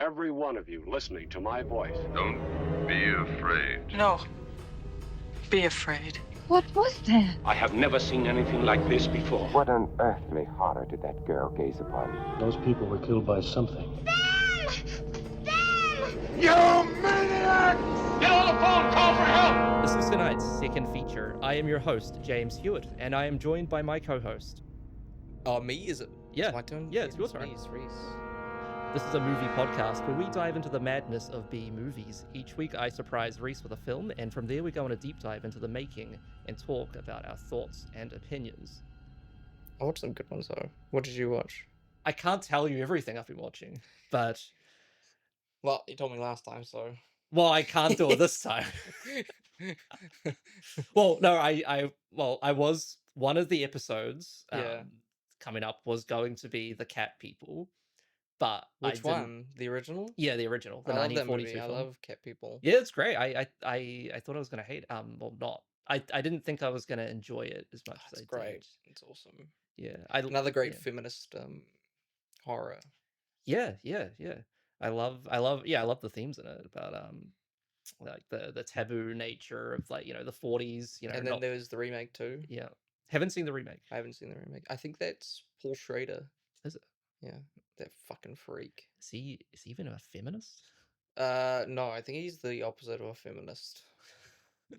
Every one of you listening to my voice. Don't be afraid. No. Be afraid. What was that? I have never seen anything like this before. What unearthly horror did that girl gaze upon? Those people were killed by something. You maniac! Get on the phone, call for help! This is tonight's second feature. I am your host, James Hewitt, and I am joined by my co-host. Me? Is it? Yeah. It's my turn? Yeah, it's your turn. Rhys. This is a movie podcast where we dive into the madness of B movies. Each week I surprise Rhys with a film, and from there we go on a deep dive into the making and talk about our thoughts and opinions. I watched some good ones though. What did you watch? I can't tell you everything I've been watching, but... Well, you told me last time, so... Well, I can't do it this time. Well, no, I was... One of the episodes coming up was going to be The Cat People. But which one? The original? Yeah, the original. The I love that 1942 movie. film. I love Cat People. Yeah, it's great. I thought I was gonna hate. Well, not. I didn't think I was gonna enjoy it as much as I It's great. did. It's awesome. Yeah, Another great feminist horror. Yeah. I love the themes in it about like the taboo nature of, like, the 40s. And then there was the remake too. Yeah, haven't seen the remake. I haven't seen the remake. I think that's Paul Schrader. Is it? Yeah, that fucking freak. Is he even a feminist? No, I think he's the opposite of a feminist.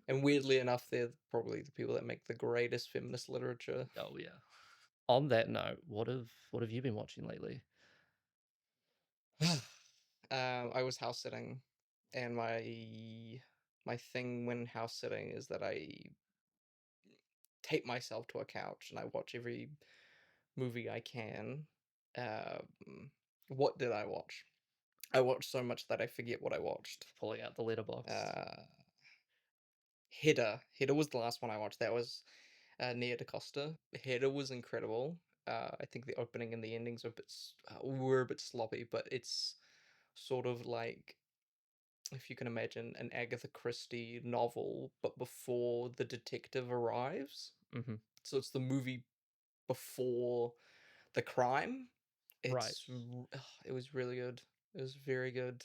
And weirdly enough, they're probably the people that make the greatest feminist literature. Oh yeah. On that note, what have you been watching lately? I was house sitting, and my thing when house sitting is that I tape myself to a couch and I watch every movie I can. What did I watch? I watched so much that I forget what I watched. Pulling out the letterbox. Header was the last one I watched. That was Nia DaCosta. Header was incredible. I think the opening and the endings were a bit sloppy, but it's sort of like, if you can imagine, an Agatha Christie novel, but before the detective arrives. Mm-hmm. So it's the movie before the crime. Right. It was really good. It was very good.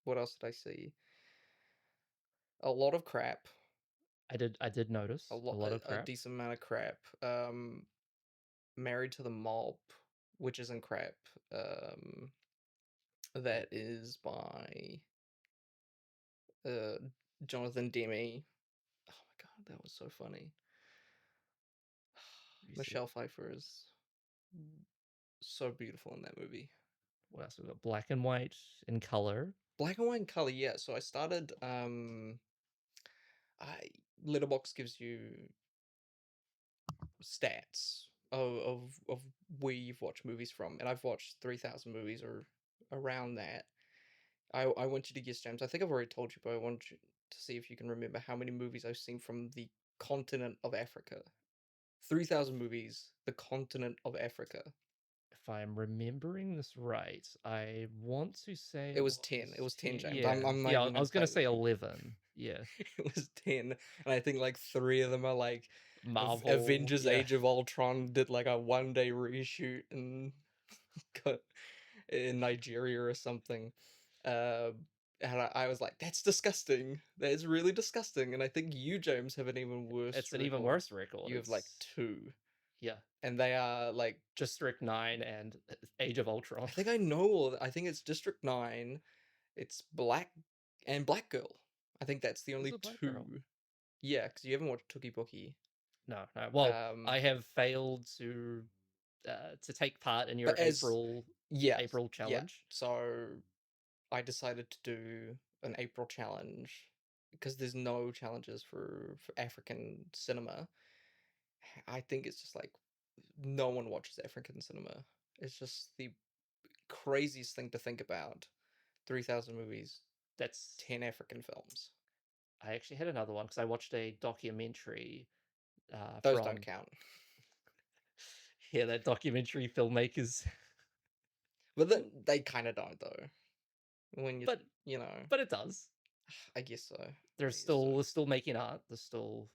What else did I see? A lot of crap. I did notice a lot of crap. A decent amount of crap. Married to the Mob, which isn't crap. That is by Jonathan Demme. Oh my god, that was so funny. Michelle Pfeiffer is so beautiful in that movie. What else? We've got black and white in color. Black and white in color, yeah. So I started. Letterboxd gives you stats of where you've watched movies from, and I've watched 3,000 movies or around that. I want you to guess, James. I think I've already told you, but I want you to see if you can remember how many movies I've seen from the continent of Africa. 3,000 movies, the continent of Africa. If I'm remembering this right, I want to say it was 10. It was 10, James. Yeah, I was gonna say 11. Yeah, it was 10, and I think like 3 of them are like Marvel. Avengers: Age of Ultron did like a 1-day reshoot in Nigeria or something. And I was like, that's disgusting. That is really disgusting. And I think you, James, have an even worse It's record. An even worse record. You have like 2. Yeah. And they are like District 9 and Age of Ultron. I think I know all that. I think it's District 9, it's Black Girl. I think that's the only 2. Girl? Yeah, because you haven't watched Tookie Bookie. No. Well, I have failed to take part in your April challenge. Yeah. So I decided to do an April challenge because there's no challenges for African cinema. I think it's just like no one watches African cinema. It's just the craziest thing to think about. 3,000 movies. That's 10 African films. I actually had another one because I watched a documentary. Those don't count. Yeah, that documentary filmmakers. But then they kind of don't though. When you, but it does. I guess so. They're still making art. They're still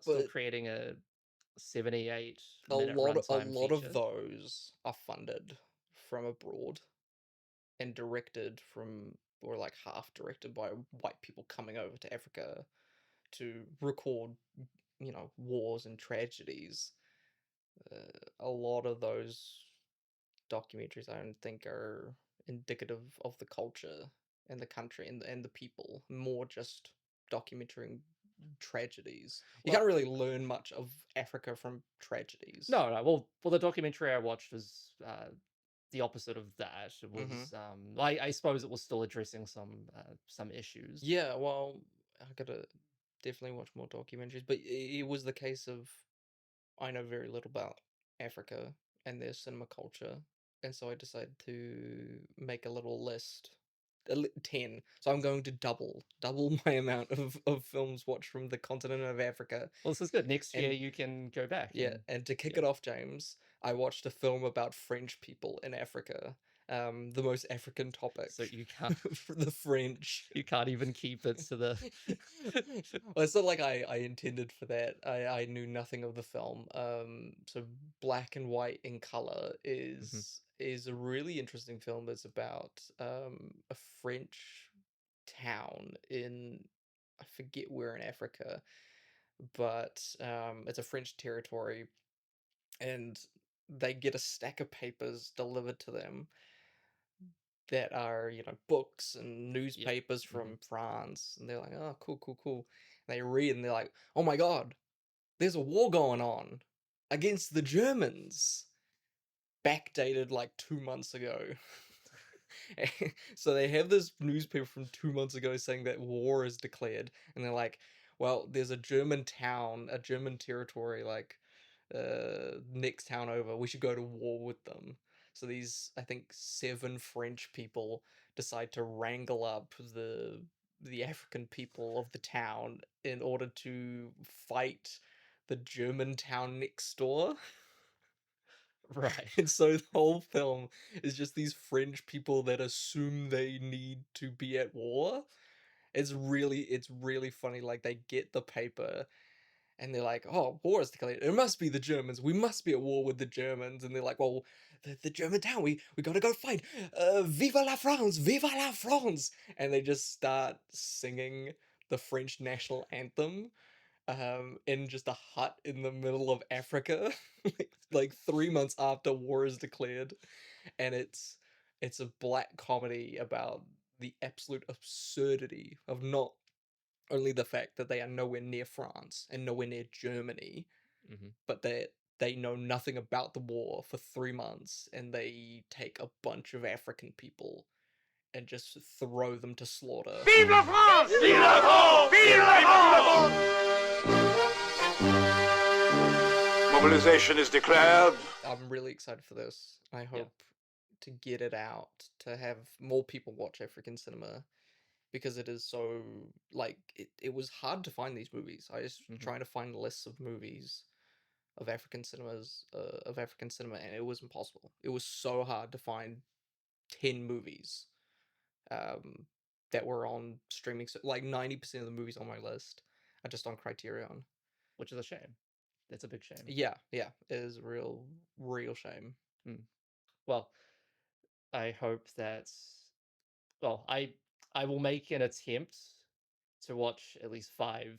but creating a 78 a lot of those are funded from abroad. and directed or like half directed by white people coming over to Africa to record, wars and tragedies. A lot of those documentaries, I don't think, are indicative of the culture and the country and the people. More just documenting tragedies. You Well- can't really learn much of Africa from tragedies. No. Well, the documentary I watched was the opposite of that. It was, I suppose it was still addressing some issues. Yeah, well, I gotta definitely watch more documentaries, but it was the case of I know very little about Africa and their cinema culture, and so I decided to make a little list. 10. So I'm going to double my amount of films watched from the continent of Africa. Well, this is good. Next year And- you can go back. Yeah, and to kick it off, James, I watched a film about French people in Africa. The most African topic. So you can't for the French. you can't even keep it to the. Well, it's not like I intended for that. I knew nothing of the film. So Black and White in Color is a really interesting film. It's about a French town in, I forget where in Africa, but it's a French territory, and they get a stack of papers delivered to them that are, books and newspapers from France, and they're like, oh, cool, cool, cool. And they read and they're like, oh my god, there's a war going on against the Germans, backdated like 2 months ago. So they have this newspaper from 2 months ago saying that war is declared, and they're like, well, there's a German town, a German territory, like next town over, we should go to war with them. So these, I think, 7 French people decide to wrangle up the African people of the town in order to fight the German town next door. Right. And so the whole film is just these French people that assume they need to be at war. It's really funny. Like, they get the paper and they're like, oh, war is declared. It must be the Germans. We must be at war with the Germans. And they're like, well, the German town, we gotta go fight. Viva la France! Viva la France! And they just start singing the French national anthem in just a hut in the middle of Africa, like 3 months after war is declared. And it's a black comedy about the absolute absurdity of not only the fact that they are nowhere near France and nowhere near Germany, but that they know nothing about the war for 3 months, and they take a bunch of African people and just throw them to slaughter. Vive la France! Vive la France! Vive la France! Mobilization is declared. I'm really excited for this. I hope to get it out, to have more people watch African cinema, because it is so, like, it was hard to find these movies. I was trying to find lists of movies of African cinemas, of African cinema, and it was impossible. It was so hard to find 10 movies that were on streaming. Like 90% of the movies on my list are just on Criterion. Which is a shame. It's a big shame. Yeah, it is a real shame. Well, I hope that. Well, I will make an attempt to watch at least five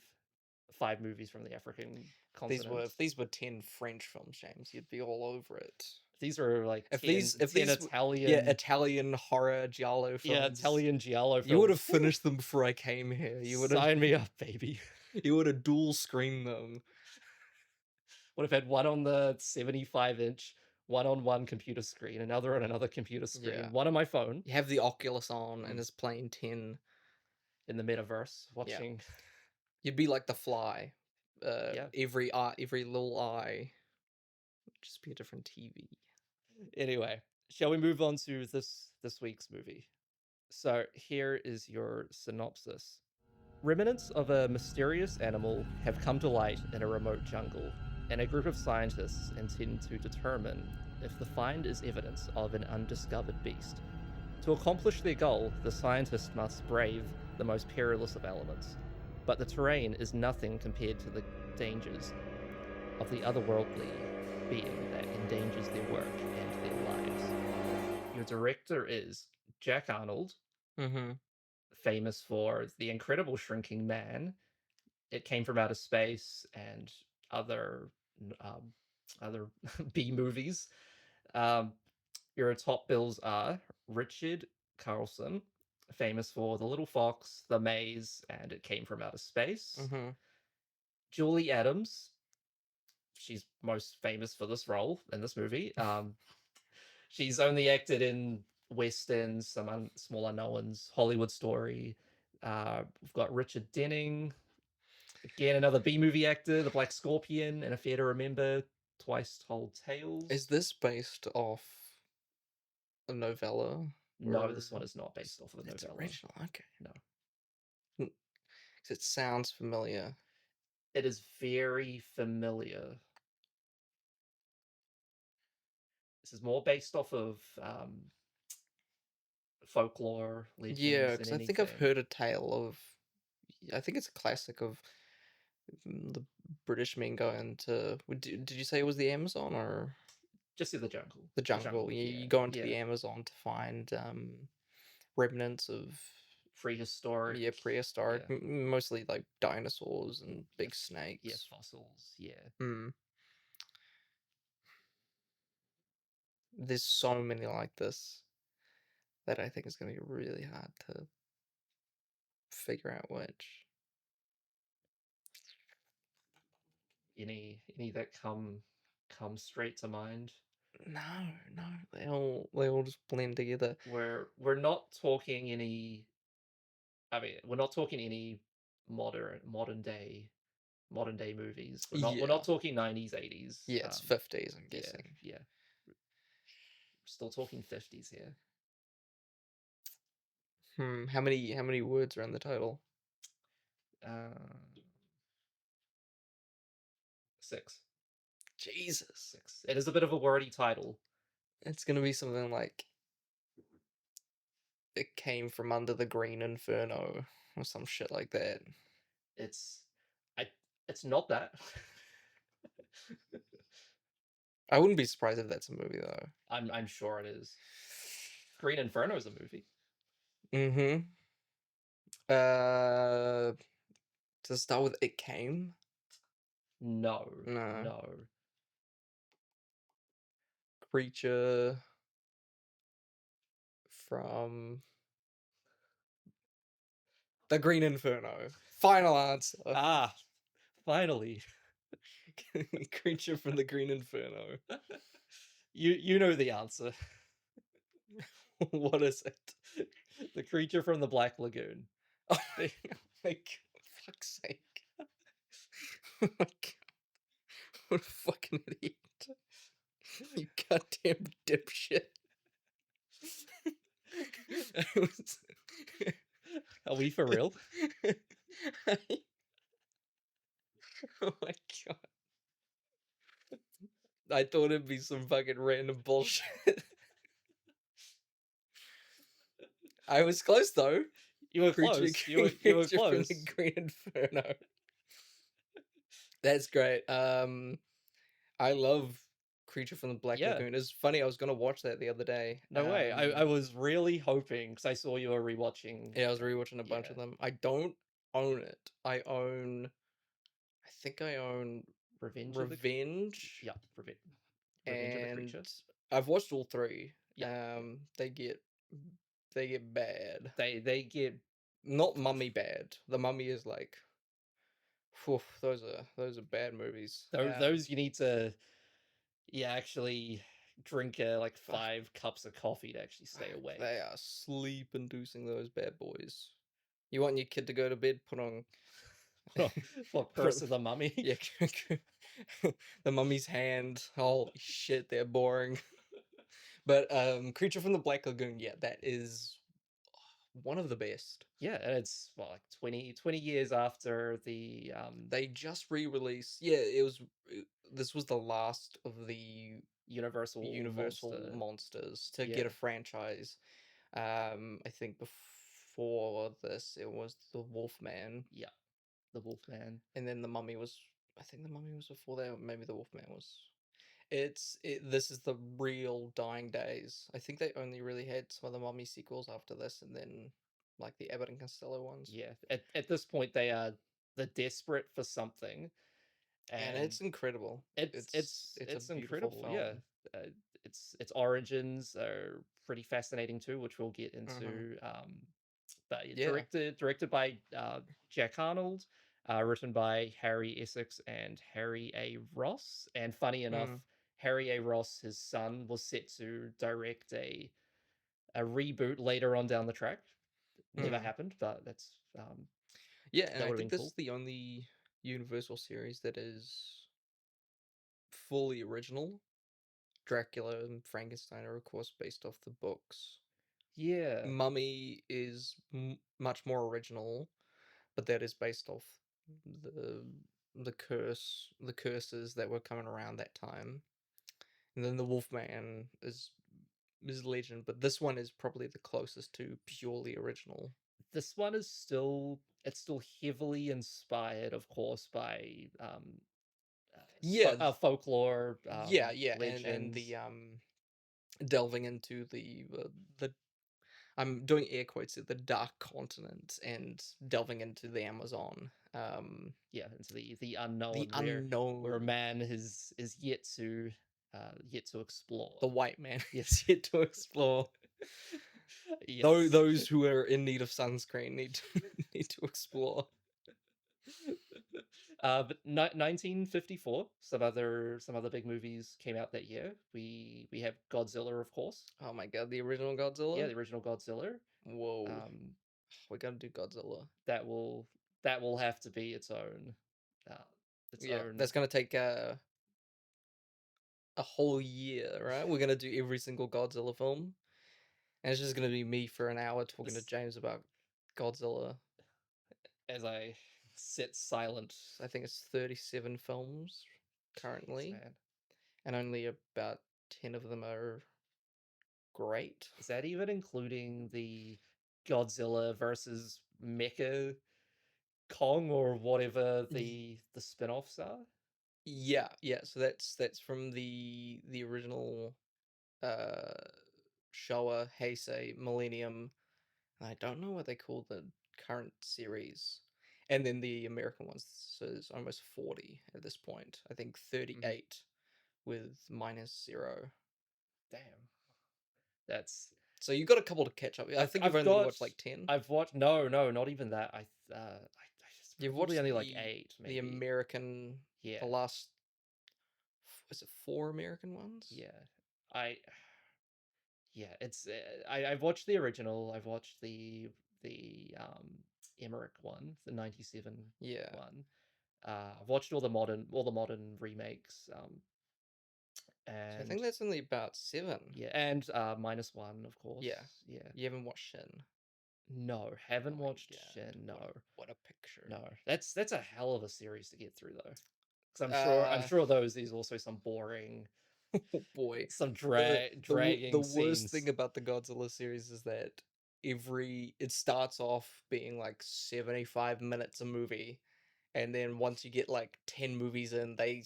movies from the African continent. These were 10 French films, James. You'd be all over it. These are like If 10 these Italian. Yeah, Italian horror giallo films. Yeah, Italian giallo films. You would have finished them before I came here. You would have Sign me up, baby. You would have dual screened them. Would have had one on the 75-inch, one on one computer screen, another on another computer screen, one on my phone. You have the Oculus on and it's playing 10 in the metaverse, watching. You'd be like the Fly. Every little eye would just be a different TV. Anyway, shall we move on to this week's movie? So here is your synopsis. Remnants of a mysterious animal have come to light in a remote jungle, and a group of scientists intend to determine if the find is evidence of an undiscovered beast. To accomplish their goal, the scientists must brave the most perilous of elements, but the terrain is nothing compared to the dangers of the otherworldly being that endangers their work and their lives. Your director is Jack Arnold, Mm-hmm. famous for The Incredible Shrinking Man, It Came from Outer Space, and other um, other B movies. Um, your top bills are Richard Carlson, famous for The Little Fox, The Maze, and It Came from Outer Space. Mm-hmm. Julie Adams, she's most famous for this role in this movie. She's only acted in westerns, some small unknowns, Hollywood Story. We've got Richard Denning, again another B movie actor, The Black Scorpion, and A Fair to Remember, Twice Told Tales. Is this based off a novella? No, this one is not based off of a It's novella. original. Okay. No. 'Cause it sounds familiar. It is very familiar. This is more based off of folklore, legends, Yeah, and because I think I've anything. heard a tale of. I think it's a classic of the British men going to. Did you say it was the Amazon or Just in the jungle. the jungle? Yeah, you go into the Amazon to find remnants of Prehistoric. prehistoric, Yeah. mostly like dinosaurs and big snakes. Yeah, fossils. Yeah. Mm. There's so many like this that I think it's going to be really hard to figure out which. Any that come straight to mind? No, they all just blend together. We're not talking any. I mean, we're not talking any modern day movies. We're not talking 90s, 80s. Yeah, it's 50s, I'm Yeah, guessing. yeah. We're still talking 50s here. How many words are in the title? 6. Jesus. 6. It is a bit of a wordy title. It's gonna be something like It Came from Under the Green Inferno or some shit like that. It's not that. I wouldn't be surprised if that's a movie though. I'm sure it is. Green Inferno is a movie. Mm-hmm. Does it start with It Came? No. Creature from the Green Inferno. Final answer. Ah, finally. Creature from the Green Inferno. You know the answer. What is it? The creature from the Black Lagoon. Oh my god, fuck's sake. Oh my god. What a fucking idiot. You goddamn dipshit. Are we for real? Oh my god. I thought it'd be some fucking random bullshit. I was close though. You were close. You were Creature close. from the Green Inferno. That's great. I love Creature from the Black Lagoon. It's funny, I was gonna watch that the other day. No way. I was really hoping, because I saw you were rewatching. Yeah, I was rewatching a bunch of them. I don't own it. I think I own Revenge. Revenge. Revenge of the And Creature. I've watched all 3. Yeah. They get bad. They get Not Mummy bad. The Mummy is like, whew, those are bad movies. those you need to actually drink like 5 cups of coffee to actually stay awake. They are sleep inducing, those bad boys. You want your kid to go to bed, put on What, Curse of the Mummy? Yeah, the Mummy's Hand. Holy shit, they're boring. But Creature from the Black Lagoon, yeah, that is one of the best. Yeah, and it's like 20 years after the They just re-released. Yeah, this was the last of the Universal monsters to get a franchise. I think before this it was the Wolfman. Yeah, the Wolfman. And then the Mummy was. I think the Mummy was before that. Or maybe the Wolfman was. This is the real dying days. I think they only really had some of the Mummy sequels after this, and then like the Abbott and Costello ones. Yeah, at this point they're desperate for something, And and it's incredible. It's it's a beautiful incredible. Yeah, film. uh, its origins are pretty fascinating too, which we'll get into. But Yeah. directed by Jack Arnold, written by Harry Essex and Harry A. Ross. And funny enough, Harry A. Ross, his son, was set to direct a reboot later on down the track. Never happened, but that's Yeah, and that I would have think been this cool. is the only Universal series that is fully original. Dracula and Frankenstein are, of course, based off the books. Yeah, Mummy is much more original, but that is based off the the curses that were coming around that time. And then the Wolfman is legend, but this one is probably the closest to purely original. this one is still heavily inspired, of course, by Yeah, folklore, yeah, and legends. the delving into the I'm doing air quotes at the dark continent and delving into the Amazon. Yeah, into the unknown, The where a unknown, man is yet to explore. the white man Yes. is yet to explore. Yes. Those who are in need of sunscreen need to explore. But 1954, some other big movies came out that year. We have Godzilla, of course. Oh my god, the original Godzilla? Yeah, the original Godzilla. Whoa. We gotta do Godzilla. That will have to be its own. That's gonna take a whole year, right? We're gonna do every single Godzilla film, and it's just gonna be me for an hour talking to James about Godzilla. As I sit silent. I think it's 37 films currently, Jeez, man. and only about 10 of them are great. Is that even including the Godzilla versus Mecha Kong or whatever the spin-offs are? Yeah. So that's from the original Showa, Heisei, Millennium. I don't know what they call the current series. And then the American ones, so it's almost 40 at this point. I think 38 with -0. Damn. That's So you got a couple to catch up. I think you've only watched like 10. I've watched no, not even that. I You've probably watched only like 8, maybe. the American, Yeah. the last, was it 4 American ones? Yeah. It's I've watched the original. I've watched the Emmerich one, the 97 one. I've watched all the modern remakes. And So I think that's only about 7. Yeah, and -1, of course. Yeah. Yeah. You haven't watched Shin? No, haven't watched God, Shin. No. What a picture. No. That's a hell of a series to get through though. Because I'm sure there's also some boring, oh boy, some dragging the worst scenes. thing about the Godzilla series is that it starts off being like 75 minutes a movie, and then once you get like 10 movies in, they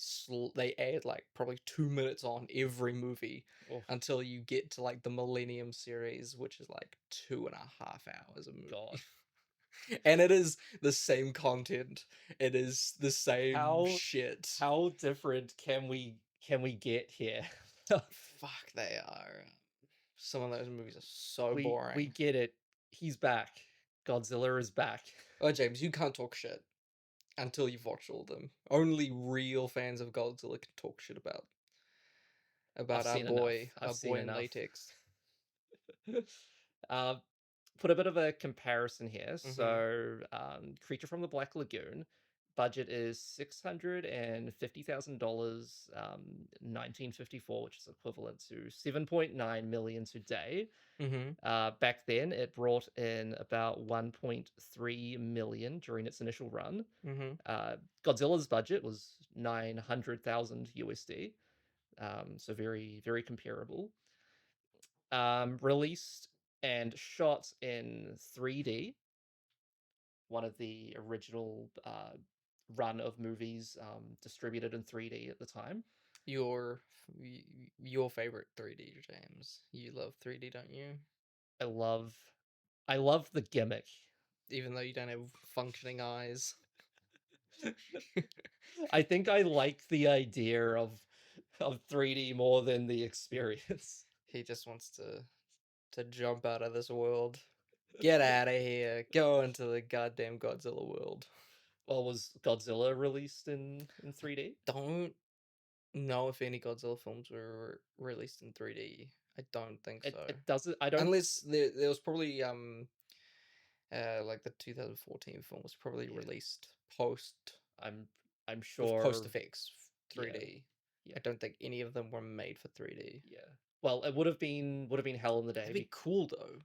add like probably 2 minutes on every movie. Oof. Until you get to like the Millennium series, which is like 2.5 hours a movie. God. And it is the same content. It is the same shit. How different can we get here? Fuck, they are. Some of those movies are so boring. We get it. He's back. Godzilla is back. Oh, James, you can't talk shit until you've watched all of them. Only real fans of Godzilla can talk shit about our boy in latex. Put a bit of a comparison here. So, Creature from the Black Lagoon, budget is $650,000, 1954, which is equivalent to 7.9 million today. Back then, it brought in about 1.3 million during its initial run. Godzilla's budget was 900,000 USD, so very, very comparable. Released and shot in 3D, one of the original run of movies distributed in 3D at the time. Your your favorite 3D, James. You love 3D, don't you? I love the gimmick. Even though you don't have functioning eyes. I think I like the idea of 3D more than the experience. He just wants to jump out of this world. Get out of here. Go into the goddamn Godzilla world. Well, was Godzilla released in 3D? Don't know if any Godzilla films were released in 3D. I don't think so. It doesn't. I don't. Unless there was probably like the 2014 film was probably Yeah. released post I'm with sure. post effects 3D. Yeah. I don't think any of them were made for 3D. Yeah. Well, it would have been hell in the day. That'd be cool though.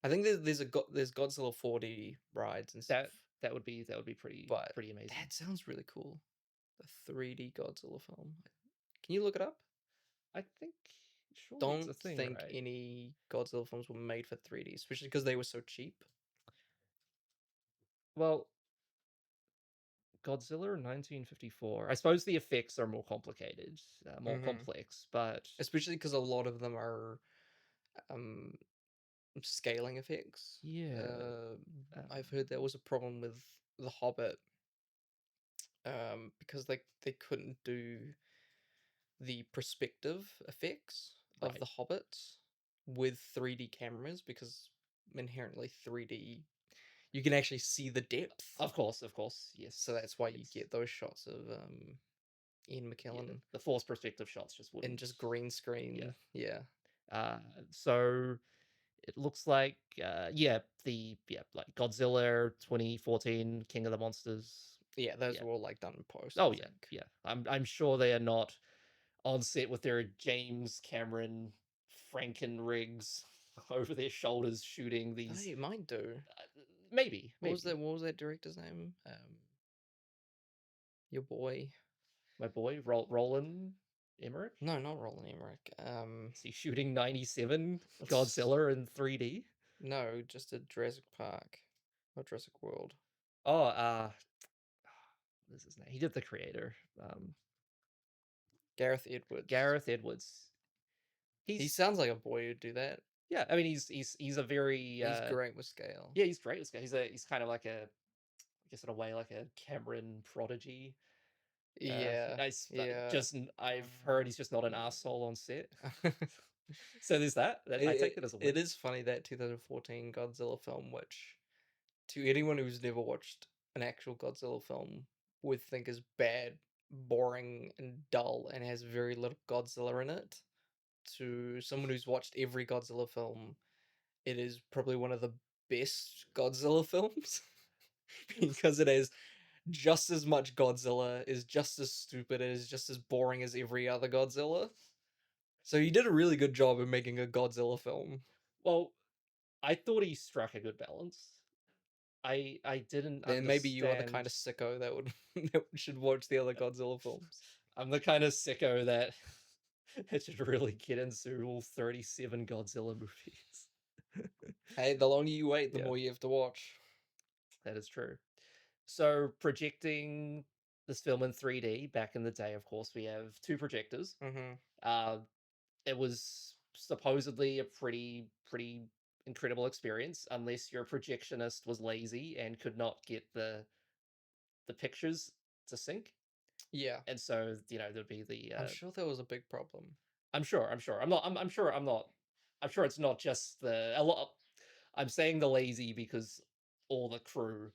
I think there's Godzilla 4D rides and stuff. That would be pretty But pretty amazing. that sounds really cool. The 3D Godzilla film. Can you look it up? I think sure. Don't it's a thing, think right? any Godzilla films were made for 3D, especially because they were so cheap. Well, Godzilla 1954. I suppose the effects are more complicated, more complex, but Especially because a lot of them are scaling effects. yeah, I've heard there was a problem with The Hobbit because they couldn't do the perspective effects of Right. The Hobbits with 3D cameras because inherently 3D you can actually see the depth. of course, yes. So that's why you yes. get those shots of Ian Yeah, McKellen the forced perspective shots just wouldn't. and just green screen. Yeah. So it looks like like Godzilla 2014, King of the Monsters. Yeah, those were all like done in post. Oh I yeah, think. yeah. I'm sure they are not on set with their James Cameron Franken rigs over their shoulders shooting these. They might do. Maybe. What was that director's name? Your boy. My boy, Roland Emmerich? No, not Roland Emmerich. Is he shooting 97 Godzilla in 3D? No, just a Jurassic Park or Jurassic World. Oh, what is his name? He did The Creator. Gareth Edwards. Gareth Edwards. He sounds like a boy who'd do that. Yeah, I mean he's a very he's great with scale. Yeah, he's great with scale. He's kind of like I guess in a way like a Cameron prodigy. Yeah. I've heard he's just not an asshole on set. So there's that. I take that as a win. It is funny that 2014 Godzilla film, which to anyone who's never watched an actual Godzilla film would think is bad, boring, and dull, and has very little Godzilla in it. To someone who's watched every Godzilla film, it is probably one of the best Godzilla films because it has just as much Godzilla, is just as stupid, is just as boring as every other Godzilla. So he did a really good job of making a Godzilla film. Well, I thought he struck a good balance. I didn't. Then maybe you are the kind of sicko that should watch the other Godzilla films. I'm the kind of sicko that should really get into all 37 Godzilla movies. Hey, the longer you wait, the more you have to watch. That is true. So projecting this film in 3D back in the day, of course, we have two projectors. It was supposedly a pretty incredible experience, unless your projectionist was lazy and could not get the pictures to sync. Yeah. And so, there'd be the I'm sure that was a big problem. I'm sure. I'm sure it's not just I'm saying the lazy because all the crew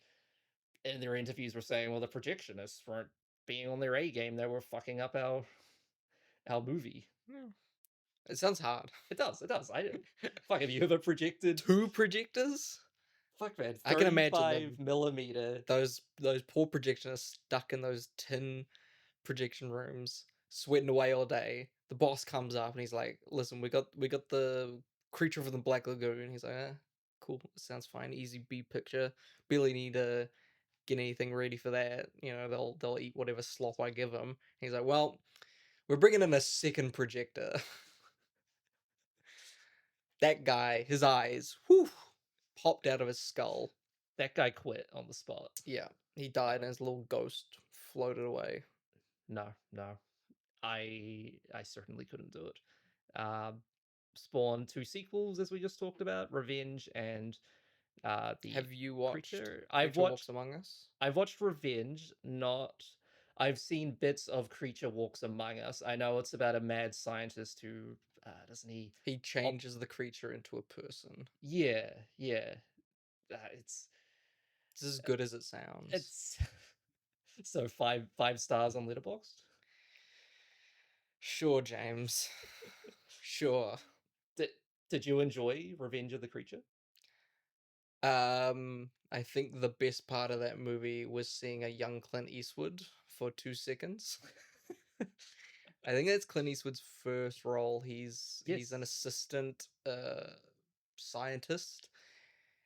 in their interviews were saying, well, the projectionists weren't being on their A game. They were fucking up our movie. Yeah. It sounds hard. It does. Fuck, have you ever projected 2 projectors? Fuck, man. I can imagine 35mm. Those poor projectionists stuck in those tin projection rooms, sweating away all day. The boss comes up and he's like, "Listen, we got the creature from the Black Lagoon." He's like, "Cool, sounds fine. Easy B picture. Barely need to get anything ready for that. They'll eat whatever slop I give them." He's like, "Well, we're bringing in a second projector." That guy, his eyes, popped out of his skull. That guy quit on the spot. Yeah, he died and his little ghost floated away. No. I certainly couldn't do it. Spawn 2 sequels, as we just talked about, Revenge and the Have you watched Creature. Creature Walks Among Us? I've watched Revenge, not. I've seen bits of Creature Walks Among Us. I know it's about a mad scientist who doesn't he? He changes the creature into a person. Yeah, yeah. It's as good as it sounds. It's so five stars on Letterboxd. Sure, James. Sure. Did you enjoy Revenge of the Creature? I think the best part of that movie was seeing a young Clint Eastwood for 2 seconds. I think that's Clint Eastwood's first role. He's an assistant scientist,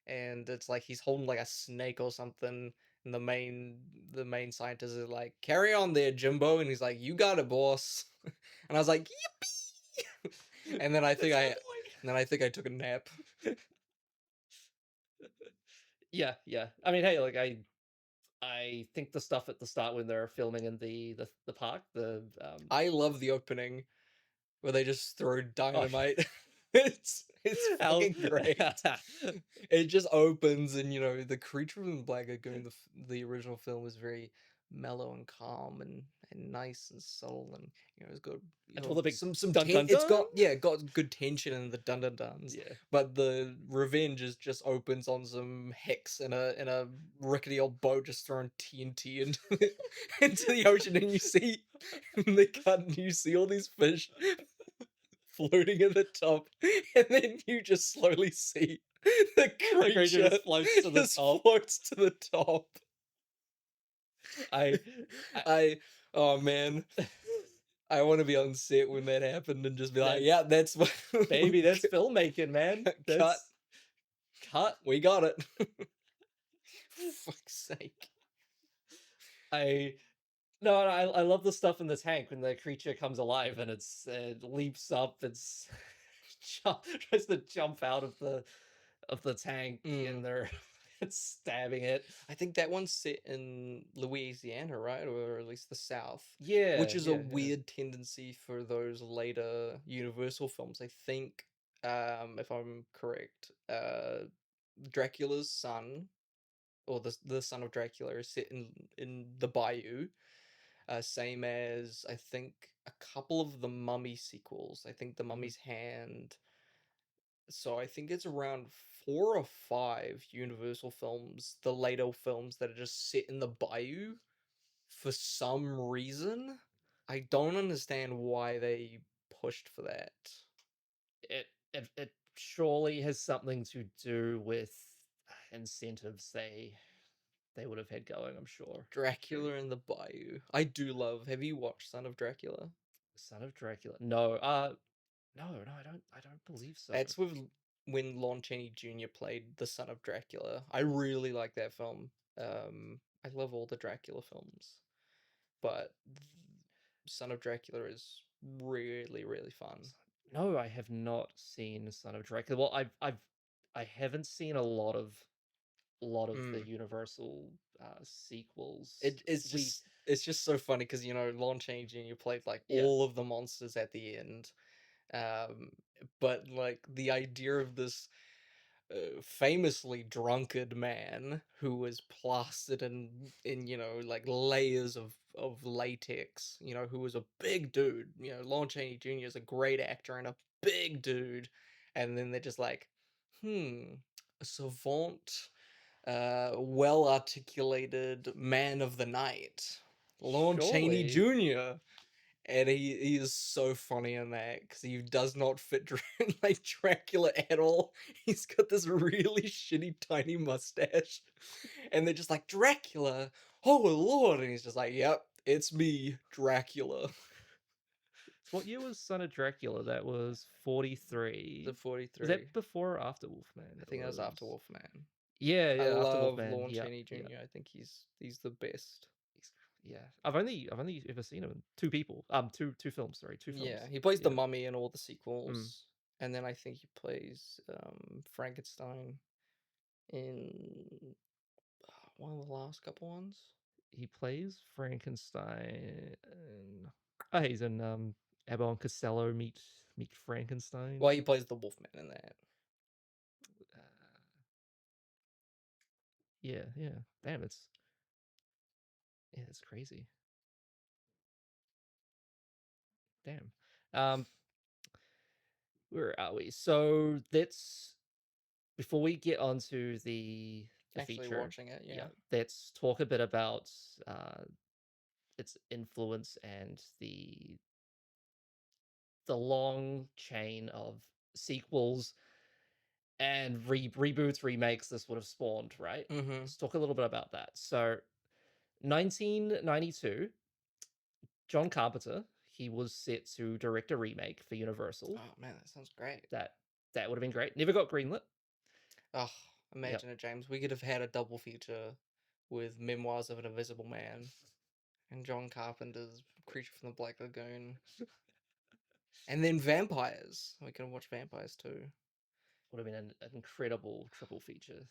and it's like he's holding like a snake or something, and the main scientist is like, "Carry on there, Jimbo," and he's like, "You got it, boss." And I was like, "Yippee!" And then I think I took a nap. Yeah. I mean, hey, like I think the stuff at the start when they're filming in the park, I love the opening where they just throw dynamite. It's fucking great. It just opens, and the creature from Black Lagoon, the original film, was very mellow and calm and nice and subtle, and it's got all the big some dun, dun, it's got dun. got good tension in the dun dun duns. Yeah. But the Revenge just opens on some hicks in a rickety old boat just throwing TNT into the ocean, and you see they cut and you see all these fish floating at the top, and then you just slowly see the creature just floats to the top. Floats to the top. Oh man, I want to be on set when that happened and just be like, "Yeah, that's baby, that's filmmaking, man. Cut. We got it." For fuck's sake. I love the stuff in the tank when the creature comes alive and it leaps up. It's tries to jump out of the tank and it's stabbing it. I think that one's set in Louisiana, right, or at least the South. Yeah, which is a weird tendency for those later Universal films. I think, if I'm correct, Dracula's son, or the son of Dracula, is set in the Bayou. Same as, I think, a couple of the Mummy sequels. I think the Mummy's Hand. So I think it's around 4 or 5 Universal films, the later films, that are just set in the Bayou for some reason. I don't understand why they pushed for that. It surely has something to do with incentives they would have had going, I'm sure. Dracula in the Bayou. I do love. Have you watched Son of Dracula? Son of Dracula. No. No, I don't believe so. That's when Lon Chaney Jr. played the Son of Dracula. I really like that film. I love all the Dracula films, but Son of Dracula is really, really fun. No, I have not seen Son of Dracula. Well, I haven't seen a lot of the Universal sequels. It's just so funny because Lon Chaney Jr. played like all of the monsters at the end, but like the idea of this famously drunkard man who was plastered in like layers of latex, who was a big dude. Lon Chaney Jr. is a great actor and a big dude, and then they're just like, a savant, well articulated man of the night, Lon Chaney Jr. And he is so funny in that because he does not fit like Dracula at all. He's got this really shitty tiny mustache, and they're just like, "Dracula, oh Lord!" And he's just like, "Yep, it's me, Dracula." What year was Son of Dracula? That was 43. The 43. Was that before or after Wolfman? I think that was after Wolfman. Yeah, I love Wolfman. Lon Chaney Jr. I think he's the best. Yeah, I've only ever seen him in two films. Sorry, two films. Yeah, he plays the Mummy in all the sequels, and then I think he plays Frankenstein in one of the last couple ones. He plays Frankenstein. Oh, he's in Abbott and Costello meet Frankenstein. Well, he plays the Wolfman in that. Yeah, yeah. Damn, it's crazy. Damn. Where are we? So that's before we get onto the Actually feature. watching it, yeah. Let's talk a bit about its influence and the long chain of sequels and reboots, remakes this would have spawned, right? Mm-hmm. Let's talk a little bit about that. So, 1992, John Carpenter, he was set to direct a remake for Universal. Oh man, that sounds great. That would have been great. Never got greenlit. Oh, imagine it, James. We could have had a double feature with Memoirs of an Invisible Man and John Carpenter's Creature from the Black Lagoon. And then Vampires. We could have watched Vampires too. Would have been an incredible triple feature.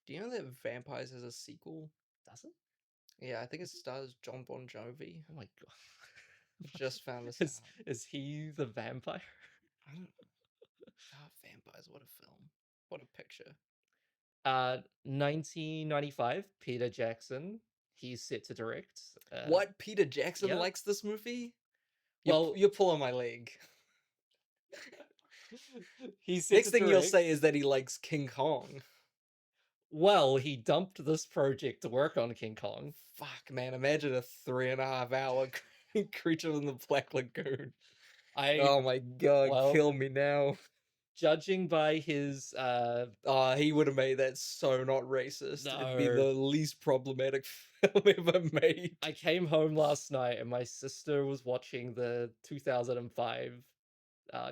Do you know that Vampires has a sequel? Does it? Yeah, I think it stars John Bon Jovi. Oh my god. Just found this is, out. is he the vampire? I don't... Oh, Vampires, what a film. What a picture. 1995, Peter Jackson. He's set to direct. What? Peter Jackson yeah. likes this movie? Well, you're pulling my leg. He's Next thing you'll say is that he likes King Kong. Well, he dumped this project to work on King Kong. Fuck, man! Imagine a 3.5 hour Creature in the Black Lagoon. Oh my god! well, kill me now. Judging by his, he would have made that so not racist. No. It'd be the least problematic film ever made. I came home last night and my sister was watching the 2005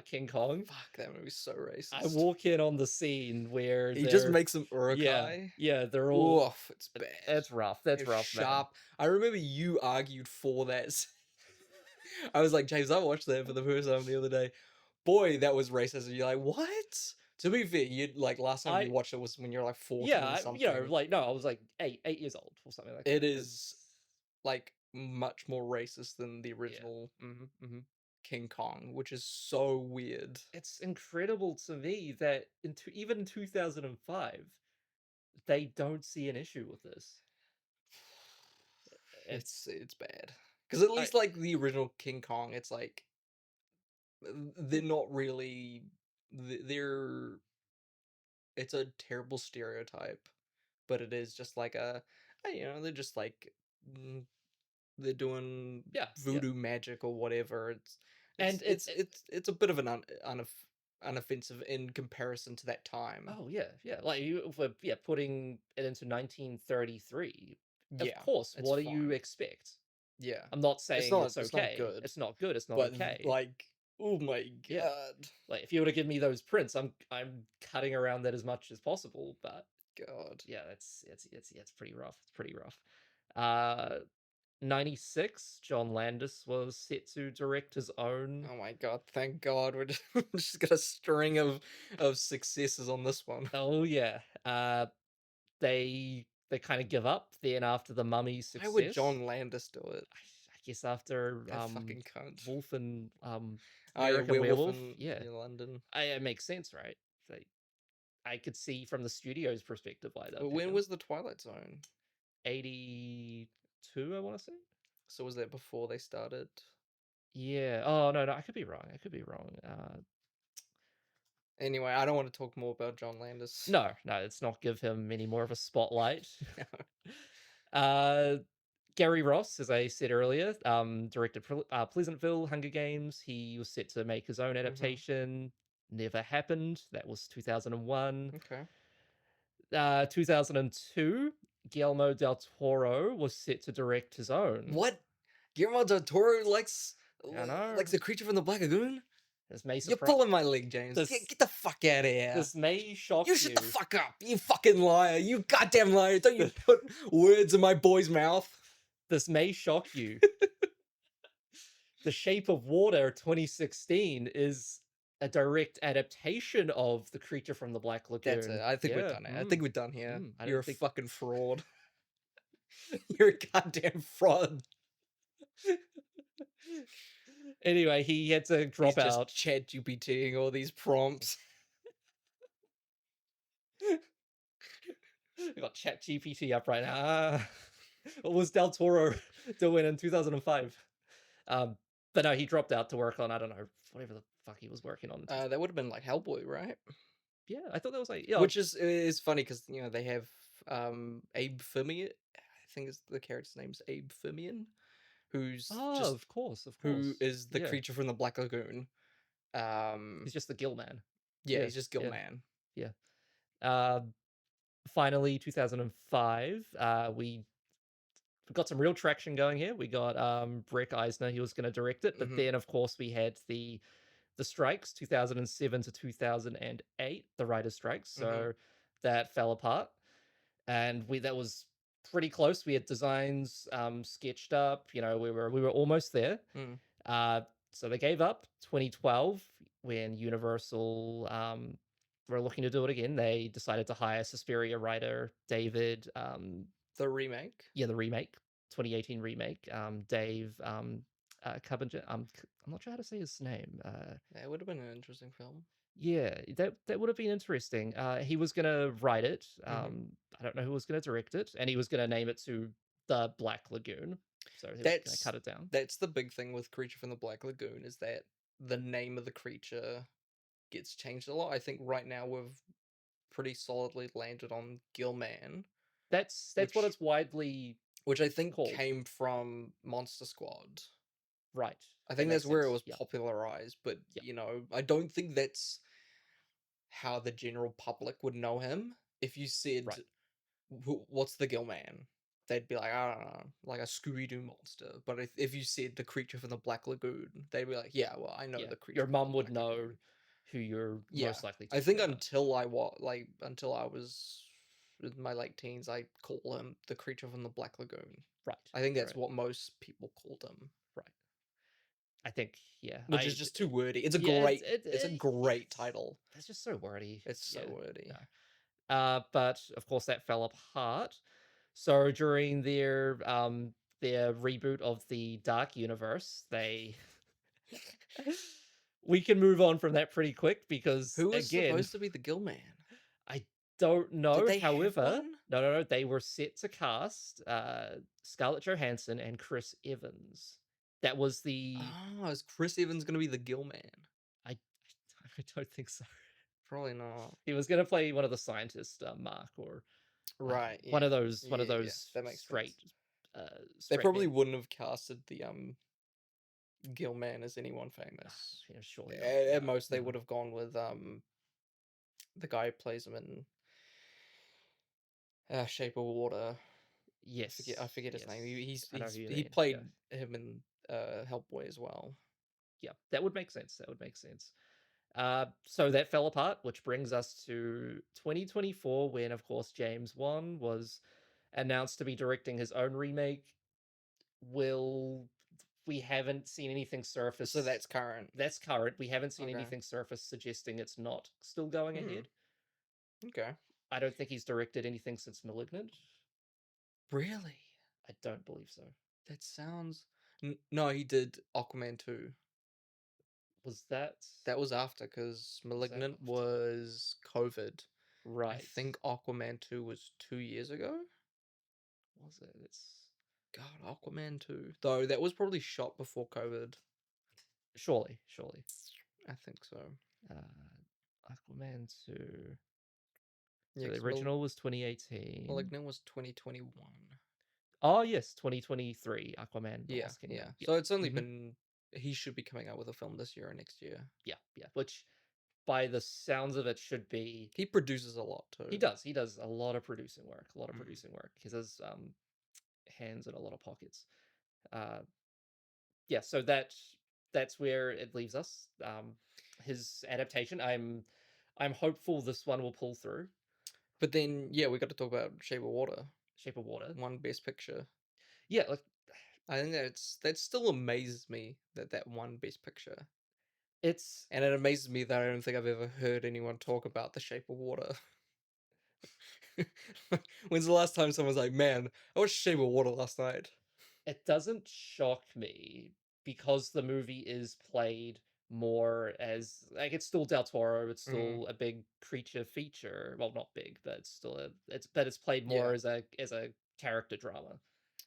King Kong. Fuck, that movie's so racist. I walk in on the scene where he just makes them urukai. Yeah, they're all. Oof, it's bad. That's rough. That's rough, sharp. Man. I remember you argued for that. I was like, James, I watched that for the first time the other day. Boy, that was racist. And you're like, what? To be fair, you like last time you watched it was when you're like 14 or something. I was like 8 years old or something like that. It is like much more racist than the original King Kong, which is so weird. It's incredible to me that even in 2005, they don't see an issue with this. It's bad. Because at least like the original King Kong, it's like they're not really it's a terrible stereotype, but it is just like they're just like they're doing voodoo magic or whatever. It's a bit of an unoffensive in comparison to that time. Oh yeah, like putting it into 1933. Of course, what do you expect? Yeah, I'm not saying it's okay. It's not good. It's not okay. Like, oh my god! Like, if you were to give me those prints, I'm cutting around that as much as possible. But god, yeah, it's pretty rough. It's pretty rough. 96, John Landis was set to direct his own. Oh my god! Thank God, we're just got a string of successes on this one. Oh yeah. They kind of give up then after the Mummy success. Why would John Landis do it? I guess after fucking cunt. Wolf and American Werewolf in London. It makes sense, right? I could see from the studio's perspective why that. When was the Twilight Zone? 82, I want to say. So was that before they started? Yeah. Oh no, I could be wrong. Anyway, I don't want to talk more about John Landis. No, let's not give him any more of a spotlight. Gary Ross, as I said earlier, directed Pleasantville, Hunger Games. He was set to make his own adaptation. Never happened. That was 2001. Okay. 2002, Guillermo del Toro was set to direct his own. What? Guillermo del Toro likes the Creature from the Black Lagoon? You're pulling my leg, James. Get the fuck out of here. This may shock you. You shut the fuck up, you fucking liar. You goddamn liar. Don't you put words in my boy's mouth. This may shock you. The Shape of Water 2016 is a direct adaptation of The Creature from the Black Lagoon. That's it. I think we're done. I think we're done here. You're a fucking fraud. You're a goddamn fraud. Anyway, he had to drop He's out. just chat GPTing all these prompts. We got Chat GPT up right now. What was Del Toro doing in 2005? But no, he dropped out to work on, I don't know, whatever the fuck he was working on. That would have been like Hellboy, right? Yeah, I thought that was like, yeah. Which is funny because they have Abe Firmian. I think the character's name's Abe Firmian, who's of course. who is the Yeah. creature from the Black Lagoon. He's just the Gill-Man. Yeah, he's just Gill-Man. Yeah. Finally, 2005, we got some real traction going here. We got Brett Eisner, he was going to direct it, but then of course we had the strikes, 2007 to 2008, the writers' strikes. So that fell apart, and that was pretty close. We had designs sketched up. We were almost there. So they gave up. 2012, when Universal were looking to do it again, they decided to hire Suspiria writer David. The remake. Yeah, the remake, 2018 remake. Dave Cubbinger. I'm not sure how to say his name. It would have been an interesting film. Yeah, that would have been interesting. He was gonna write it. I don't know who was gonna direct it, and he was gonna name it to the Black Lagoon. So he was gonna cut it down. That's the big thing with Creature from the Black Lagoon, is that the name of the creature gets changed a lot. I think right now we've pretty solidly landed on Gill-Man. That's what it's widely, which I think called. Came from Monster Squad. Right. I think that's where it was popularized, but I don't think that's how the general public would know him. If you said, what's the Gill-Man? They'd be like, I don't know, like a Scooby-Doo monster. But if you said the creature from the Black Lagoon, they'd be like, yeah, well, I know the creature. Your mum would know who you're most likely to. I think until I was in my late teens, I call him the creature from the Black Lagoon. Right. I think that's what most people called him. Right. I think, yeah. Which is just too wordy. It's a great it's a great title. It's just so wordy. It's so wordy. No. But of course that fell apart. So during their reboot of the Dark Universe, we can move on from that pretty quick, because who was supposed to be the Gill-Man? I don't know. Did they However, no, they were set to cast Scarlett Johansson and Chris Evans. That was the. Oh, is Chris Evans going to be the Gill-Man? I don't think so. Probably not. He was going to play one of the scientists, Mark, or one of those that makes straight. They probably wouldn't have casted the Gill-Man as anyone famous. Surely. At most, they would have gone with the guy who plays him in Shape of Water. Yes, I forget his name. He played him in Hellboy as well. Yeah, that would make sense. So that fell apart, which brings us to 2024, when, of course, James Wan was announced to be directing his own remake. We haven't seen anything surface. So that's current. That's current. We haven't seen anything surface suggesting it's not still going ahead. Okay. I don't think he's directed anything since *Malignant*. Really? I don't believe so. That sounds... No, he did Aquaman 2. Was that... That was after, because *Malignant* was COVID. Right. I think Aquaman 2 was 2 years ago? Was it? God, Aquaman 2. Though, that was probably shot before COVID. Surely. I think so. Aquaman 2... Yeah, so the original was 2018. *Malignant* was 2021. Oh, yes, 2023, Aquaman. Yeah. So it's only been... He should be coming out with a film this year or next year. Yeah. Which, by the sounds of it, should be... He produces a lot, too. He does a lot of producing work. He has hands in a lot of pockets. So that's where it leaves us. His adaptation, I'm hopeful this one will pull through. But then, we got to talk about Shape of Water. One Best Picture. Yeah, I think that still amazes me that won Best Picture. And it amazes me that I don't think I've ever heard anyone talk about The Shape of Water. When's the last time someone's like, man, I watched Shape of Water last night? It doesn't shock me, because the movie is played more as like it's still Del Toro, it's still a big creature feature. Well, not big, but it's still it's played more as a character drama.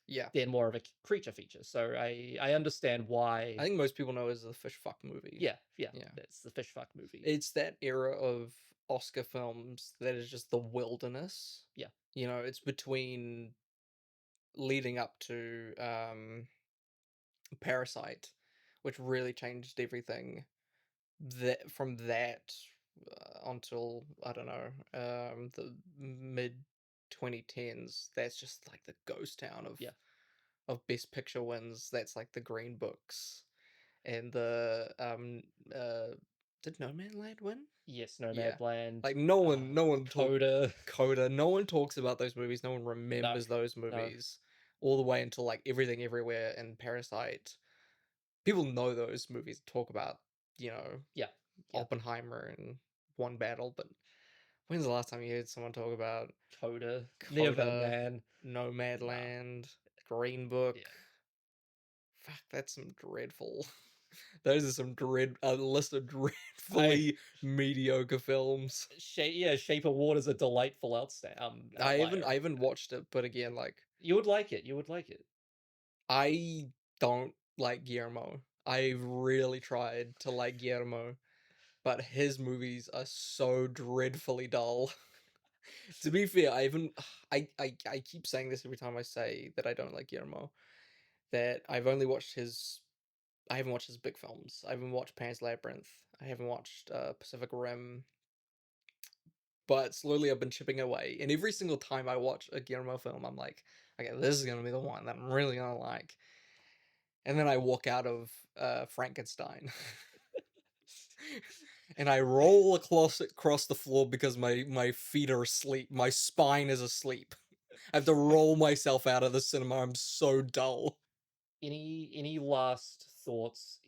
Yeah. Than more of a creature feature. So I understand why. I think most people know it as the fish fuck movie. Yeah. It's the fish fuck movie. It's that era of Oscar films that is just the wilderness. Yeah. You know, it's between leading up to Parasite, which really changed everything. From that until I don't know the mid 2010s, that's just like the ghost town of Best Picture wins. That's like the Green Books and the did Nomadland win? Yes, Nomadland. Like no one Coda. Coda. No one talks about those movies. No one remembers those movies all the way until like Everything Everywhere and Parasite. People know those movies, talk about, you know, Oppenheimer and One Battle, but when's the last time you heard someone talk about Coda, never, man. Nomadland, Green Book? Fuck, that's some dreadful. Those are some a list of dreadfully mediocre films. Shape of Water's a delightful outlier. I haven't watched it, but again, like you would like it. You would like it. I don't like Guillermo. I've really tried to like Guillermo, but his movies are so dreadfully dull. To be fair, I keep saying this every time I say that I don't like Guillermo. That I haven't watched his big films. I haven't watched Pan's Labyrinth. I haven't watched Pacific Rim. But slowly I've been chipping away. And every single time I watch a Guillermo film, I'm like, okay, this is going to be the one that I'm really going to like. And then I walk out of Frankenstein. And I roll across the floor because my feet are asleep. My spine is asleep. I have to roll myself out of the cinema. I'm so dull. Any last thoughts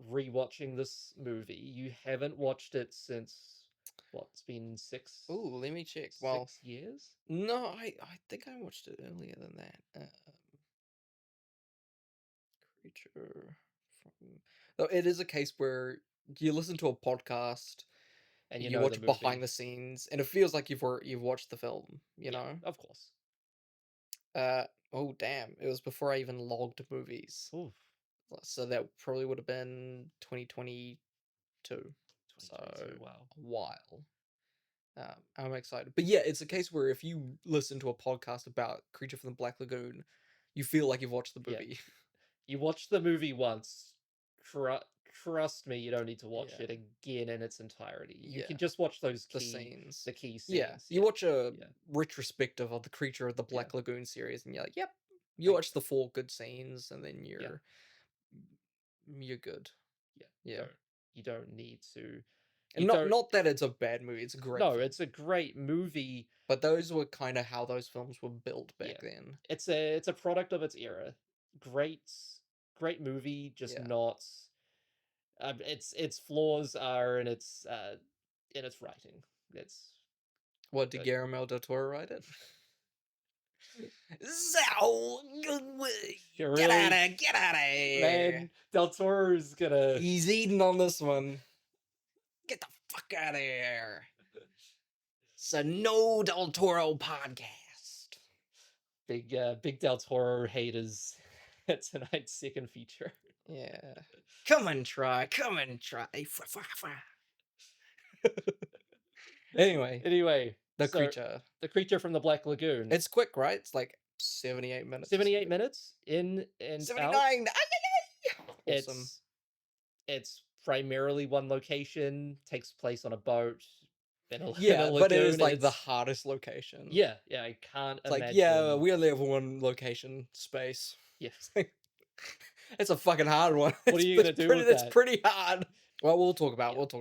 rewatching this movie? You haven't watched it since it's been 6? Ooh, let me check. 6 years? No, I think I watched it earlier than that. Creature from. Though it is a case where you listen to a podcast and you watch behind the scenes, and it feels like you've watched the film. You know, of course. Oh damn! It was before I even logged movies. Oof. So that probably would have been 2022. So wow, a while. I'm excited, but yeah, it's a case where if you listen to a podcast about Creature from the Black Lagoon, you feel like you've watched the movie. Yeah. You watched the movie once. Trust me, you don't need to watch it again in its entirety. You can just watch those key scenes. The key scenes. Yeah, you watch a retrospective of the Creature of the Black Lagoon series, and you're like, yep. You watch the 4 good scenes, and then you're good. Yeah. You don't need to. And not that it's a bad movie. It's a great. No, it's a great movie. But those were kind of how those films were built back then. It's a product of its era. Great movie, just not. Its flaws are in its writing. It's what did Guillermo del Toro write it? Get out of here! Man, Del Toro's gonna. He's eating on this one. Get the fuck out of here! It's a no Del Toro podcast. Big Del Toro haters. Tonight's second feature. Yeah. Come and try. Anyway. The creature from the Black Lagoon. It's quick, right? It's like 78 minutes. 78 minutes in and 79. Out. Awesome. It's primarily one location. Takes place on a boat. In a lagoon. But it is like the hardest location. Yeah. I can't imagine. Like, yeah, we only have one location space. Yes. It's a fucking hard one. What are you gonna do with that? It's pretty hard. Well, we'll talk about it.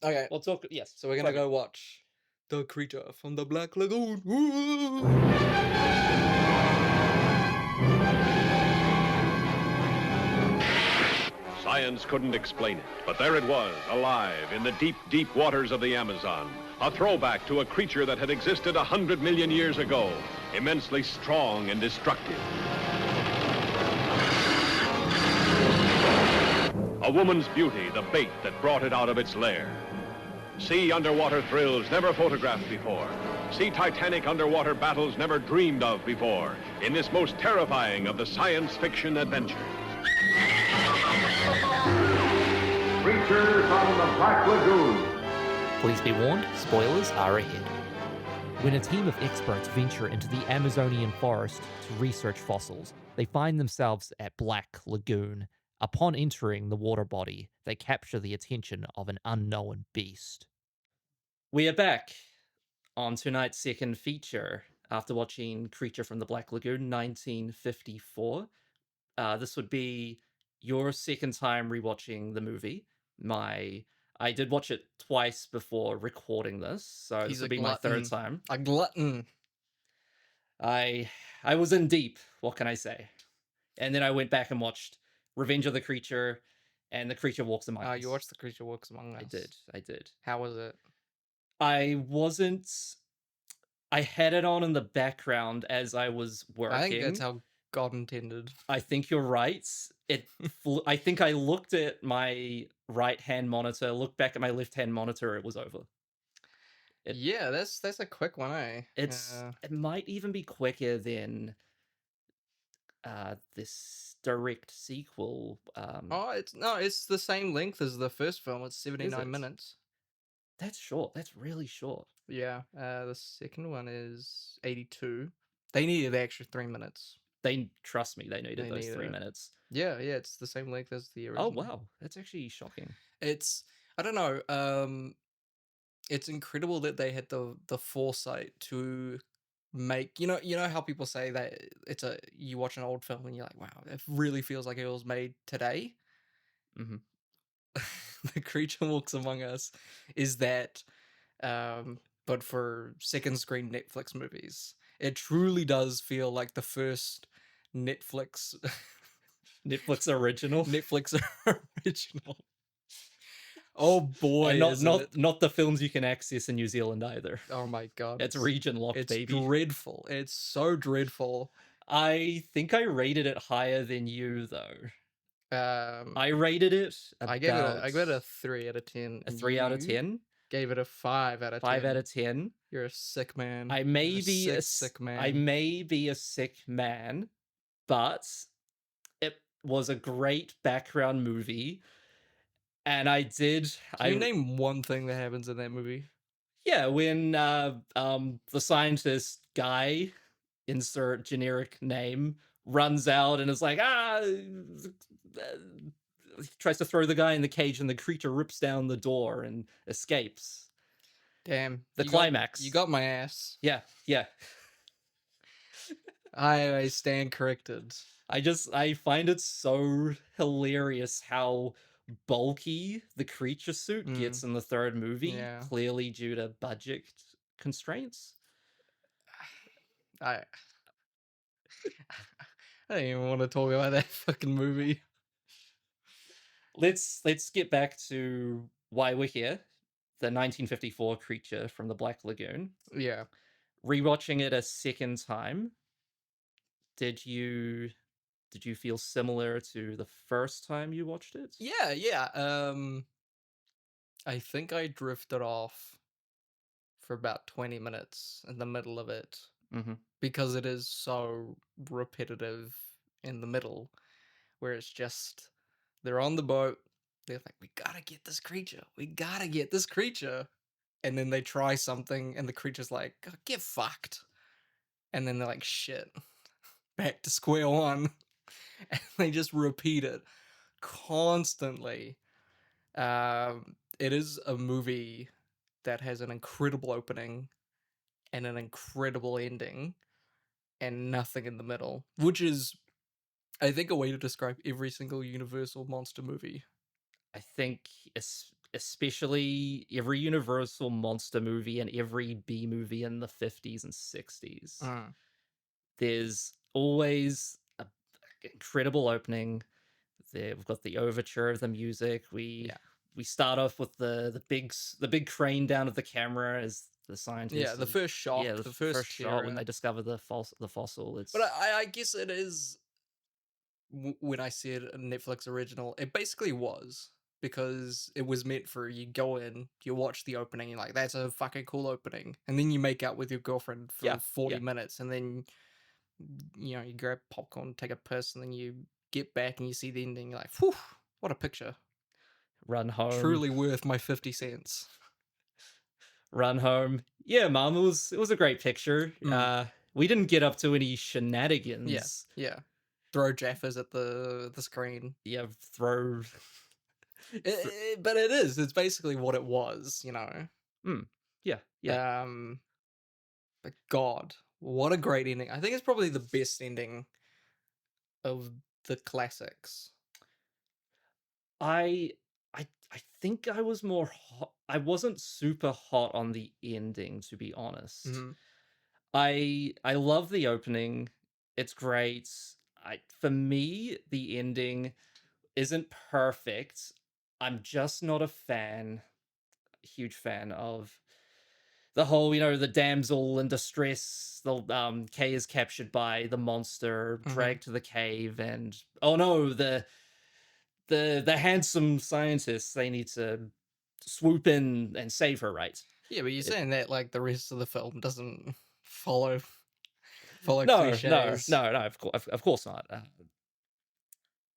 Okay. We'll talk. Yes. So we're gonna go watch The Creature from the Black Lagoon. Woo! Science couldn't explain it, but there it was, alive in the deep, deep waters of the Amazon. A throwback to a creature that had existed 100 million years ago, immensely strong and destructive. A woman's beauty, the bait that brought it out of its lair. See underwater thrills never photographed before. See titanic underwater battles never dreamed of before in this most terrifying of the science fiction adventures. Creatures on the Black Lagoon. Please be warned, spoilers are ahead. When a team of experts venture into the Amazonian forest to research fossils, they find themselves at Black Lagoon. Upon entering the water body, they capture the attention of an unknown beast. We are back on tonight's second feature after watching Creature from the Black Lagoon 1954. This would be your second time rewatching the movie. I did watch it twice before recording this, so this would be my third time. A glutton. I was in deep, what can I say? And then I went back and watched Revenge of the Creature and The Creature Walks Among Us. You watched The Creature Walks Among Us. I did. How was it? I had it on in the background as I was working. I think that's how God intended. I think you're right. I think I looked at my right-hand monitor, looked back at my left-hand monitor, it was over. Yeah, that's a quick one, eh? It might even be quicker than this direct sequel. It's the same length as the first film. It's 79 minutes. That's short. That's really short. Yeah. The second one is 82. They needed the extra 3 minutes. Trust me, they needed those 3 minutes. Yeah, it's the same length as the original. Oh wow, that's actually shocking. I don't know. It's incredible that they had the foresight to make, you know how people say that you watch an old film and you're like, wow, it really feels like it was made today. Mm-hmm. The Creature Walks Among Us is that, but for second screen Netflix movies. It truly does feel like the first Netflix original. Netflix original. Oh boy, and not the films you can access in New Zealand either. Oh my god, it's region locked, baby. It's dreadful. It's so dreadful. I think I rated it higher than you though. I rated it. I gave it a 3 out of 10. A 3 out of 10. Gave it a 5 out of 10. 5 out of 10. You're a sick man. I may be a sick man. I may be a sick man, but it was a great background movie. And Can you name one thing that happens in that movie? Yeah, when the scientist guy, insert generic name, runs out and is like, tries to throw the guy in the cage and the creature rips down the door and escapes. Damn. The climax. You got my ass. Yeah. I stand corrected. I find it so hilarious how bulky the creature suit gets in the third movie, clearly due to budget constraints. I don't even want to talk about that fucking movie. Let's get back to why we're here. The 1954 Creature from the Black Lagoon. Yeah. Rewatching it a second time, did you feel similar to the first time you watched it? Yeah. I think I drifted off for about 20 minutes in the middle of it. Mm-hmm. Because it is so repetitive in the middle, where it's just, they're on the boat, they're like, we gotta get this creature. And then they try something, and the creature's like, oh, get fucked. And then they're like, shit, back to square one. And they just repeat it constantly. It is a movie that has an incredible opening and an incredible ending and nothing in the middle, which is, I think, a way to describe every single Universal monster movie. I think especially every Universal monster movie and every B movie in the 50s and 60s. There's always an incredible opening. We've got the overture of the music. We start off with the big crane down of the camera as the scientists. Yeah, the first shot. Yeah, the first shot when they discover the fossil. But I guess it is when I said a Netflix original, it basically was, because it was meant for, you go in, you watch the opening, you're like, that's a fucking cool opening, and then you make out with your girlfriend for Yeah, 40 yeah. minutes, and then you grab popcorn, take a piss, and then you get back and you see the ending, you're like, whew, what a picture. Run home. Truly worth my 50 cents. Run home. Yeah, Mum, it was a great picture. We didn't get up to any shenanigans. Yeah. Throw Jaffas at the screen. Yeah, throw. But it's basically what it was, Yeah, yeah. But God, what a great ending. I think it's probably the best ending of the classics. I think I was more hot. I wasn't super hot on the ending, to be honest. I love the opening. It's great. For me, the ending isn't perfect. I'm just not a huge fan of the whole, the damsel in distress. The Kay is captured by the monster, dragged to the cave, and oh no, the handsome scientists, they need to swoop in and save her, right? Yeah, but you're saying that like the rest of the film doesn't follow No, cliches. no, of course not.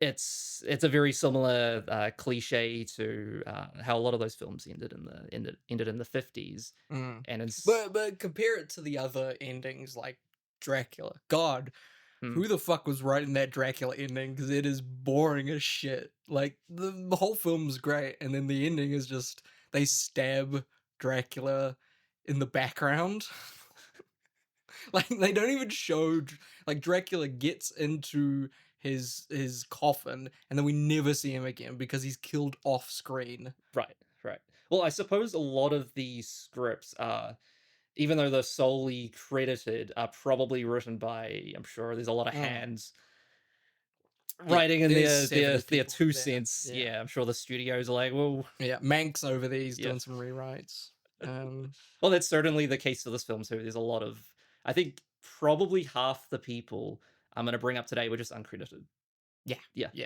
It's a very similar cliche to how a lot of those films ended in the 50s, and it's but compare it to the other endings like Dracula. God, who the fuck was writing that Dracula ending? Because it is boring as shit. Like the whole film's great, and then the ending is just they stab Dracula in the background. Like they don't even show, like Dracula gets into his coffin, and then we never see him again because he's killed off screen. Right. Well, I suppose a lot of these scripts are, even though they're solely credited, are probably written by, I'm sure there's a lot of hands writing in there's their 70 two people there. cents. Yeah. Yeah, I'm sure the studios are like, well, Yeah, Manx over there, he's doing some rewrites. well, that's certainly the case for this film too. There's a lot of, I think probably half the people I'm going to bring up today were just uncredited. Yeah,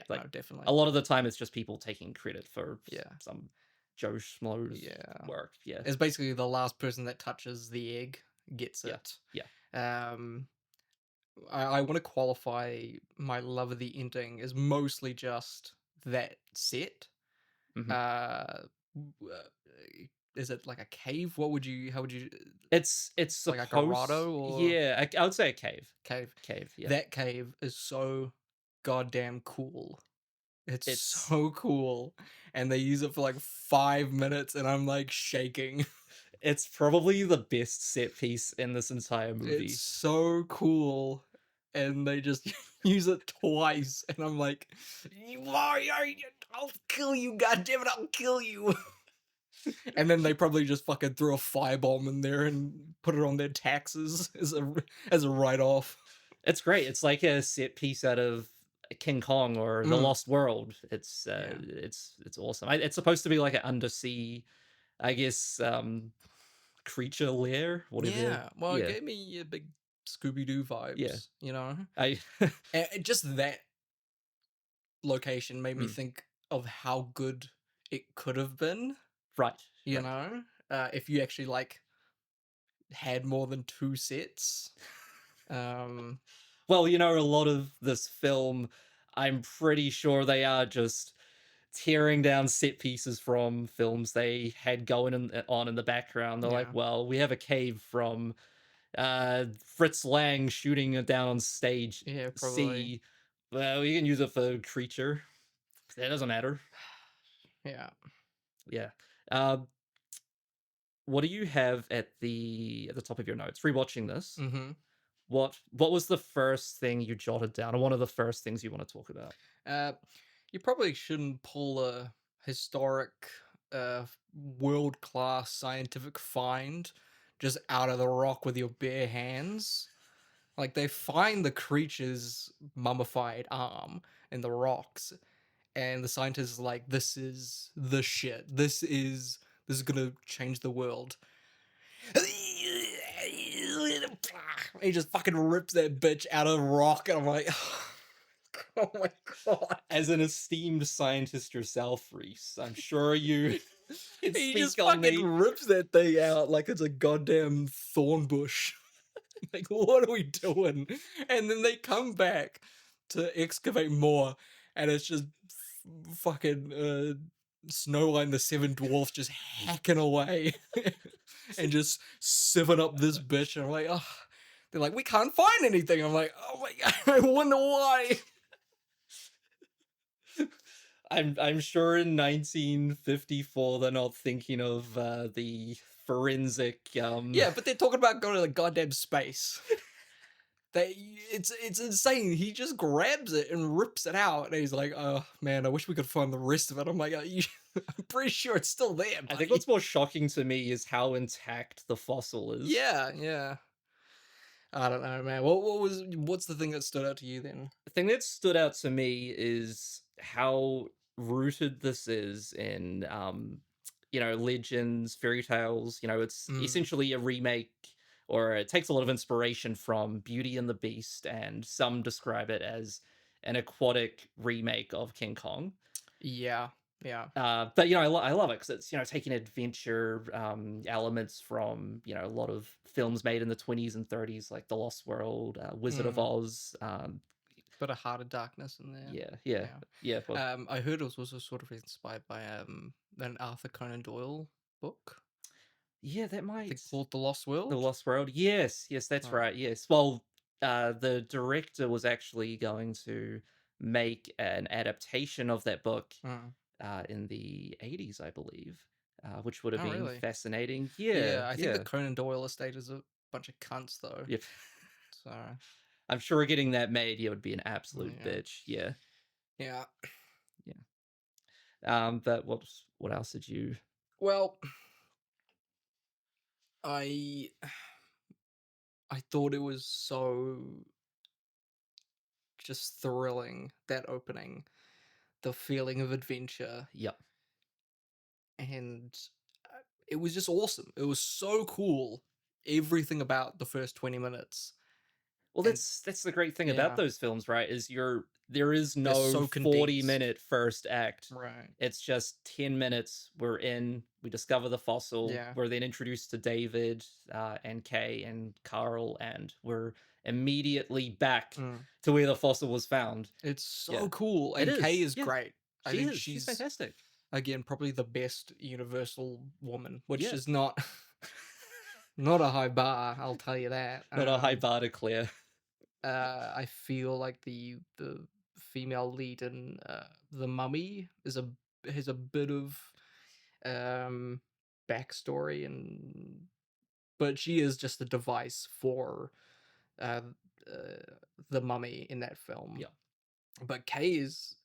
like, no, definitely. a lot of the time it's just people taking credit for some Joe Schmo's work. Yeah, it's basically the last person that touches the egg gets it. Yeah. I want to qualify my love of the ending is mostly just that set. Is it like a cave? How would you? It's like a grotto, or yeah, I would say a cave. Cave. Yeah. That cave is so goddamn cool. It's so cool, and they use it for like 5 minutes, and I'm like shaking. It's probably the best set piece in this entire movie. It's so cool, and they just use it twice, and I'm like, I'll kill you, goddammit, I'll kill you. And then they probably just fucking threw a firebomb in there and put it on their taxes as a write-off. It's great. It's like a set piece out of King Kong or The Lost World. It's awesome. It's supposed to be like an undersea, I guess, creature lair, whatever. Yeah, well, it gave me a big Scooby-Doo vibes, And just that location made me think of how good it could have been. Right. You know? If you actually, like, had more than 2 sets. Well, a lot of this film, I'm pretty sure they are just tearing down set pieces from films they had going on in the background. They're like, well, we have a cave from Fritz Lang shooting it down on stage. Yeah, probably. Well, we can use it for creature. That doesn't matter. Yeah. What do you have at the top of your notes? Rewatching this, what was the first thing you jotted down, or one of the first things you want to talk about? You probably shouldn't pull a historic, world-class scientific find just out of the rock with your bare hands. Like, they find the creature's mummified arm in the rocks, and the scientists are like, this is the shit. This is gonna change the world. He just fucking rips that bitch out of the rock, and I'm like, Oh my god. As an esteemed scientist yourself, Rhys, I'm sure you can He speak just on fucking the... rips that thing out like it's a goddamn thorn bush. Like, what are we doing? And then they come back to excavate more, and it's just fucking Snow White and the Seven Dwarfs just hacking away and just sieving up this bitch. And I'm like, oh, they're like, we can't find anything. I'm like, oh my god, I wonder why. I'm sure in 1954 they're not thinking of the forensic Yeah, but they're talking about going to the goddamn space. It's insane. He just grabs it and rips it out, and he's like, "Oh man, I wish we could find the rest of it." I'm like, I'm pretty sure it's still there. I think buddy." what's more shocking to me is how intact the fossil is. Yeah. I don't know, man. What's the thing that stood out to you then? The thing that stood out to me is how rooted this is in legends, fairy tales. It's essentially a remake, or it takes a lot of inspiration from Beauty and the Beast, and some describe it as an aquatic remake of King Kong. Yeah. But I love it because it's taking adventure elements from a lot of films made in the 20s and 30s, like The Lost World, Wizard of Oz. Bit of Heart of Darkness in there. Yeah. I heard it was also sort of inspired by an Arthur Conan Doyle book. Yeah, that I might... think called The Lost World. The Lost World. Yes, that's right. Yes. Well, the director was actually going to make an adaptation of that book in the 80s, I believe, which would have been really? fascinating. I think the Conan Doyle estate is a bunch of cunts, though. Yep. So I'm sure getting that made, would be an absolute bitch. Yeah. But what else did you... Well, I thought it was so just thrilling, that opening, the feeling of adventure. Yep. And it was just awesome. It was so cool. Everything about the first 20 minutes. Well, that's the great thing about those films, right? Is there is no so 40-minute first act. Right. It's just 10 minutes. We're in. We discover the fossil. Yeah. We're then introduced to David and Kay and Carl, and we're immediately back to where the fossil was found. It's so cool. And Kay is great. I think she's fantastic. Again, probably the best Universal woman, which is not not a high bar, I'll tell you that. Not a high bar to clear. I feel like the female lead in The Mummy has a bit of backstory, but she is just a device for The Mummy in that film. Yeah. But Kay is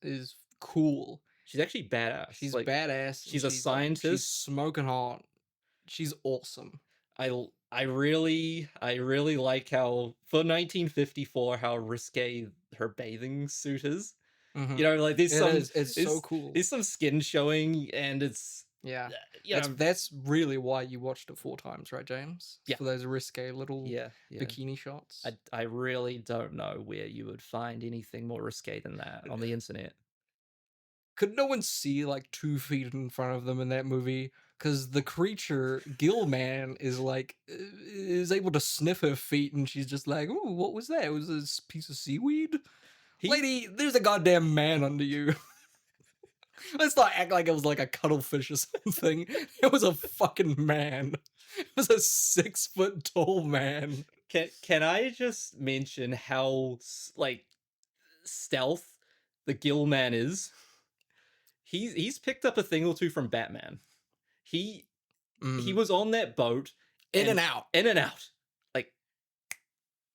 cool. She's actually badass. She's badass. She's a scientist. She's smoking hot. She's awesome. I really like how, for 1954, how risque her bathing suit is. Like it's so cool. There's some skin showing, and it's that's really why you watched it 4 times, right, James? Yeah, for those risque little bikini shots. I really don't know where you would find anything more risque than that on the internet. Could no one see like 2 feet in front of them in that movie? Because the creature, Gill-Man, is able to sniff her feet, and she's just like, "Ooh, what was that? Was this piece of seaweed?" Lady, there's a goddamn man under you. Let's not act like it was like a cuttlefish or something. It was a fucking man. It was a 6-foot tall man. Can I just mention how stealth the Gill-Man is? He's picked up a thing or two from Batman. He was on that boat in and out.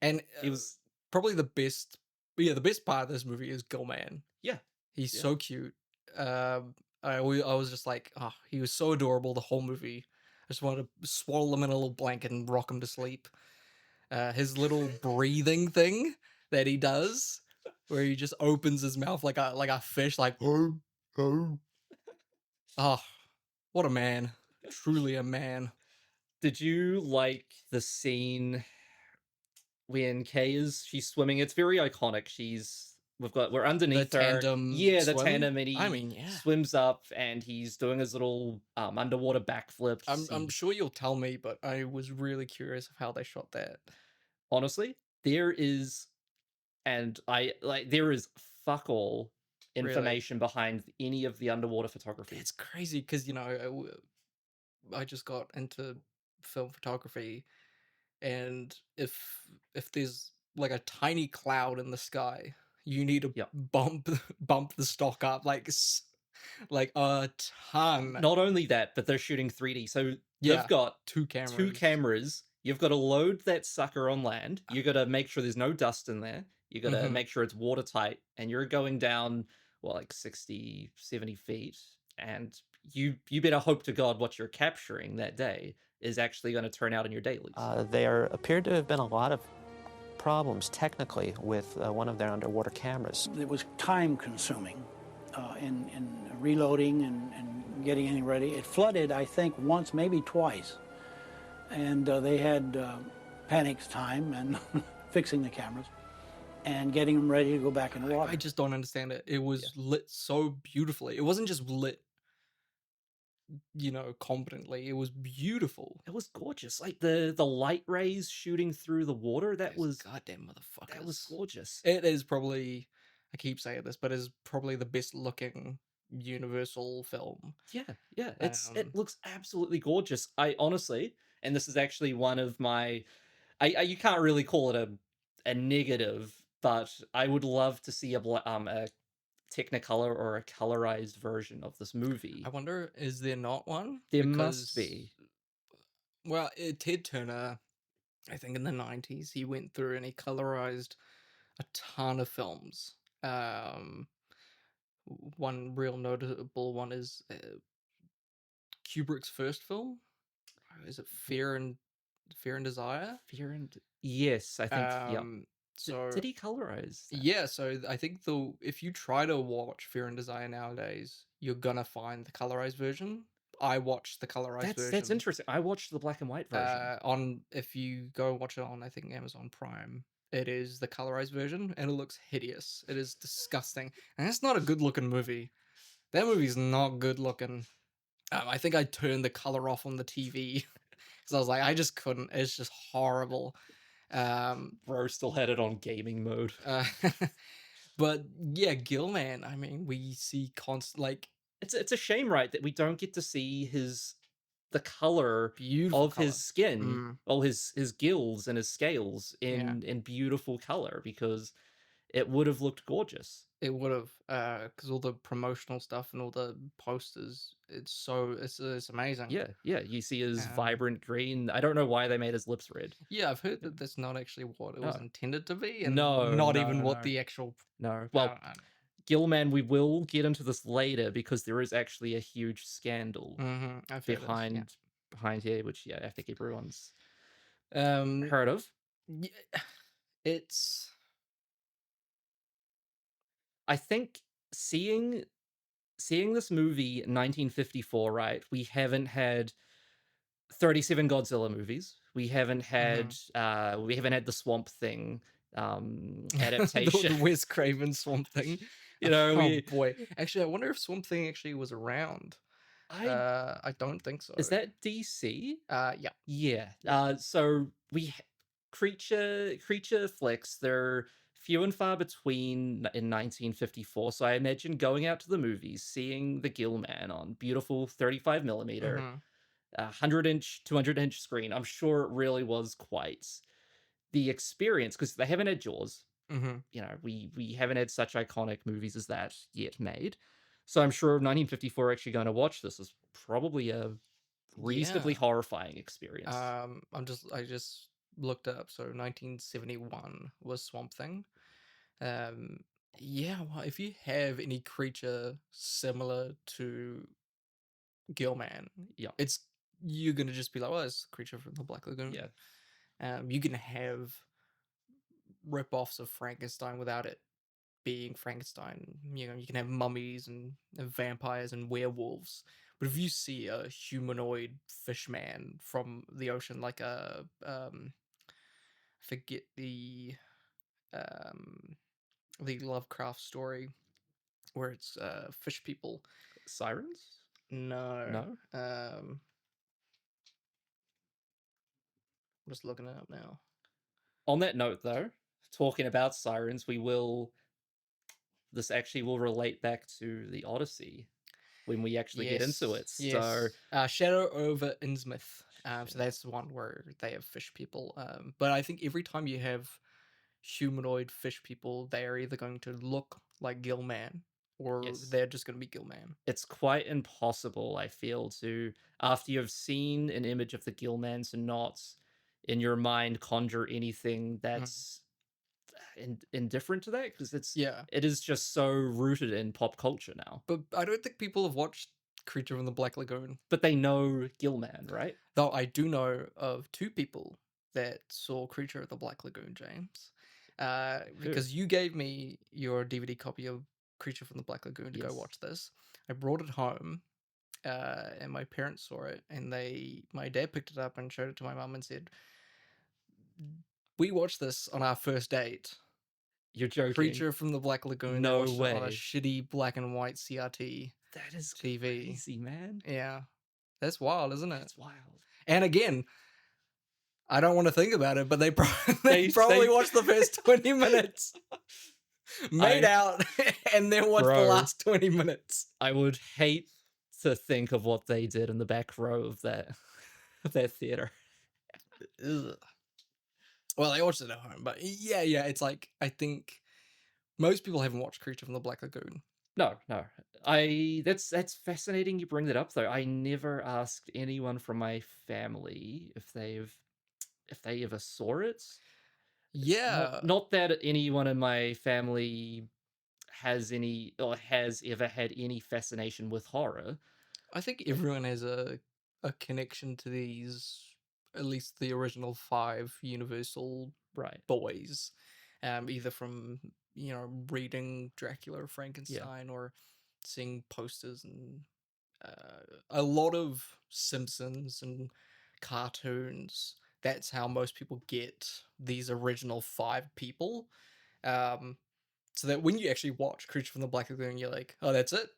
And he was probably the best. The best part of this movie is Gill-Man. Yeah, he's so cute. I was just like, he was so adorable the whole movie. I just wanted to swaddle him in a little blanket and rock him to sleep. His little breathing thing that he does, where he just opens his mouth like a fish, like oh. What a man. Truly a man. Did you like the scene when she's swimming? It's very iconic. She's we're underneath The her. tandem Yeah, the swim? tandem, and he I mean, yeah. swims up and he's doing his little underwater backflips. I'm sure you'll tell me, but I was really curious of how they shot that. Honestly, there is, and I like there is fuck all information behind any of the underwater photography. It's crazy because I just got into film photography, and if there's like a tiny cloud in the sky, you need to Yep. bump the stock up like a ton. Not only that, but they're shooting 3D. So Yeah, they've got two cameras. two cameras. You've got to load that sucker on land. You got to make sure there's no dust in there. You got to make sure it's watertight. And you're going down, well, like 60, 70 feet. And you better hope to God what you're capturing that day is actually going to turn out in your dailies. There appeared to have been a lot of problems technically with one of their underwater cameras. It was time consuming in reloading and getting anything ready. It flooded, I think, once, maybe twice. And they had panic time and fixing the cameras and getting them ready to go back in the water. I just don't understand it. It was lit so beautifully. It wasn't just lit, competently. It was beautiful. It was gorgeous. Like the light rays shooting through the water. That was goddamn motherfucker. That was gorgeous. It is probably, I keep saying this, but it is probably the best looking Universal film. Yeah. It looks absolutely gorgeous. I honestly, and this is actually one of my, you can't really call it a negative, but I would love to see a Technicolor or a colorized version of this movie. I wonder, is there not one? There must be. Well, Ted Turner, I think in the 90s, he went through and he colorized a ton of films. One real notable one is Kubrick's first film. Is it Fear and Desire? Yes, I think. Yeah. So did he colorize that? Yeah, so I think if you try to watch Fear and Desire nowadays, you're gonna find the colorized version. I watched the colorized version. That's interesting. I watched the black and white version. If you go watch it on, I think, Amazon Prime, it is the colorized version, and it looks hideous. It is disgusting, and it's not a good looking movie. That movie's not good looking. I think I turned the color off on the TV because I was like, I just couldn't. It's just horrible. Bro still had it on gaming mode. But yeah, Gill-Man. I mean, we see it's a shame, right, that we don't get to see the color of his skin, his gills and his scales in beautiful color, because it would have looked gorgeous. It would have, because all the promotional stuff and all the posters, it's amazing. Yeah. You see his vibrant green. I don't know why they made his lips red. Yeah, I've heard that that's not actually what it was intended to be, and not even what the actual. No, well, Gill-Man, we will get into this later because there is actually a huge scandal behind here, which I think everyone's heard of. Yeah, it's. I think seeing this movie 1954, right? We haven't had 37 Godzilla movies. We haven't had the Swamp Thing adaptation. the Wes Craven Swamp Thing. Boy. Actually, I wonder if Swamp Thing actually was around. I don't think so. Is that DC? Yeah. Yeah. So creature flicks, they're few and far between in 1954. So I imagine going out to the movies, seeing the Gill-Man on beautiful 35 millimeter, 100-inch, 200-inch screen. I'm sure it really was quite the experience, because they haven't had Jaws. We haven't had such iconic movies as that yet made. So I'm sure 1954 actually going to watch this is probably a reasonably horrifying experience. I just looked up. So 1971 was Swamp Thing. Well, if you have any creature similar to Gill-Man, you're gonna just be like, well, it's a creature from the Black Lagoon. You can have rip-offs of Frankenstein without it being Frankenstein. You can have mummies and vampires and werewolves. But if you see a humanoid fish man from the ocean, like I forget the the Lovecraft story where it's fish people. Sirens? No. No? I'm just looking it up now. On that note, though, talking about sirens, this actually will relate back to the Odyssey when we actually get into it. So, Shadow over Innsmouth. So that's the one where they have fish people. But I think every time you have humanoid fish people, they are either going to look like Gill-Man or they're just going to be Gill-Man. It's quite impossible, I feel, to, after you've seen an image of the Gill-Man, to not, in your mind, conjure anything that's indifferent to that, because it is just so rooted in pop culture now. But I don't think people have watched Creature from the Black Lagoon. But they know Gill-Man, right? Though I do know of 2 people that saw Creature of the Black Lagoon, James. Because you gave me your DVD copy of Creature from the Black Lagoon to go watch this. I brought it home, and my parents saw it, and my dad picked it up and showed it to my mum and said, "We watched this on our first date." You're joking. Creature from the Black Lagoon. No way. On a way. shitty black and white CRT. That is TV. Crazy, man. Yeah. That's wild, isn't it? That's wild. And again, I don't want to think about it, but they probably watched the first 20 minutes. Made out, and then watched the last 20 minutes. I would hate to think of what they did in the back row of that theater. Well, they watched it at home, but yeah, it's like, I think most people haven't watched Creature from the Black Lagoon. No. That's fascinating you bring that up, though. I never asked anyone from my family if they ever saw it. Yeah. Not that anyone in my family has ever had any fascination with horror. I think everyone has a connection to these, at least the original 5 Universal boys, either from reading Dracula or Frankenstein or seeing posters and a lot of Simpsons and cartoons. That's how most people get these original 5 people. So that when you actually watch Creature from the Black Lagoon, you're like, oh, that's it.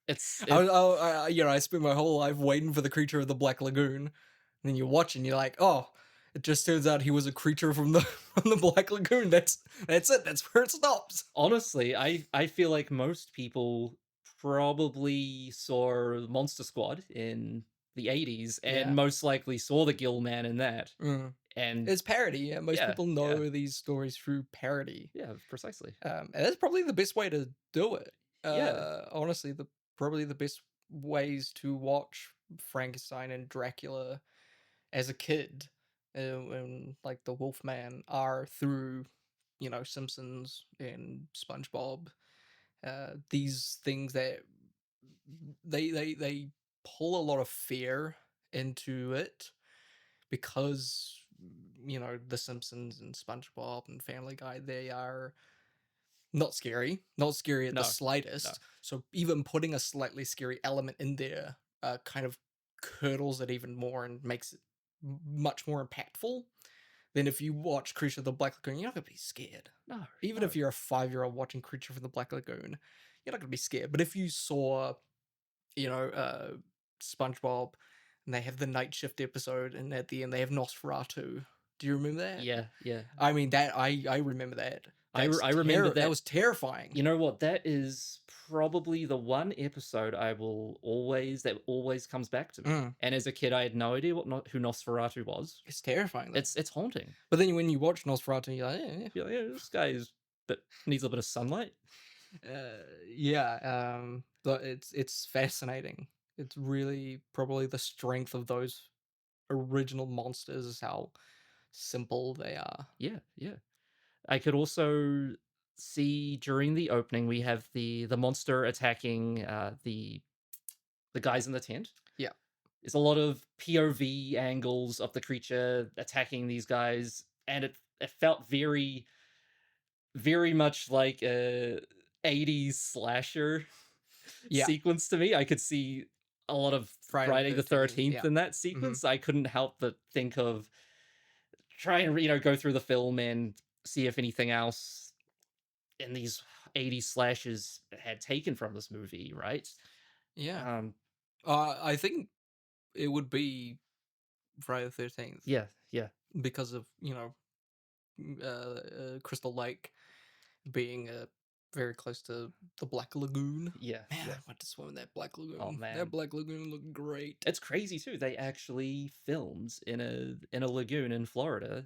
I spent my whole life waiting for the Creature of the Black Lagoon, and then you watch and you're like, oh, it just turns out he was a creature from the Black Lagoon. That's it. That's where it stops. Honestly, I feel like most people probably saw Monster Squad in the 80s and most likely saw the Gill-Man in that. And it's parody. Yeah, most people know these stories through parody. Yeah, precisely. And that's probably the best way to do it. Honestly, probably the best ways to watch Frankenstein and Dracula as a kid, and like the Wolfman, are through Simpsons and SpongeBob. These things that they pull a lot of fear into it, because the Simpsons and SpongeBob and Family Guy, they are not scary at the slightest. No. So even putting a slightly scary element in there kind of curdles it even more and makes it much more impactful than if you watch Creature of the Black Lagoon. You're not going to be scared. No. Even if you're a 5-year-old watching Creature from the Black Lagoon, you're not going to be scared. But if you saw, SpongeBob, and they have the night shift episode, and at the end they have Nosferatu. Do you remember that? Yeah. I mean, that I remember that. I remember that. That was terrifying. You know what? That is probably the one episode that always comes back to me. And as a kid, I had no idea who Nosferatu was. It's terrifying. It's haunting. But then when you watch Nosferatu, you're like, yeah, this guy needs a bit of sunlight. But it's fascinating. It's really probably the strength of those original monsters is how simple they are. Yeah. I could also see during the opening we have the monster attacking the guys in the tent. Yeah. There's a lot of POV angles of the creature attacking these guys, and it felt very, very much like a 80s slasher sequence to me. I could see a lot of Friday the 13th in that sequence. I couldn't help but think of trying to go through the film and see if anything else in these 80s slashes had taken from this movie, right? Yeah. I think it would be Friday the 13th. Yeah, yeah. Because of, Crystal Lake being very close to the Black Lagoon. Yeah, Man, yeah. I went to swim in that Black Lagoon. Oh, man. That Black Lagoon looked great. It's crazy too. They actually filmed in a lagoon in Florida.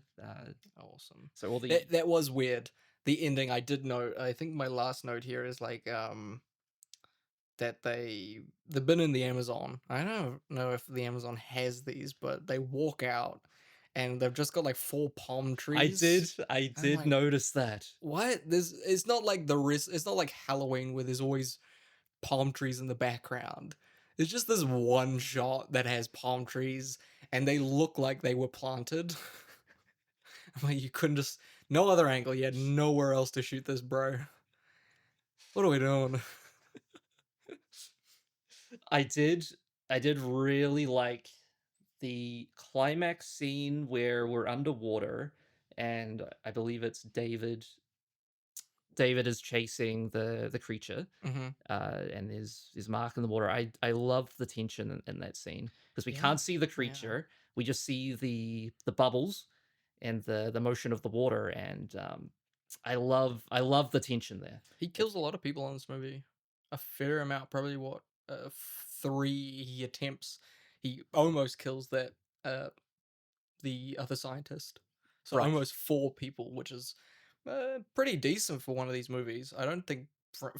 Awesome. So all the that was weird. The ending, I did note. I think my last note here is like that they've been in the Amazon. I don't know if the Amazon has these, but they walk out and they've just got like 4 palm trees. I did like, notice that. What? It's not like it's not like Halloween where there's always palm trees in the background. There's just this one shot that has palm trees and they look like they were planted. I'm like, you couldn't just, no other angle. You had nowhere else to shoot this, bro. What are we doing? I did really like the climax scene where we're underwater and I believe it's David is chasing the creature, and is Mark in the water. I love the tension in that scene because we can't see the creature. We just see the bubbles and the motion of the water, and I love the tension there. He kills a lot of people in this movie. A fair amount, probably 3 attempts. He almost kills that the other scientist. So almost 4 people, which is pretty decent for one of these movies. I don't think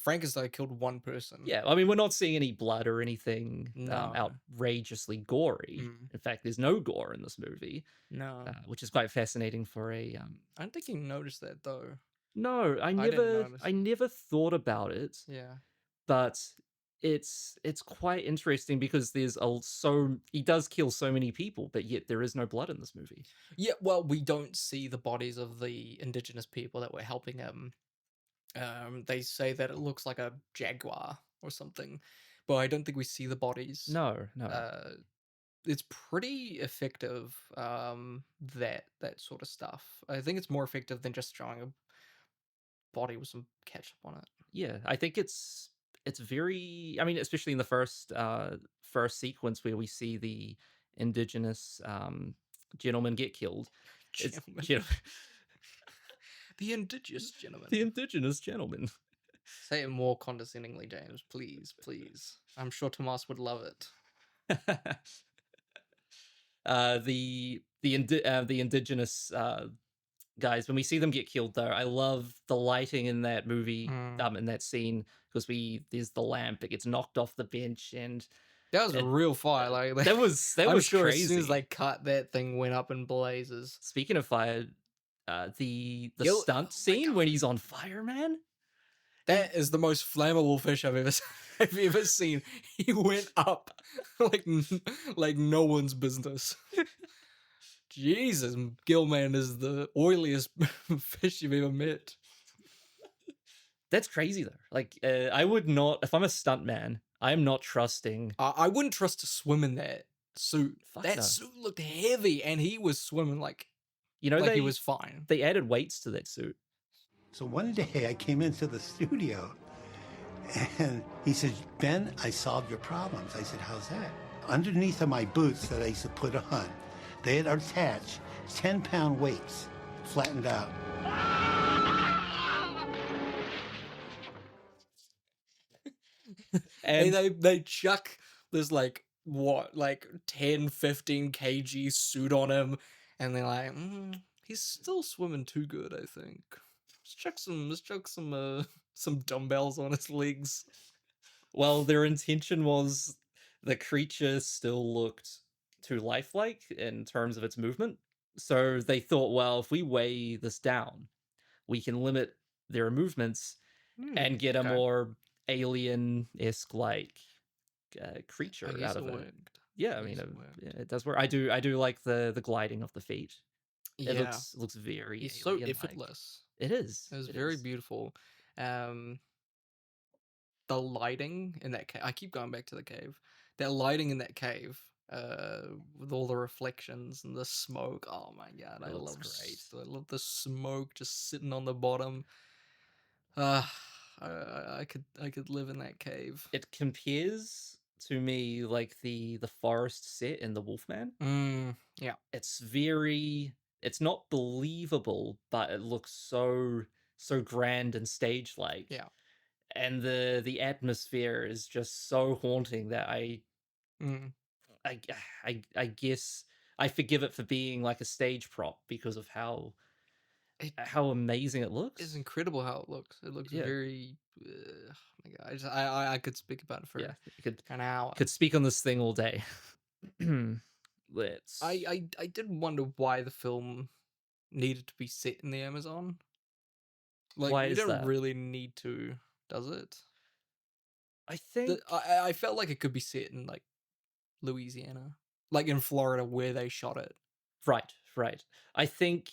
Frankenstein killed 1 person. Yeah, I mean, we're not seeing any blood or anything outrageously gory. In fact, there's no gore in this movie. No. Which is quite fascinating for a... I don't think you noticed that, though. No, I never thought about it. Yeah. But it's quite interesting because he does kill so many people, but yet there is no blood in this movie. Yeah, well, we don't see the bodies of the indigenous people that were helping him. They say that it looks like a jaguar or something, but I don't think we see the bodies. No. It's pretty effective, that sort of stuff. I think it's more effective than just throwing a body with some ketchup on it. Yeah, I think it's very, I mean, especially in the first sequence where we see the indigenous gentleman get killed. The indigenous gentleman. The indigenous gentleman. Say it more condescendingly, James. Please, please. I'm sure Tomas would love it. The indigenous guys, when we see them get killed, though, I love the lighting in that movie, in that scene, because there's the lamp, it gets knocked off the bench, and that was a real fire. Like that was I'm sure crazy. As soon as they cut, that thing went up in blazes. Speaking of fire, the stunt scene when he's on fire, man. That is the most flammable fish I've ever seen. He went up like no one's business. Jesus, Gill-Man is the oiliest fish you've ever met. That's crazy though. Like, I would not, if I'm a stuntman, I am not trusting. I wouldn't trust to swim in that suit. Suit looked heavy, and he was swimming like he was fine. They added weights to that suit. So one day I came into the studio and he said, Ben, I solved your problems. I said, how's that? Underneath of my boots that I used to put on, they had attached 10-pound weights, flattened out. And they chuck this 10, 15 kg suit on him, and they're like, he's still swimming too good, I think. Let's chuck some dumbbells on his legs. Well, their intention was the creature still looked too lifelike in terms of its movement. So they thought, well, if we weigh this down, we can limit their movements and get a more alien-esque creature out of it. Yeah, I mean, it does work. I do like the gliding of the feet. Yeah. It looks very It's so effortless. It is. It was very beautiful. The lighting in that cave. I keep going back to the cave. That lighting in that cave, with all the reflections and the smoke. Oh my god, I love the smoke just sitting on the bottom. I could live in that cave. It compares to me like the forest set in The Wolfman. Yeah. It's not believable, but it looks so grand and stage-like. Yeah. And the atmosphere is just so haunting that I guess I forgive it for being like a stage prop because of how amazing it looks. It's incredible how it looks. It looks very. Oh my god! I could speak about it for an hour. Could speak on this thing all day. Let's. I did wonder why the film needed to be set in the Amazon. Like, why you is don't that? really need to, does it? I think I felt like it could be set in like Louisiana, like in Florida where they shot it. Right. I think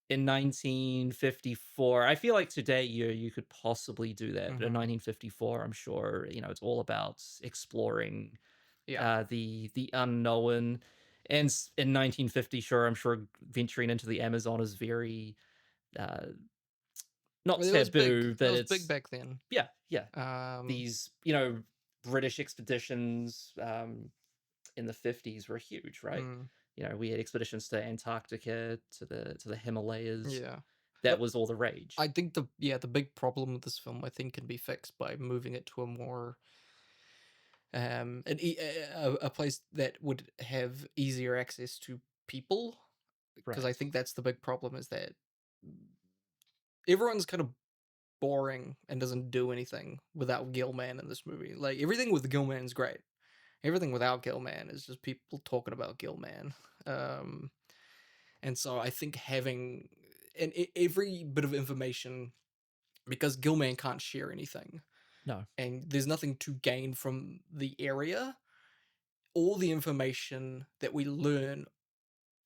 in 1954, I feel like today you could possibly do that, but in 1954, I'm sure it's all about exploring the unknown. And in 1950, sure, I'm sure venturing into the Amazon is very not taboo, but it's big back then. Yeah. These British expeditions in the 50s were huge, right? We had expeditions to Antarctica, to the Himalayas. Yeah, that was all the rage. I think the big problem with this film, I think, can be fixed by moving it to a more a place that would have easier access to people, because I think that's the big problem, is that everyone's kind of boring and doesn't do anything without Gill-Man in this movie. Like, everything with Gill-Man's great. Everything without Gill-Man is just people talking about Gill-Man. And so I think having every bit of information, because Gill-Man can't share anything. No. And there's nothing to gain from the area. All the information that we learn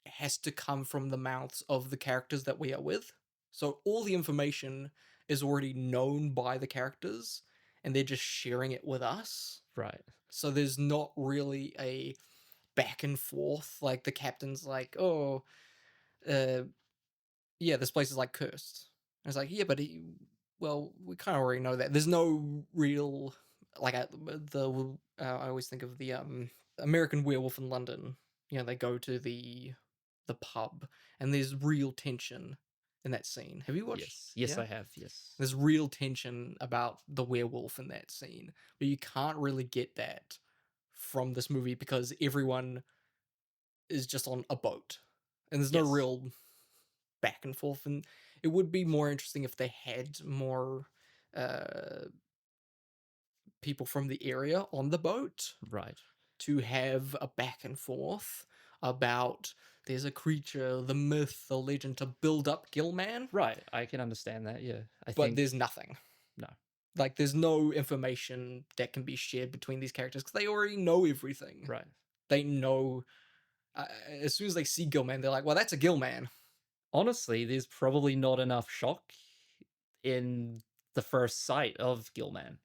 has to come from the mouths of the characters that we are with. So all the information is already known by the characters, and they're just sharing it with us. Right. So there's not really a back and forth. Like, the captain's like, oh, yeah, this place is like cursed. And it's like, yeah, but we kind of already know that. There's no real, like, I always think of the American Werewolf in London. They go to the pub, and there's real tension in that scene. Have you watched? Yes, I have. Yes. There's real tension about the werewolf in that scene, but you can't really get that from this movie because everyone is just on a boat, and there's no real back and forth. And it would be more interesting if they had more people from the area on the boat, right, to have a back and forth about there's a creature, the myth, the legend, to build up Gill-Man. Right, I can understand that, yeah. But there's nothing. No. Like, there's no information that can be shared between these characters because they already know everything. Right. They know, as soon as they see Gill-Man, they're like, well, that's a Gill-Man. Honestly, there's probably not enough shock in the first sight of Gill-Man.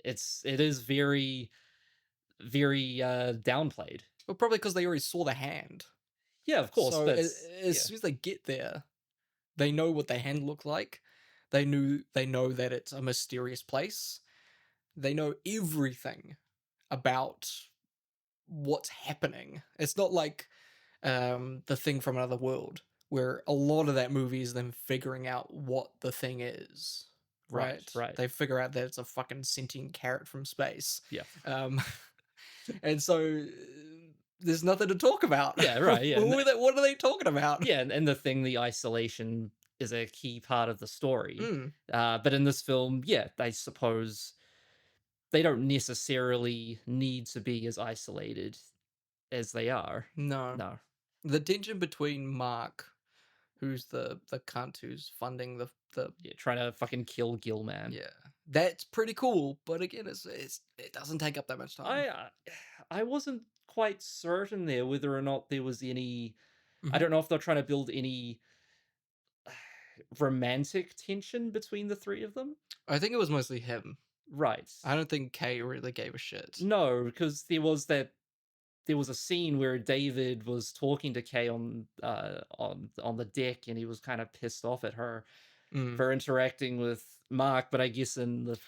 It is very, very downplayed. Well, probably because they already saw the hand. Yeah, of course. So as soon as they get there, they know what the hand looked like. They know that it's a mysterious place. They know everything about what's happening. It's not like The Thing from Another World, where a lot of that movie is them figuring out what the thing is. Right. They figure out that it's a fucking sentient carrot from space. Yeah. And so there's nothing to talk about. Yeah, right. Yeah. What are they talking about? Yeah, and the thing, the isolation is a key part of the story. But in this film, yeah, I suppose they don't necessarily need to be as isolated as they are. No. The tension between Mark, who's the cunt who's funding the trying to fucking kill Gill-Man. Yeah, that's pretty cool. But again, it doesn't take up that much time. I wasn't quite certain there whether or not there was any. I don't know if they're trying to build any romantic tension between the three of them. I think it was mostly him. Right. I don't think Kay really gave a shit. No, because there was a scene where David was talking to Kay on the deck, and he was kind of pissed off at her. for interacting with Mark, but I guess in the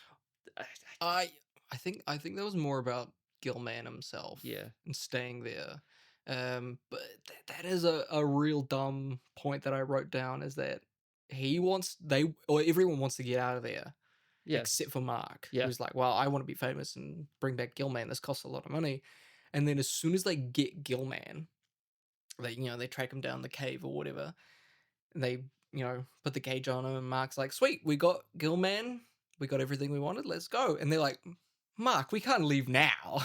I think that was more about Gill-Man himself. Yeah. And staying there. But that is a real dumb point that I wrote down, is that everyone wants to get out of there. Yeah. Except for Mark. Yeah. Who's like, well, I want to be famous and bring back Gill-Man. This costs a lot of money. And then as soon as they get Gill-Man, they track him down the cave or whatever, and they, put the cage on him, and Mark's like, sweet, we got Gill-Man, we got everything we wanted, let's go. And they're like, Mark, we can't leave now.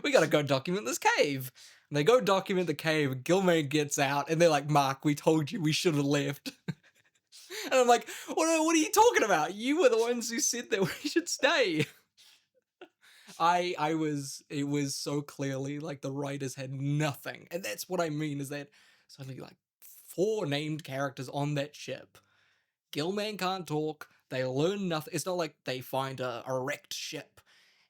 We gotta go document this cave. And they go document the cave, Gill-Man gets out, and they're like, Mark, we told you we should have left. And I'm like, what are you talking about? You were the ones who said that we should stay. It was so clearly like the writers had nothing. And that's what I mean, is that it's only like 4 named characters on that ship. Gill-Man can't talk. They learn nothing. It's not like they find a wrecked ship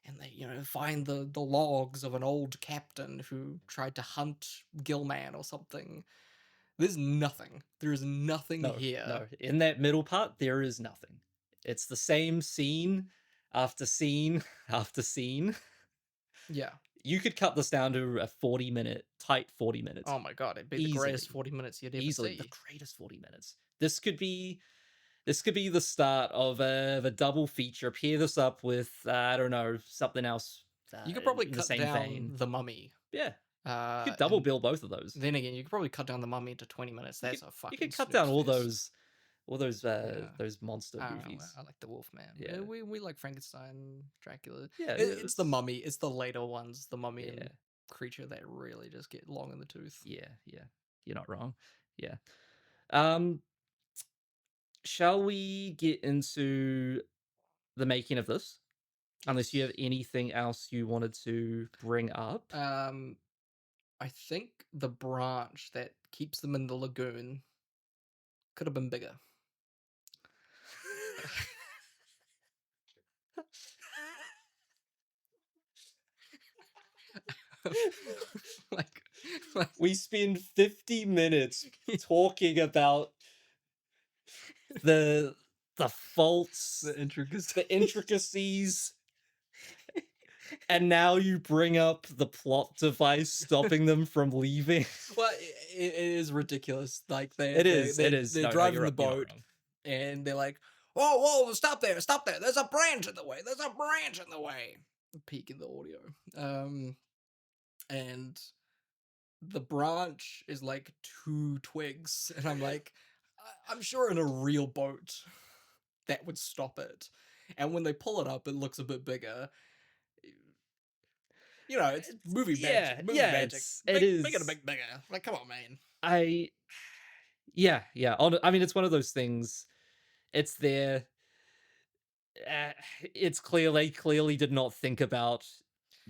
and they, find the logs of an old captain who tried to hunt Gill-Man or something. There's nothing. There is nothing here. No, in that middle part, there is nothing. It's the same scene after scene after scene. Yeah. You could cut this down to a 40-minute, tight 40 minutes. Oh my god, it'd be the greatest 40 minutes you'd ever Easily, see. the greatest 40 minutes. This could be the start of a double feature. Pair this up with, I don't know, something else. You could probably in the cut same down vein. The Mummy. Yeah. You could double bill both of those. Then again, you could probably cut down The Mummy to 20 minutes. That's a fucking. You could cut down all those monster I don't know, movies. I like the Wolfman. Yeah. We like Frankenstein, Dracula. Yeah, It's the Mummy. It's the later ones, the Mummy Yeah. and Creature, that really just get long in the tooth. Yeah, you're not wrong. Yeah. Shall we get into the making of this? Unless you have anything else you wanted to bring up. I think the branch that keeps them in the lagoon could have been bigger. like we spend 50 minutes talking about the faults, the intricacies, and now you bring up the plot device stopping them from leaving. Well, it is ridiculous. Like it is. They're driving the boat, and they're like, "Whoa, stop there! There's a branch in the way. Peak in the audio. And the branch is like 2 twigs, and I'm like, I'm sure in a real boat that would stop it. And when they pull it up, it looks a bit bigger. It's movie magic. Movie magic. It is. Make it a bit bigger. Like, come on, man. Yeah. I mean, it's one of those things. It's there. It's clearly did not think about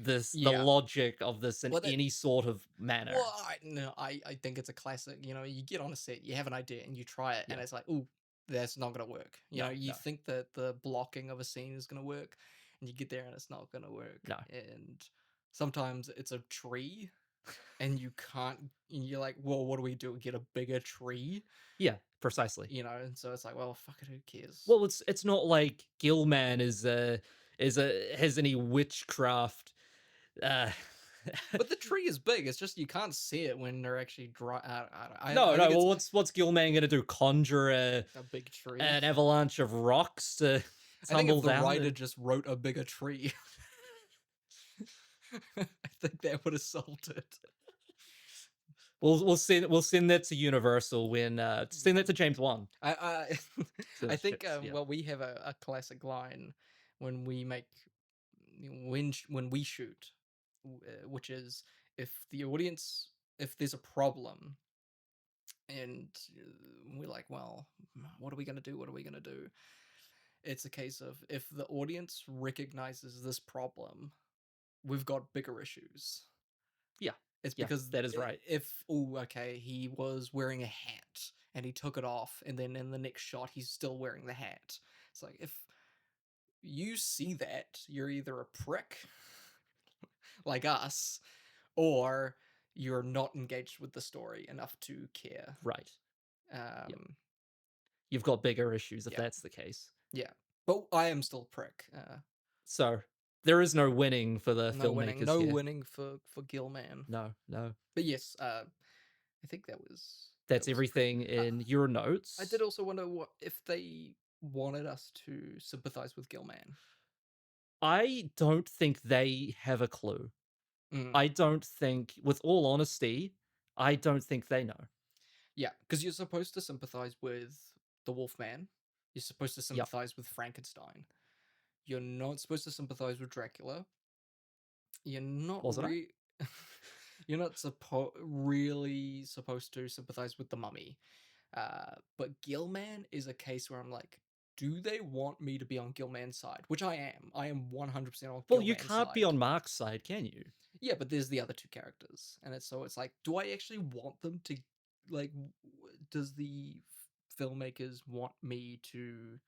the logic of this in any sort of manner. Well, I think it's a classic. You get on a set, you have an idea, and you try it, and it's like, ooh, that's not gonna work. You think that the blocking of a scene is gonna work, and you get there and it's not gonna work. No. And sometimes it's a tree, and you can't. And you're like, well, what do we do? Get a bigger tree? Yeah, precisely. And so it's like, well, fuck it, who cares? Well, it's not like Gill-Man has any witchcraft. But the tree is big. It's just you can't see it when they're actually dry. No. Well, what's Gill-Man gonna do? Conjure a big tree, an avalanche of rocks to tumble down? I think if the writer just wrote a bigger tree, I think that would have solved it. We'll send that to Universal when send that to James Wan. I think well, we have a classic line when we shoot, which is if there's a problem and we're like, well, what are we gonna do? It's a case of if the audience recognizes this problem, we've got bigger issues. Yeah. It's because that is right. If he was wearing a hat and he took it off, and then in the next shot he's still wearing the hat. It's like, if you see that, you're either a prick like us, or you're not engaged with the story enough to care. Right. you've got bigger issues if Yeah. that's the case. Yeah, but I am still a prick. So there is no winning for the No filmmakers winning, here. winning for Gill-Man. No. But yes, I think that was everything in your notes. I did also wonder what if they wanted us to sympathize with Gill-Man. I don't think they have a clue. I don't think, with all honesty, I don't think they know. Yeah, because you're supposed to sympathize with the Wolfman. You're supposed to sympathize with Frankenstein. You're not supposed to sympathize with Dracula. You're not you're not really supposed to sympathize with the Mummy. But Gill-Man is a case where I'm like, do they want me to be on Gill-Man's side? Which I am. I am 100% on Gill-Man's side. Well, you can't be on Mark's side, can you? Yeah, but there's the other two characters. And it's like, do I actually want them to, like, does the filmmakers want me to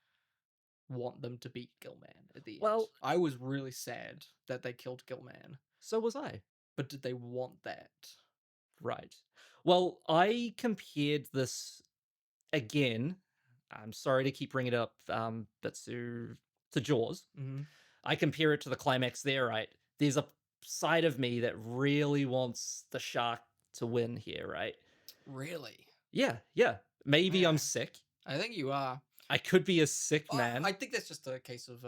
want them to beat Gill-Man at the end? Well, I was really sad that they killed Gill-Man. So was I. But did they want that? Right. Well, I compared this again. I'm sorry to keep bringing it up, but to Jaws. Mm-hmm. I compare it to the climax there, right? There's a side of me that really wants the shark to win here, right? Really? Yeah. Maybe I'm sick. I think you are. I could be a sick man. I think that's just a case of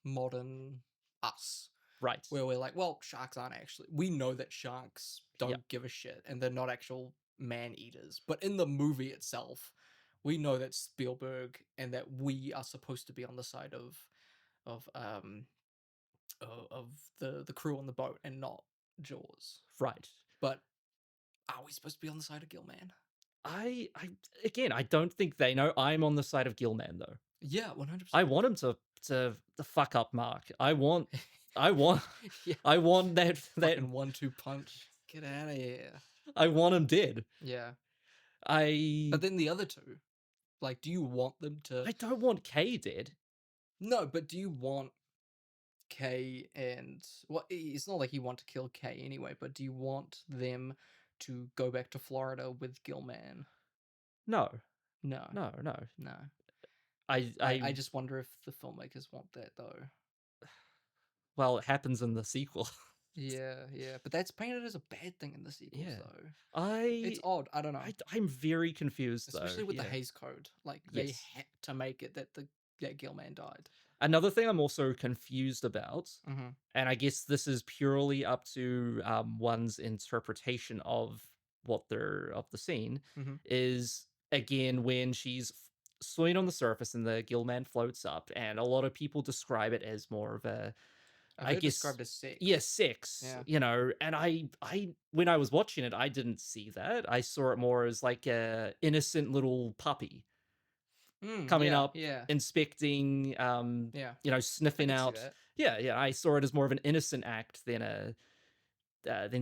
modern us. Right. Where we're like, well, sharks aren't actually... We know that sharks don't give a shit, and they're not actual man-eaters. But in the movie itself, we know that Spielberg and that we are supposed to be on the side of the crew on the boat and not Jaws. Right. But are we supposed to be on the side of Gill-Man? I don't think they know. I'm on the side of Gill-Man, though. Yeah, 100%. I want him to fuck up Mark. I want I want that fucking 1-2 punch. Get out of here. I want him dead. Yeah. But then the other two, like, do you want them to? I don't want Kay dead. No, but do you want Kay and it's not like you want to kill Kay anyway, but do you want them to go back to Florida with Gill-Man? No. No. I just wonder if the filmmakers want that though. Well, it happens in the sequel. Yeah, but that's painted as a bad thing in the sequels, though. It's odd. I don't know. I'm very confused, especially with the Hays Code. Like they had to make it that that Gill-Man died. Another thing I'm also confused about, and I guess this is purely up to one's interpretation of of the scene, is again when she's swimming on the surface and the Gill-Man floats up, and a lot of people describe it as more of a I guess described as sex. Yeah, sex. Yeah. You know, and I when I was watching it, I didn't see that. I saw it more as like a innocent little puppy coming up, inspecting, you know, sniffing out. Yeah. I saw it as more of an innocent act than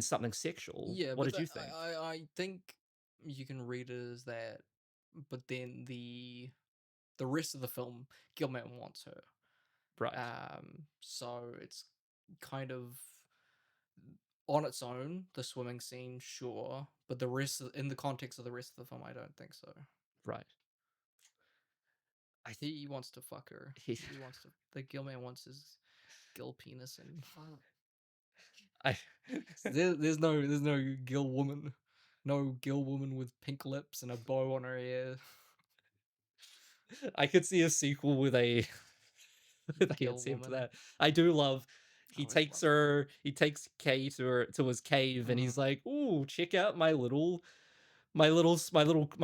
something sexual. Yeah. What did you think? I think you can read it as that, but then the rest of the film, Gill-Man wants her. Right. So it's kind of on its own, the swimming scene, sure, but the rest in the context of the rest of the film, I don't think so. Right. He wants to fuck her. He wants to. The Gill-Man wants his gill penis and. There's no gill woman, no gill woman with pink lips and a bow on her ear. I could see a sequel with a. To that. I do love. He takes Kay to his cave, and he's like, "Ooh, check out my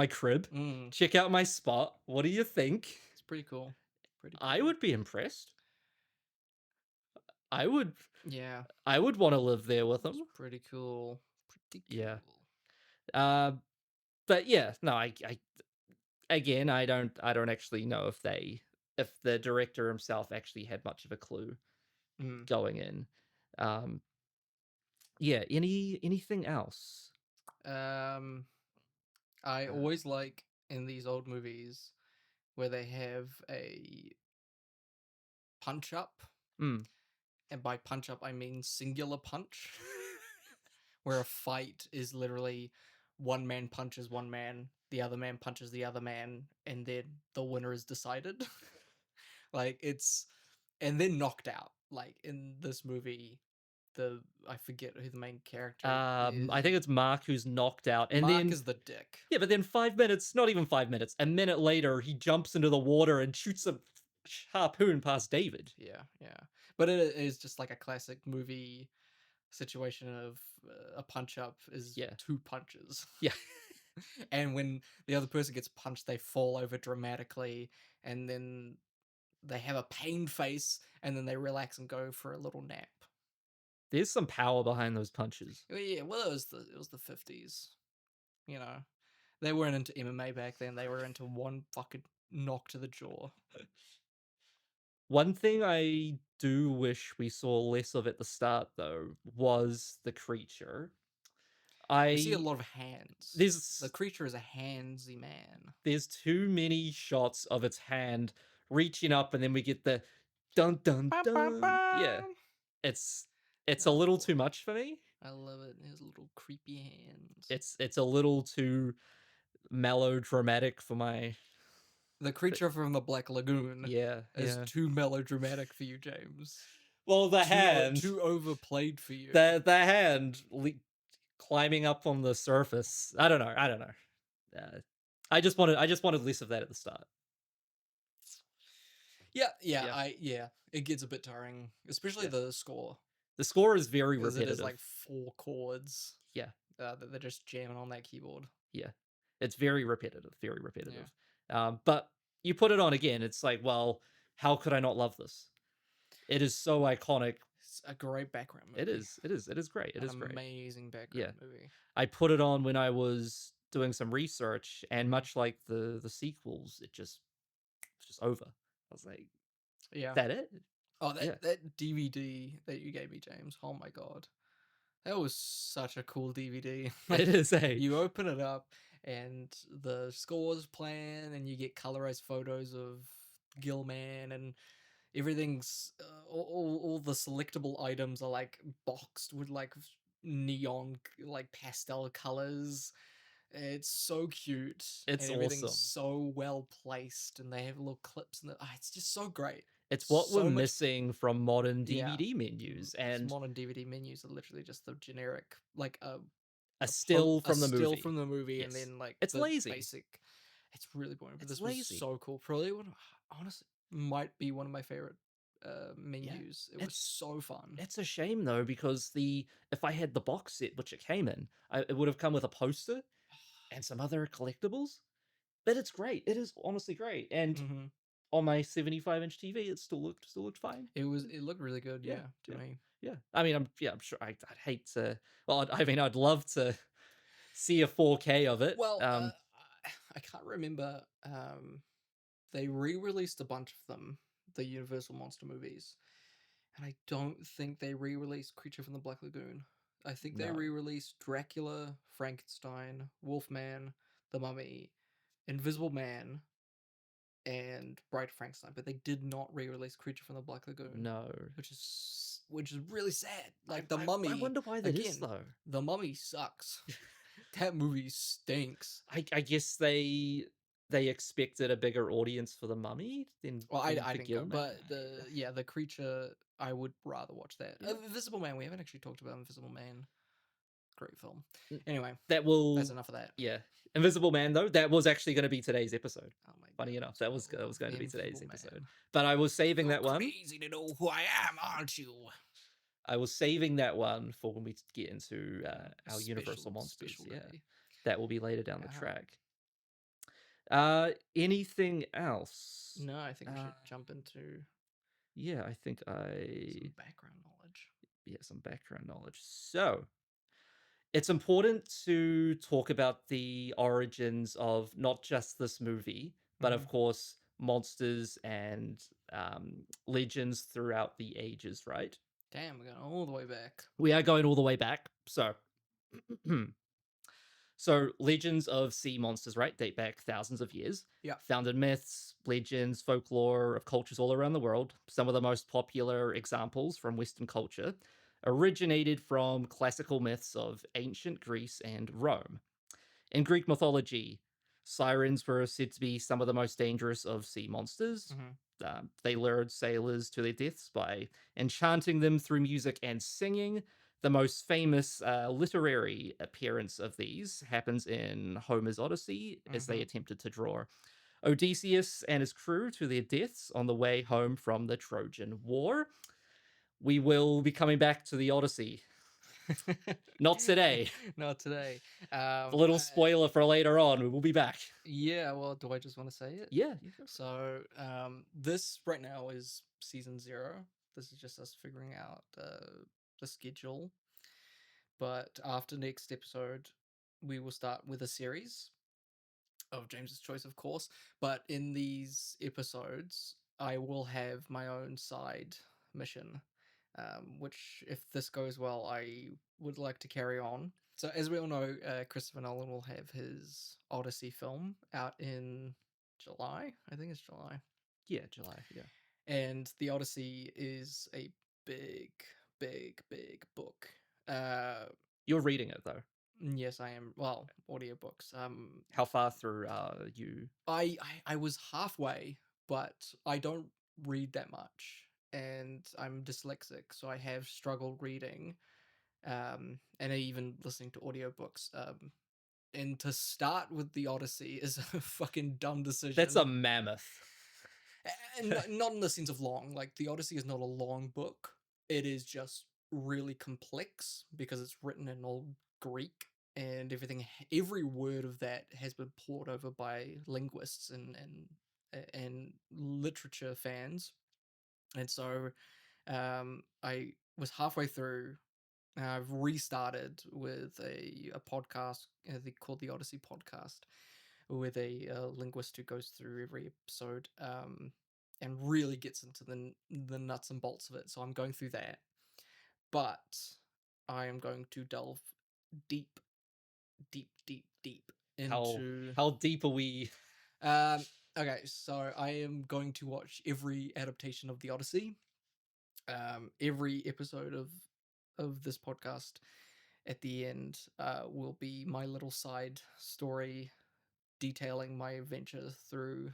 crib. Check out my spot. What do you think?" It's pretty cool. I would be impressed. I would. Yeah. I would want to live there with him. It's pretty cool. Yeah. But yeah, no, I again, I don't actually know if the director himself actually had much of a clue going in. Yeah, anything else? I always like in these old movies where they have a punch up. And by punch up I mean singular punch. Where a fight is literally one man punches one man, the other man punches the other man, and then the winner is decided. Like, and then knocked out. Like, in this movie, I forget who the main character is. I think it's Mark who's knocked out, and Mark then is the dick. Yeah, but then 5 minutes, not even 5 minutes, a minute later, he jumps into the water and shoots a harpoon past David. Yeah. But it is just like a classic movie situation of a punch up is 2 punches. Yeah. And when the other person gets punched, they fall over dramatically, and then they have a pained face, and then they relax and go for a little nap. There's some power behind those punches. Yeah, well, it was the 50s. You know, they weren't into MMA back then. They were into one fucking knock to the jaw. One thing I do wish we saw less of at the start, though, was the creature. We see a lot of hands. The creature is a handsy man. There's too many shots of its hand reaching up, and then we get the dun dun dun. Yeah, it's a little too much for me. I love it. His little creepy hands. It's a little too melodramatic for my. The creature from the Black Lagoon. Is too melodramatic for you, James. Well, the hand too overplayed for you. The hand climbing up on the surface. I don't know. I just wanted less of that at the start. Yeah. It gets a bit tiring, especially the score. The score is very repetitive. It is like 4 chords. Yeah. That they're just jamming on that keyboard. Yeah. It's very repetitive. Very repetitive. Yeah. But you put it on again, it's like, well, how could I not love this? It is so iconic. It's a great background movie. It is great. It is great. Amazing background movie. I put it on when I was doing some research, and much like the sequels, it's just over. I was like, yeah, that it? Oh, that DVD that you gave me, James. Oh my god, that was such a cool DVD. Like, it is. You open it up, and the score's playing, and you get colorized photos of Gill-Man, and everything's all the selectable items are like boxed with like neon like pastel colors. It's so cute. It's everything's awesome. So well placed, and they have little clips, and it's just so great. It's what we're missing from modern DVD menus, and modern DVD menus are literally just the generic, like a still from the movie, yes. And then like it's lazy. Basic. It's really boring, but this lazy. was so cool. Probably honestly might be one of my favorite menus. It was so fun. It's a shame though, because if I had the box set which it came in, it would have come with a poster and some other collectibles. But it's great. It is honestly great, and on my 75-inch TV, it still looked fine. It looked really good. Yeah, to me. Yeah, I mean, I'm sure I'd hate to. Well, I'd love to see a 4K of it. Well, I can't remember. They re-released a bunch of them, the Universal Monster movies, and I don't think they re-released Creature from the Black Lagoon. I think they re-released Dracula, Frankenstein, Wolfman, The Mummy, Invisible Man, and Bride of Frankenstein, but they did not re-release Creature from the Black Lagoon. No, which is really sad. Like The Mummy. I wonder why that is though. The Mummy sucks. That movie stinks. I guess they expected a bigger audience for The Mummy than. Well, I didn't go, but the Creature, I would rather watch that. Invisible Man, we haven't actually talked about Invisible Man. Great film. Anyway, that's enough of that. Yeah, Invisible Man though, that was actually going to be today's episode. Oh my! Funny enough, that was going to be today's episode. But I was saving that one. Crazy to know who I am, aren't you? I was saving that one for when we get into our Universal Monsters. Yeah, that will be later down the track. Anything else? No, I think we should jump into. Yeah, I think some background knowledge. Yeah, some background knowledge. So, it's important to talk about the origins of not just this movie, but of course, monsters and legends throughout the ages, right? Damn, we're going all the way back. We are going all the way back. So, legends of sea monsters, right, date back thousands of years. Yeah. Founded myths, legends, folklore of cultures all around the world. Some of the most popular examples from Western culture originated from classical myths of ancient Greece and Rome. In Greek mythology, sirens were said to be some of the most dangerous of sea monsters. They lured sailors to their deaths by enchanting them through music and singing. The most famous literary appearance of these happens in Homer's Odyssey, as they attempted to draw Odysseus and his crew to their deaths on the way home from the Trojan War. We will be coming back to the Odyssey. Not today. Not today. A little spoiler for later on. We will be back. Yeah, well, do I just want to say it? Yeah. So, this right now is season 0. This is just us figuring out the schedule. But after next episode, we will start with a series of James's choice, of course. But in these episodes, I will have my own side mission, which, if this goes well, I would like to carry on. So, as we all know, Christopher Nolan will have his Odyssey film out in July. I think it's July. Yeah, July. Yeah. And the Odyssey is a big, big, big book. You're reading it though. Yes, I am. Well, audiobooks. How far through are you? I was halfway, but I don't read that much, and I'm dyslexic, so I have struggled reading, and even listening to audiobooks. And to start with the Odyssey is a fucking dumb decision. That's a mammoth. And not in the sense of long. Like, the Odyssey is not a long book. It is just really complex because it's written in Old Greek, and every word of that has been poured over by linguists and literature fans. And so I was halfway through. I've restarted with a podcast called the Odyssey Podcast, with a linguist who goes through every episode and really gets into the nuts and bolts of it. So I'm going through that. But I am going to delve deep into... How deep are we? Okay, so I am going to watch every adaptation of the Odyssey. Every episode of this podcast at the end will be my little side story detailing my adventure through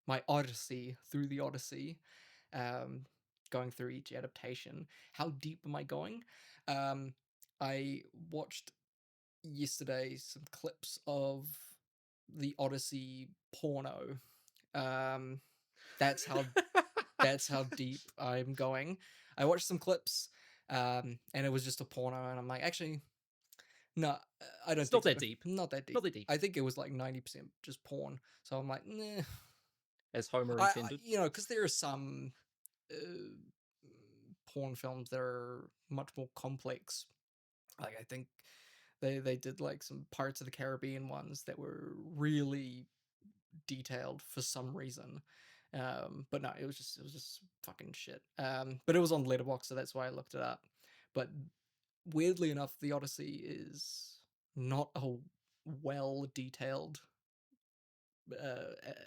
my odyssey through the Odyssey, going through each adaptation. How deep am I going? I watched yesterday some clips of the Odyssey porno. That's how deep I'm going. I watched some clips, and it was just a porno, and I'm like, actually, no, I don't. It's not that deep. Not that deep. Not that deep. I think it was like 90% just porn. So I'm like, nah. As Homer intended. Because there are some porn films that are much more complex. Like, I think they did like some Pirates of the Caribbean ones that were really detailed for some reason. But no, it was just fucking shit. But it was on Letterboxd, so that's why I looked it up. But weirdly enough, the Odyssey is not a well detailed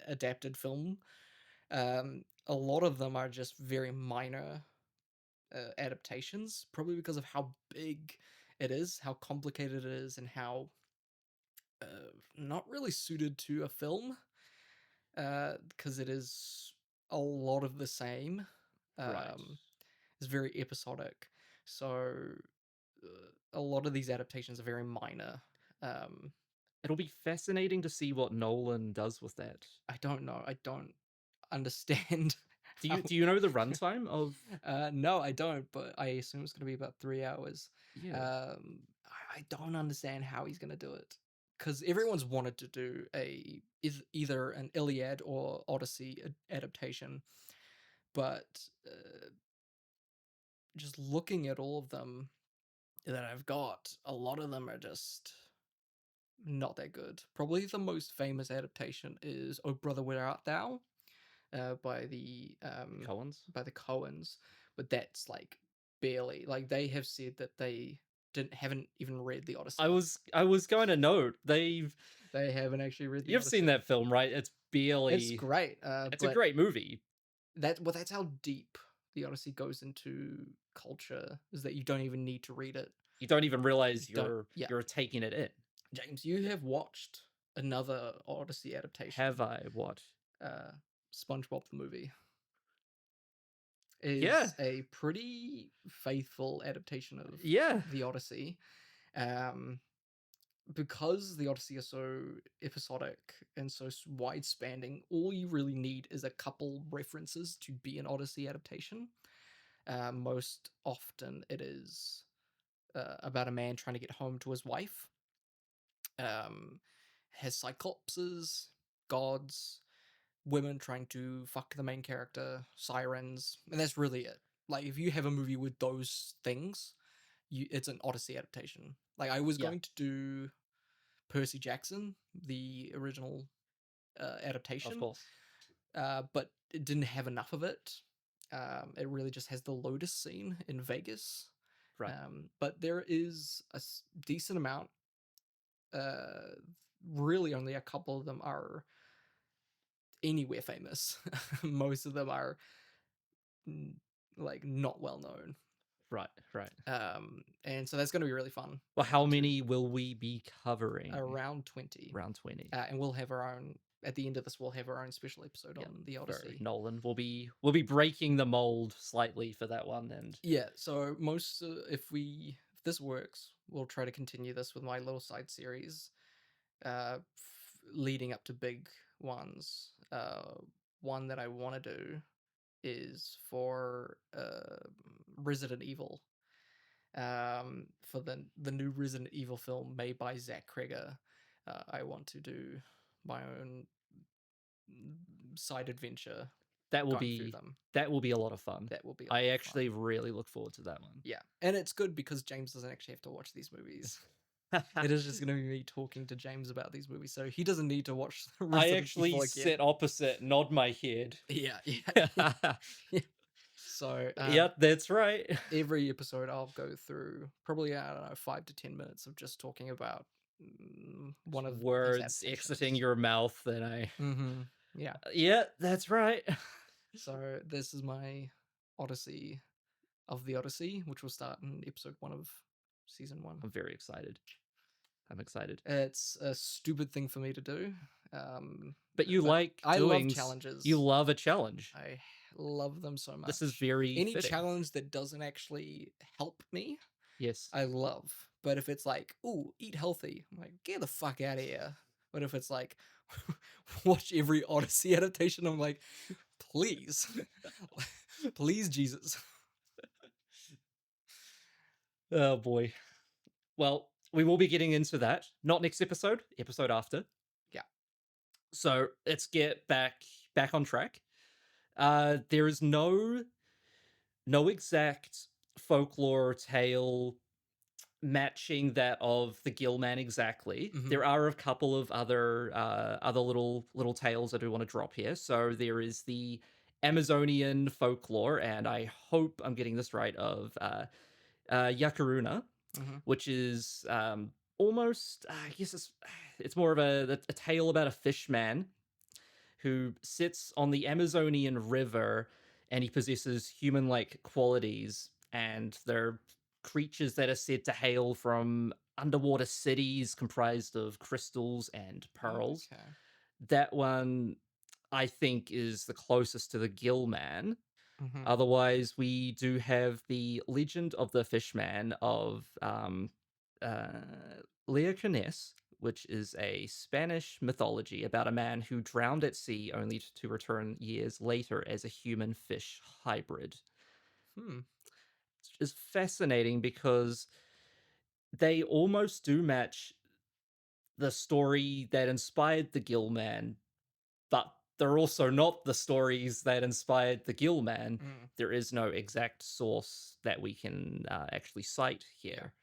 adapted film. A lot of them are just very minor adaptations, probably because of how big it is, how complicated it is, and how not really suited to a film, because it is a lot of the same. Right. It's very episodic, so a lot of these adaptations are very minor. It'll be fascinating to see what Nolan does with that. I don't know. I don't understand. Do you know the runtime of? No, I don't. But I assume it's going to be about 3 hours. Yeah. I don't understand how he's going to do it, because everyone's wanted to do either an Iliad or Odyssey adaptation, but just looking at all of them that I've got, a lot of them are just not that good. Probably the most famous adaptation is "Oh Brother, Where Art Thou," by the Coens. By the Coens, but that's like barely. Like, they have said that they haven't even read the Odyssey. I was going to note they haven't actually read the You've Odyssey. seen that film, right? It's barely. It's great. It's a great movie. That's how deep the Odyssey goes into culture, is that you don't even need to read it. You don't even realize you're taking it in. James, you have watched another Odyssey adaptation. Have I? What? SpongeBob the movie. Is Yeah. a pretty faithful adaptation of the Odyssey. Because the Odyssey is so episodic and so wide-spanning, all you really need is a couple references to be an Odyssey adaptation. Most often it is about a man trying to get home to his wife. Has cyclopses, gods, women trying to fuck the main character, sirens, and that's really it. Like, if you have a movie with those things, it's an Odyssey adaptation. Like, I was going to do Percy Jackson, the original adaptation, Of course, but it didn't have enough of it. It really just has the Lotus scene in Vegas, right? But there is a decent amount. Really, only a couple of them are anywhere famous. Most of them are like not well known. Right. And so that's going to be really fun. Well, how many will we be covering? Around 20. Around 20. And we'll have our own, at the end of this, we'll have our own special episode on the Odyssey. Nolan, we'll be breaking the mold slightly for that one. And yeah, so most, if this works, we'll try to continue this with my little side series, leading up to big ones. One that I want to do is for Resident Evil. For the new Resident Evil film made by Zach Kreger, I want to do my own side adventure. That will be a lot of fun. That will be. I actually really look forward to that one. Yeah, and it's good because James doesn't actually have to watch these movies. It is just going to be me talking to James about these movies, so he doesn't need to watch. I actually sit opposite, nod my head. Yeah. So yeah, that's right. Every episode I'll go through probably, I don't know, 5 to 10 minutes of just talking about one of words exiting your mouth. And yeah, that's right. So this is my Odyssey of the Odyssey, which will start in episode 1 of season 1. I'm very excited. I'm excited. It's a stupid thing for me to do. But you I love challenges. You love a challenge. I love them so much. This is very any fitting. challenge that doesn't actually help me. Yes, I love. But if it's like, ooh, eat healthy, I'm like, get the fuck out of here. But if it's like, watch every Odyssey adaptation, I'm like, please, please, Jesus. Oh boy. Well, we will be getting into that. Not next episode. Episode after. Yeah. So let's get back on track. There is no exact folklore tale matching that of the Gill-Man exactly. Mm-hmm. There are a couple of other little tales I do want to drop here. So there is the Amazonian folklore, and I hope I'm getting this right, of Yakaruna, which is almost, I guess it's more of a tale about a fish man who sits on the Amazonian river, and he possesses human-like qualities, and they're creatures that are said to hail from underwater cities comprised of crystals and pearls. Okay. That one, I think, is the closest to the Gill-Man. Mm-hmm. Otherwise, we do have the legend of the Fishman of Leocanes, which is a Spanish mythology about a man who drowned at sea only to return years later as a human-fish hybrid. It's fascinating because they almost do match the story that inspired the Gill-Man, but they're also not the stories that inspired the Gill-Man. There is no exact source that we can actually cite here.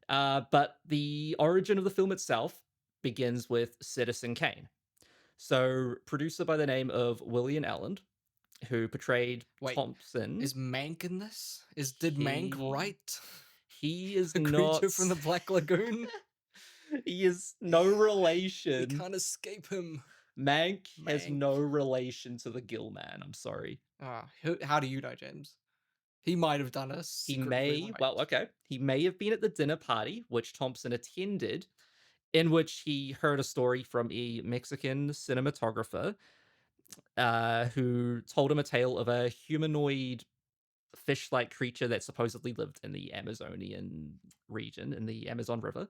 But the origin of the film itself begins with Citizen Kane. So, producer by the name of William Allen, who portrayed Thompson. Is Mank in this? Did Mank write? He is a not creature from the Black Lagoon. He is no relation. We can't escape him. Mank has no relation to the Gill-Man. I'm sorry. How do you know, James? He might have done He may have been at the dinner party, which Thompson attended, in which he heard a story from a Mexican cinematographer who told him a tale of a humanoid fish-like creature that supposedly lived in the Amazonian region, in the Amazon River.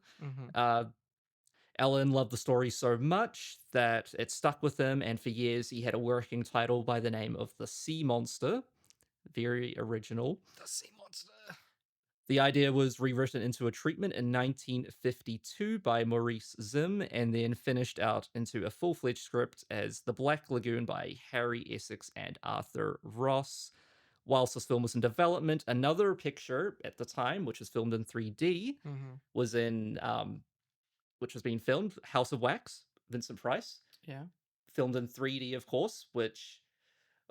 Alan loved the story so much that it stuck with him, and for years he had a working title by the name of the Sea Monster. Very original. The Sea Monster. The idea was rewritten into a treatment in 1952 by Maurice Zim, and then finished out into a full-fledged script as The Black Lagoon by Harry Essex and Arthur Ross. Whilst this film was in development, another picture at the time, which was filmed in 3D, was in, which was being filmed, House of Wax, Vincent Price. Yeah. Filmed in 3D, of course, which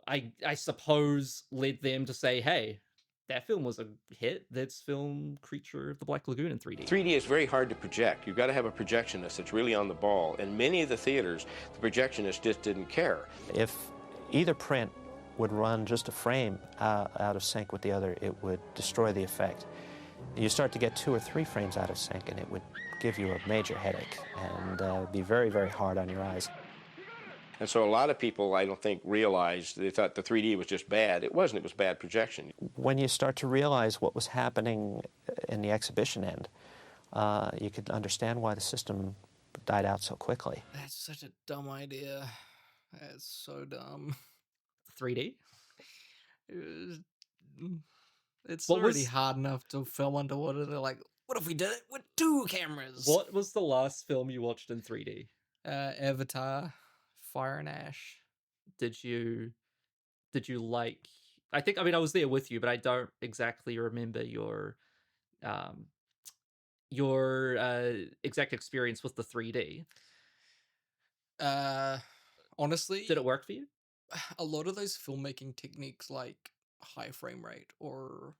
I suppose led them to say, hey, that film was a hit. Let's film Creature of the Black Lagoon in 3D. 3D is very hard to project. You've got to have a projectionist that's really on the ball. And many of the theaters, the projectionist just didn't care. If either print would run just a frame out of sync with the other, it would destroy the effect. You start to get 2 or 3 frames out of sync, and it would give you a major headache and be very, very hard on your eyes. And so a lot of people, I don't think, realized, they thought the 3D was just bad. It wasn't, it was bad projection. When you start to realize what was happening in the exhibition end, you could understand why the system died out so quickly. That's such a dumb idea. That's so dumb. 3D? It's already hard enough to film underwater. They're like, what if we did it with 2 cameras? What was the last film you watched in 3D? Avatar, Fire and Ash. Did you like... I mean, I was there with you, but I don't exactly remember your exact experience with the 3D. Honestly... Did it work for you? A lot of those filmmaking techniques like high frame rate or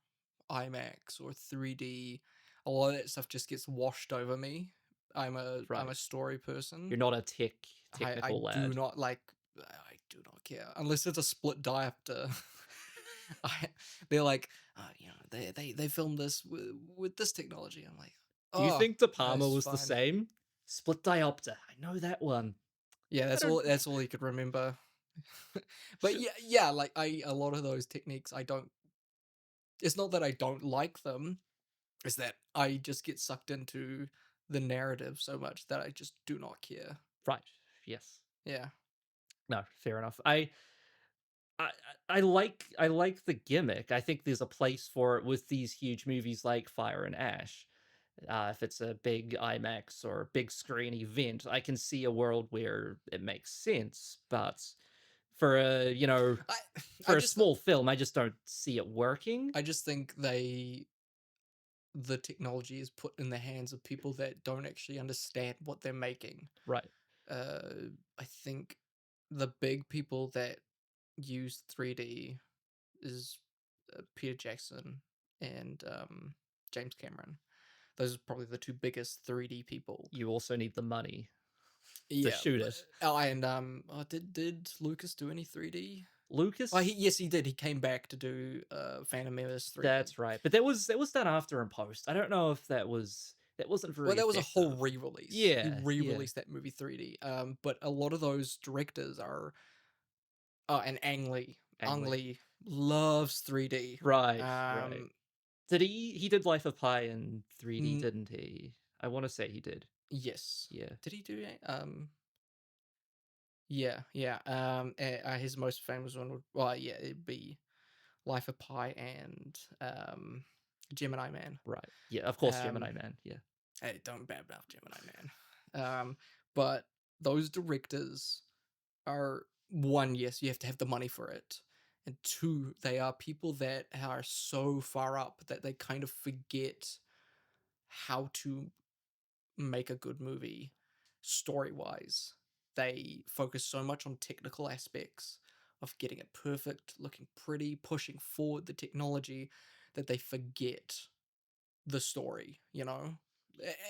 IMAX or 3D, a lot of that stuff just gets washed over me. I'm a story person. You're not a technical lad. I do not care unless it's a split diopter. They're like, they filmed this with this technology. I'm like, do you think De Palma was the same? Split diopter. I know that one. Yeah, that's all he could remember. But yeah, like a lot of those techniques I don't. It's not that I don't like them. It's that I just get sucked into the narrative so much that I just do not care. Right. Yes. Yeah. No, fair enough. I like the gimmick. I think there's a place for it with these huge movies like Fire and Ash. If it's a big IMAX or big screen event, I can see a world where it makes sense. But for a a small film, I just don't see it working. I just think the technology is put in the hands of people that don't actually understand what they're making. Right. I think the big people that use 3D is Peter Jackson and James Cameron. Those are probably the 2 biggest 3D people. You also need the money to shoot it. Did Lucas do any 3D? Lucas? Yes, he did. He came back to do Phantom Menace 3D. That's right. But that was done after in post. I don't know if that wasn't very that was a effective. whole re-release. Yeah. He re-released that movie 3D. But a lot of those directors are and Ang Lee. Ang Lee loves 3D. Right. Right. Did he did Life of Pi in 3D, didn't he? I want to say he did. Yes. Yeah. Did he do Yeah. His most famous one it'd be Life of Pi and Gemini Man. Right. Yeah, of course, Gemini Man. Yeah. Hey, don't badmouth Gemini Man. But those directors are, 1, yes, you have to have the money for it. And 2, they are people that are so far up that they kind of forget how to make a good movie story-wise. They focus so much on technical aspects of getting it perfect, looking pretty, pushing forward the technology, that they forget the story,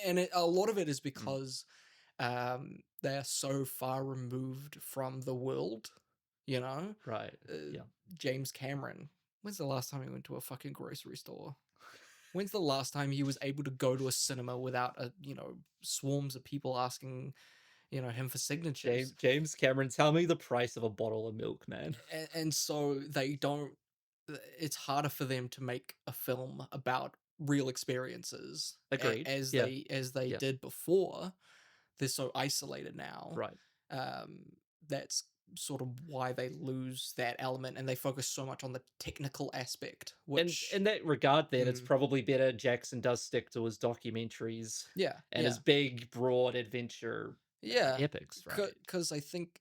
And a lot of it is because they are so far removed from the world, Right. Yeah. James Cameron, when's the last time he went to a fucking grocery store? When's the last time he was able to go to a cinema without swarms of people asking, him for signatures? James Cameron, tell me the price of a bottle of milk, man. And so they don't. It's harder for them to make a film about real experiences. Agreed. As Yeah. they did before. They're so isolated now. Right. That's sort of why they lose that element, and they focus so much on the technical aspect. Which, in that regard, then it's probably better Jackson does stick to his documentaries. Yeah. And his big, broad adventure. Epics, right? Because I think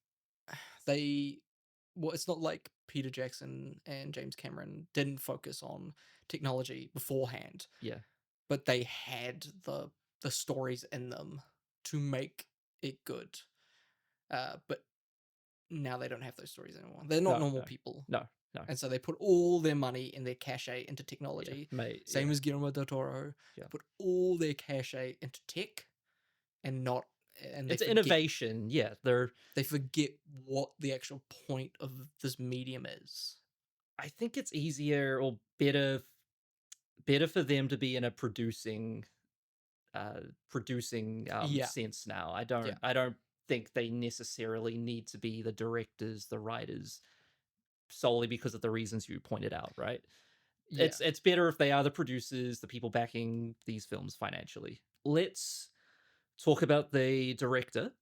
it's not like Peter Jackson and James Cameron didn't focus on technology beforehand. Yeah. But they had the stories in them to make it good. But now they don't have those stories anymore. They're not normal people. No. And so they put all their money and their cachet into technology. Yeah, mate, Same as Guillermo del Toro. Yeah. Put all their cachet into tech and not... And it's innovation. Yeah. They forget what the actual point of this medium is. I think it's easier or better for them to be in a producing sense now. I don't think they necessarily need to be the directors, the writers, solely because of the reasons you pointed out, right? Yeah. It's better if they are the producers, the people backing these films financially. Let's talk about the director.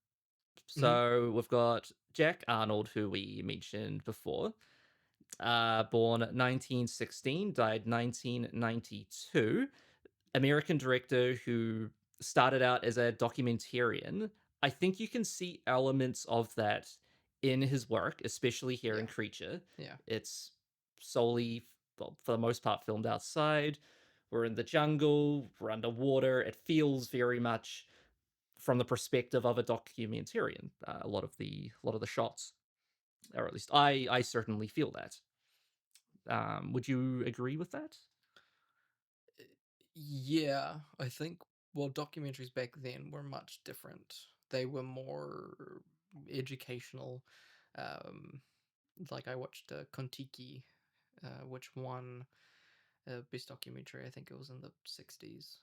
So we've got Jack Arnold, who we mentioned before. Born 1916, died 1992. American director who started out as a documentarian. I think you can see elements of that in his work, especially here in Creature. Yeah. It's solely, for the most part, filmed outside. We're in the jungle, we're underwater. It feels very much from the perspective of a documentarian. A lot of the shots, or at least I certainly feel that. Would you agree with that? Yeah, I think, documentaries back then were much different. They were more educational. Like I watched Kon-Tiki, which won Best Documentary, I think it was in the 60s.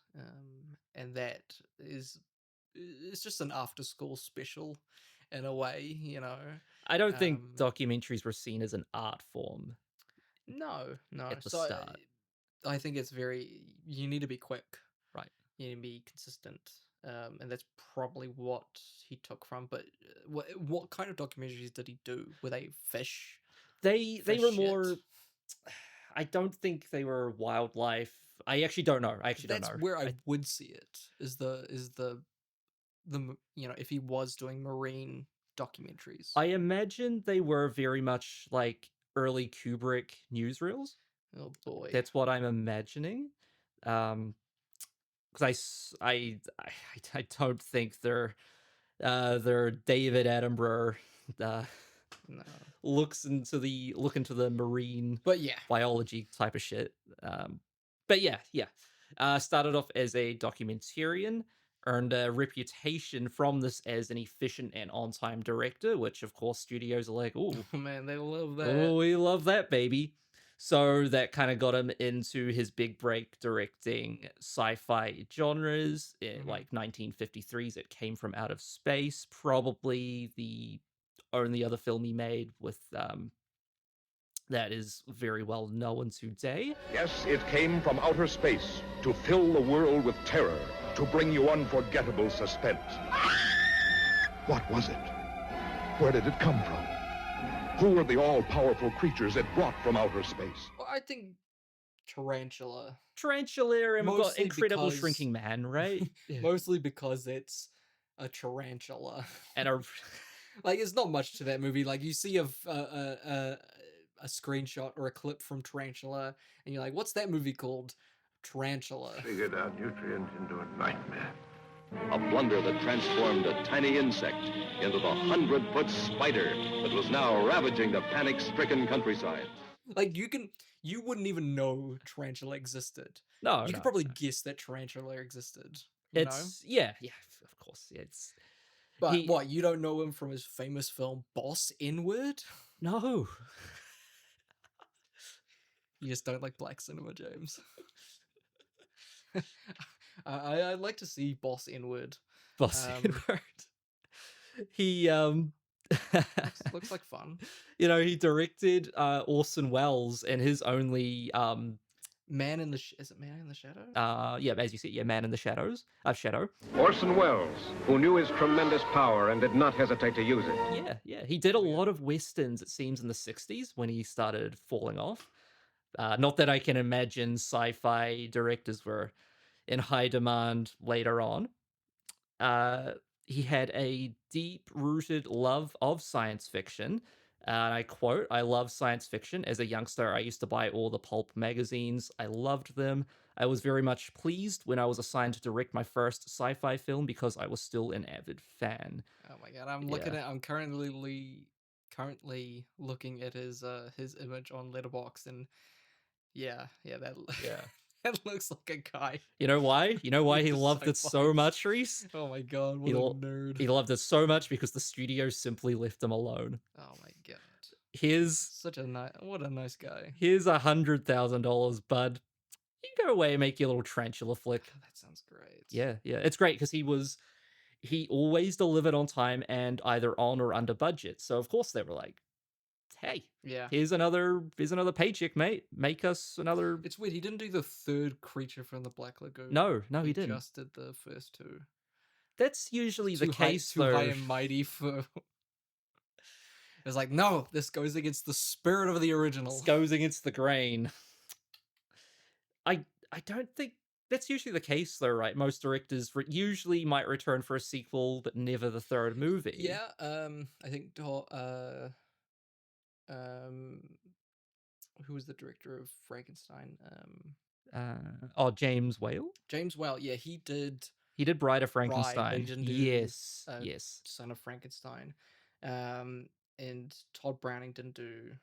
And that it's just an after-school special in a way, I don't think documentaries were seen as an art form. No. At the start. I think it's you need to be quick. Right. You need to be consistent. And that's probably what he took from. But what kind of documentaries did he do? Were they fish? They were more... I don't think they were wildlife. I actually don't know. That's where I would see it. Is the if he was doing marine documentaries. I imagine they were very much like early Kubrick newsreels. Oh boy, that's what I'm imagining. Because I don't think they're David Attenborough. No. Look into the marine, but yeah, biology type of shit. But yeah. Started off as a documentarian, earned a reputation from this as an efficient and on-time director, which of course studios are like, oh man, they love that. Oh, we love that, baby. So that kind of got him into his big break directing sci-fi genres. In like 1953's It Came From Out of Space, probably the only other film he made with that is very well known today. Yes, it came from outer space to fill the world with terror, to bring you unforgettable suspense. What was it? Where did it come from? Who were the all-powerful creatures it brought from outer space? Well, I think Tarantula, and we've got Incredible Shrinking Man, right? Yeah. Mostly because it's a tarantula. And like, it's not much to that movie. Like, you see a screenshot or a clip from Tarantula, and you're like, what's that movie called? Tarantula. Figured out nutrient into a nightmare. A blunder that transformed a tiny insect into the 100-foot spider that was now ravaging the panic-stricken countryside. Like, you wouldn't even know Tarantula existed. No, you could probably guess that Tarantula existed. Yeah, of course. But what, you don't know him from his famous film Boss N-Word? No. You just don't like black cinema, James. I'd like to see Boss N-word. Boss N-word. He looks like fun. You know, he directed Orson Welles, and his only Man in the is it Man in the Shadow? Yeah, as you see, yeah, Man in the Shadow. Orson Welles, who knew his tremendous power and did not hesitate to use it. Yeah. He did a lot of westerns, it seems, in the 60s when he started falling off. Not that I can imagine sci-fi directors were in high demand later on. He had a deep-rooted love of science fiction. And I quote, "I love science fiction. As a youngster, I used to buy all the pulp magazines. I loved them. I was very much pleased when I was assigned to direct my first sci-fi film because I was still an avid fan." Oh my god, I'm currently looking at his image on Letterboxd, and that looks like a guy. You know why? You know why he loved it so much, Rhys? Oh my god, what a nerd. He loved it so much because the studio simply left him alone. Oh my god. What a nice guy. Here's $100,000, bud. You can go away and make your little tarantula flick. Oh, that sounds great. Yeah. It's great because he always delivered on time and either on or under budget. So of course they were like, hey, here's another paycheck, mate. Make us another. It's weird. He didn't do the third creature from the Black Lagoon. No, he didn't. Just did the first two. That's usually the case, too high and mighty for. It's like, no, this goes against the spirit of the original. This goes against the grain. I don't think that's usually the case, though, right? Most directors usually might return for a sequel, but never the third movie. Yeah, I think who was the director of Frankenstein? James Whale? James Whale, yeah, he did Bride of Frankenstein. Bride, he didn't do, yes. Son of Frankenstein. And Todd Browning didn't do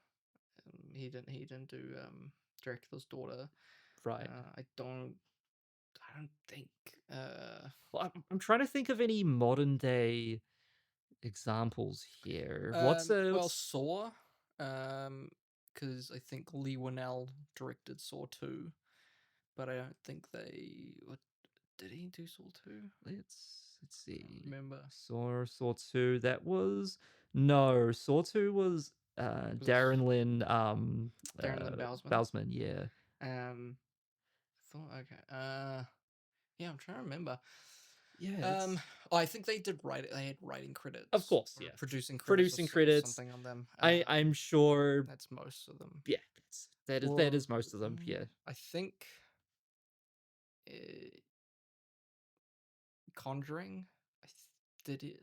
he didn't do Dracula's Daughter. Right. I don't think well, I'm trying to think of any modern day examples here. Saw, because I think Lee Winnell directed Saw 2, but I don't think did he do Saw 2? Let's see. Remember Saw 2. That was Saw 2 was Darren Lynn Bousman, yeah. Yeah, I'm trying to remember. Yeah. I think they did they had writing credits. Of course, yeah. Producing credits. Something on them. I'm sure that's most of them. Yeah, that is most of them. Yeah. I think Conjuring. Did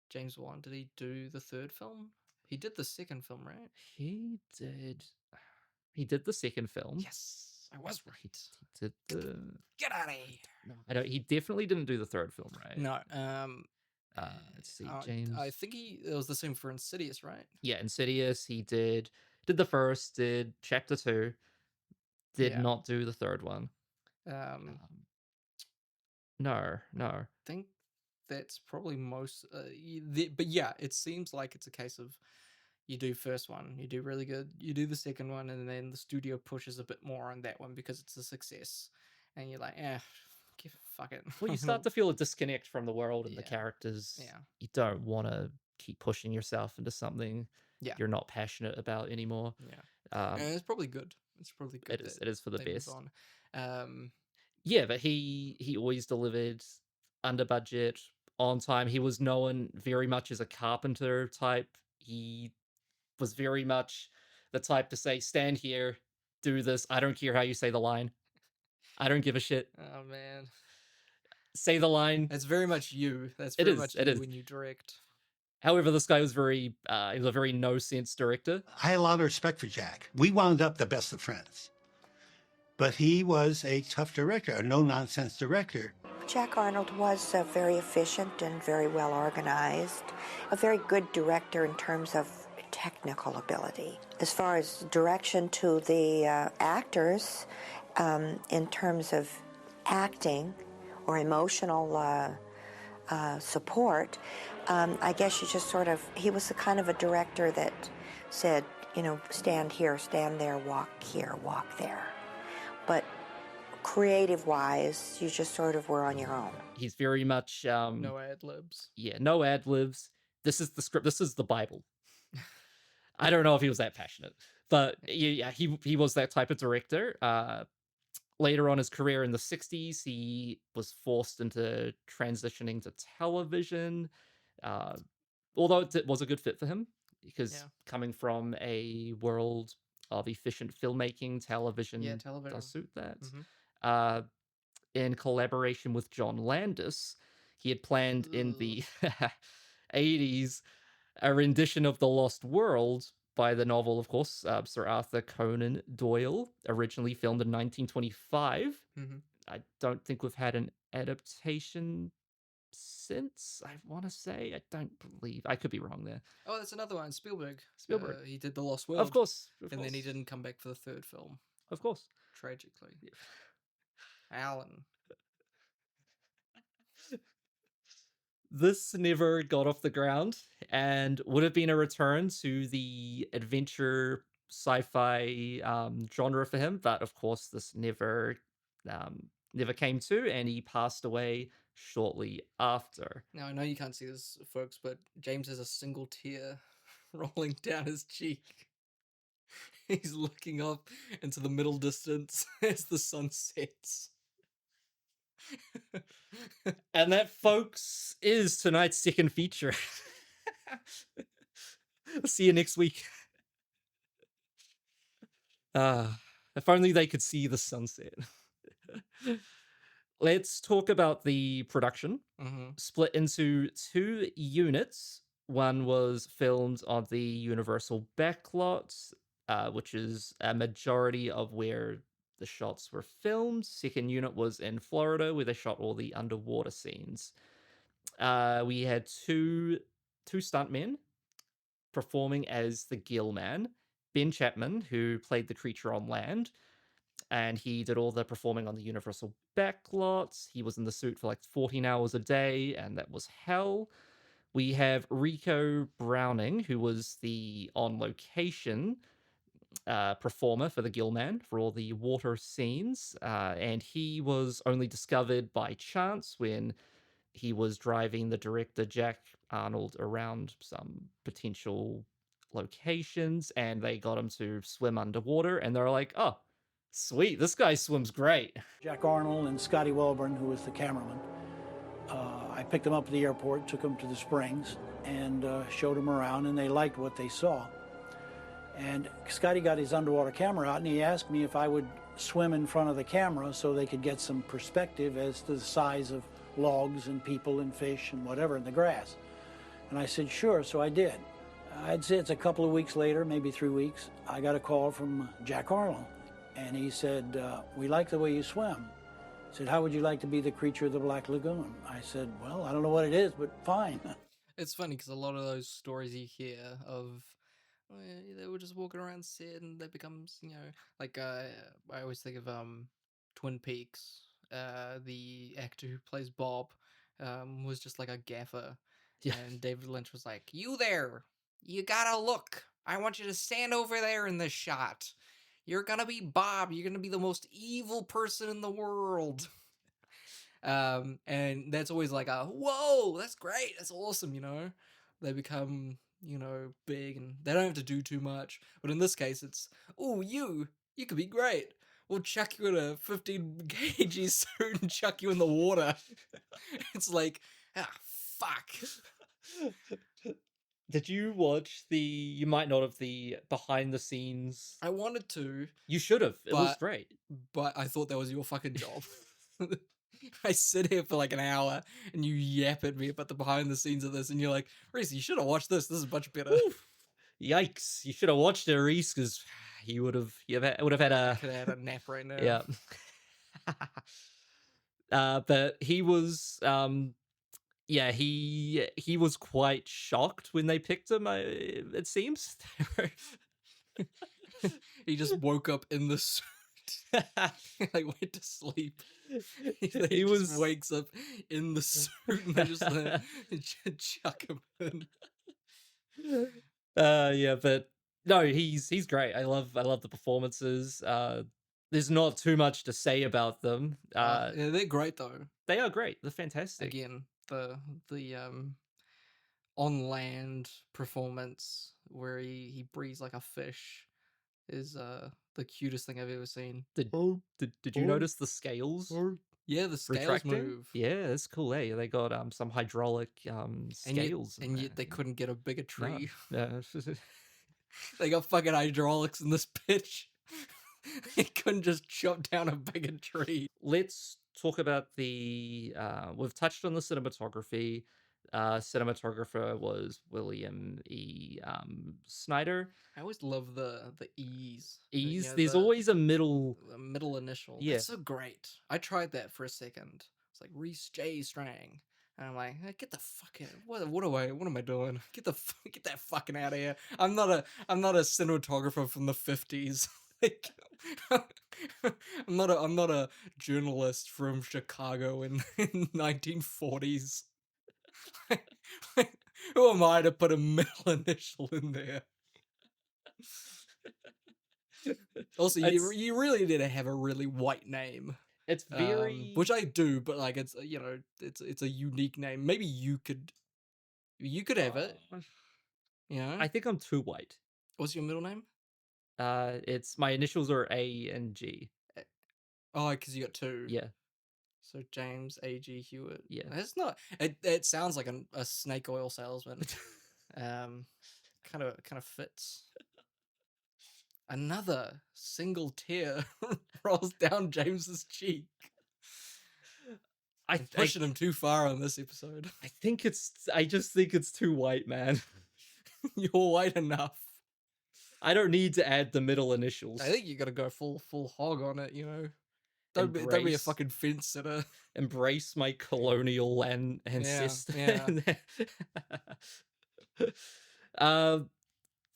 James Wan, did he do the third film? He did the second film, right? He did the second film. Yes, I was right. He did the. Get out of here! No, I don't. He definitely didn't do the third film, right? No. Let's see, James. I think it was the same for Insidious, right? Yeah, Insidious. He did the first. Did Chapter 2. Did not do the third one. No. I think that's probably most. But yeah, it seems like it's a case of you do first one, you do really good, you do the second one, and then the studio pushes a bit more on that one because it's a success, and you're like, fuck it. Well, you start to feel a disconnect from the world and the characters. Yeah. You don't want to keep pushing yourself into something you're not passionate about anymore. Yeah. And it's probably good. It's probably good. It is for the best. Yeah, but he always delivered under budget, on time. He was known very much as a carpenter type. He was very much the type to say, stand here, do this. I don't care how you say the line. I don't give a shit. Oh, man. Say the line. That's very much you. That's very much you when you direct. However, this guy was he was a very no-sense director. I had a lot of respect for Jack. We wound up the best of friends. But he was a tough director, a no-nonsense director. Jack Arnold was very efficient and very well organized, a very good director in terms of technical ability. As far as direction to the actors, in terms of acting or emotional support, I guess you just he was the kind of a director that said, stand here, stand there, walk here, walk there. but creative-wise, you just sort of were on your own. He's very much... no ad-libs. Yeah, no ad-libs. This is the script. This is the Bible. I don't know if he was that passionate, but yeah, he was that type of director. Later on in his career in the 60s, he was forced into transitioning to television, although it was a good fit for him, because coming from a world of efficient filmmaking, television does suit that. In collaboration with John Landis, he had planned in the 80s a rendition of The Lost World by the novel, of course, Sir Arthur Conan Doyle, originally filmed in 1925. I don't think we've had an adaptation since, I want to say. I don't believe. I could be wrong there. Oh, that's another one. Spielberg. Spielberg. He did The Lost World. Of course. And then he didn't come back for the third film. Of course. Tragically. Alan. This never got off the ground and would have been a return to the adventure sci-fi genre for him, but of course this never came to, and he passed away shortly after. Now, I know you can't see this, folks, but James has a single tear rolling down his cheek. He's looking up into the middle distance as the sun sets. And that, folks, is tonight's second feature. See you next week. If only they could see the sunset. Let's talk about the production. Split into 2 units. One was filmed on the Universal backlot, which is a majority of where the shots were filmed. Second unit was in Florida, where they shot all the underwater scenes. We had two stuntmen performing as the Gill-Man. Ben Chapman, who played the creature on land, and he did all the performing on the Universal backlots. He was in the suit for like 14 hours a day, and that was hell. We have Rico Browning, who was the on-location performer for the Gill-Man for all the water scenes, and he was only discovered by chance when he was driving the director Jack Arnold around some potential locations, and they got him to swim underwater, and they're like, oh, sweet, this guy swims great. Jack Arnold and Scotty Welborn, who was the cameraman, I picked them up at the airport, took them to the Springs, and showed them around, and they liked what they saw. And Scotty got his underwater camera out, and he asked me if I would swim in front of the camera so they could get some perspective as to the size of logs and people and fish and whatever in the grass. And I said, sure, so I did. I'd say it's a couple of weeks later, maybe 3 weeks, I got a call from Jack Arnold, and he said, we like the way you swim. He said, how would you like to be the creature of the Black Lagoon? I said, well, I don't know what it is, but fine. It's funny because a lot of those stories you hear of, they were just walking around set and they become, like, I always think of Twin Peaks. The actor who plays Bob was just like a gaffer. Yeah. And David Lynch was like, you there, you gotta look. I want you to stand over there in this shot. You're gonna be Bob. You're gonna be the most evil person in the world. And that's always like whoa, that's great. That's awesome, They become, big and they don't have to do too much. But in this case, it's, oh, you could be great. We'll chuck you in a 15 kg suit and chuck you in the water. It's like, fuck. Did you watch you might not have, the behind the scenes? I wanted to. You should have. It was great. But I thought that was your fucking job. I sit here for like an hour and you yap at me about the behind the scenes of this, and you're like, Rhys, you should have watched this. This is much better. Oof. Yikes! You should have watched it, Rhys, because he would have had a could have had a nap right now. Yeah. But he was he was quite shocked when they picked him. It seems he just woke up in the suit. Like went to sleep. He just wakes up in the suit and they just chuck him in. Yeah, but no, he's great. I love the performances. there's not too much to say about them. Yeah, they're great though. They are great. They're fantastic. Again, the on land performance where he breathes like a fish is the cutest thing I've ever seen. Did you notice the scales? Yeah, the scales Retracting? move. Yeah, that's cool. Eh? They got some hydraulic scales. And yet they couldn't get a bigger tree. No. They got fucking hydraulics in this bitch. They couldn't just chop down a bigger tree. Let's talk about the. We've touched on the cinematography. Cinematographer was William E. Snyder. I always love the E's. E's. You know, There's always a middle initial. Yeah. That's so great. I tried that for a second. It's like Rhys J. Strang. And I'm like, hey, get the fuck out! What am I doing? Get that fucking out of here! I'm not a cinematographer from the 50s. Like, I'm not a journalist from Chicago in 1940s. Who am I to put a middle initial in there? Also, you really need to have a really white name. It's very, which I do, but like it's it's a unique name. Maybe you could have it. You know, I think I'm too white. What's your middle name? It's my initials are A and G. Oh, because you got two. Yeah. So James A.G. Hewitt. Yeah. That's not. It sounds like a snake oil salesman. Kind of fits. Another single tear rolls down James's cheek. I'm pushing him too far on this episode. I just think it's too white, man. You're white enough. I don't need to add the middle initials. I think you got to go full hog on it. You know, don't be a fucking fence sitter. Embrace my colonial ancestor. Yeah.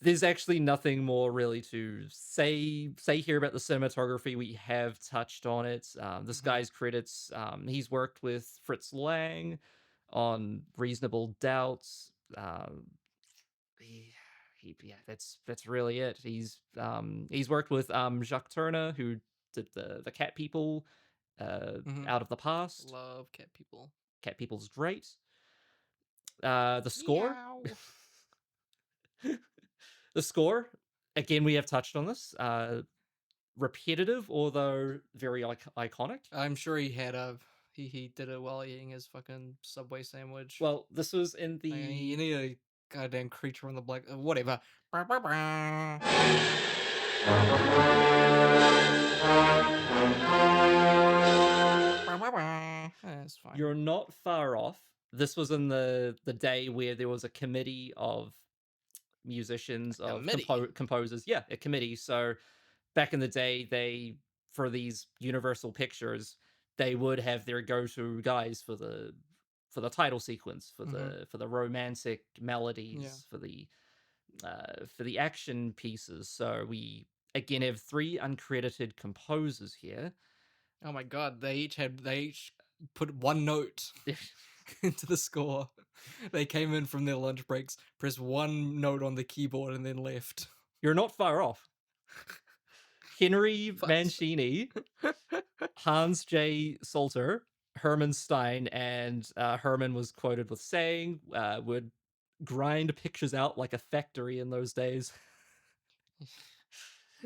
There's actually nothing more really to say here about the cinematography. We have touched on it. This guy's credits, he's worked with Fritz Lang on Reasonable Doubt. Yeah, that's really it. He's worked with Jacques Turner, who did the Cat People, Out of the Past. Love Cat People. Cat People's great. The score. The score, again, we have touched on this. Repetitive, although very iconic. I'm sure he had he did it while eating his fucking Subway sandwich. Well, this was in the. You need a goddamn creature on the black. Whatever. That's fine. You're not far off. This was in the day where there was a committee of musicians, of composers. Yeah, a committee. So back in the day, they, for these Universal Pictures, they would have their go-to guys for the title sequence, for the romantic melodies, for the action pieces. So we again have 3 uncredited composers here. Oh my god, they each put one note into the score. They came in from their lunch breaks, pressed one note on the keyboard, and then left. You're not far off. Henry Mancini, Hans J. Salter, Herman Stein, and Herman was quoted with saying, would grind pictures out like a factory in those days.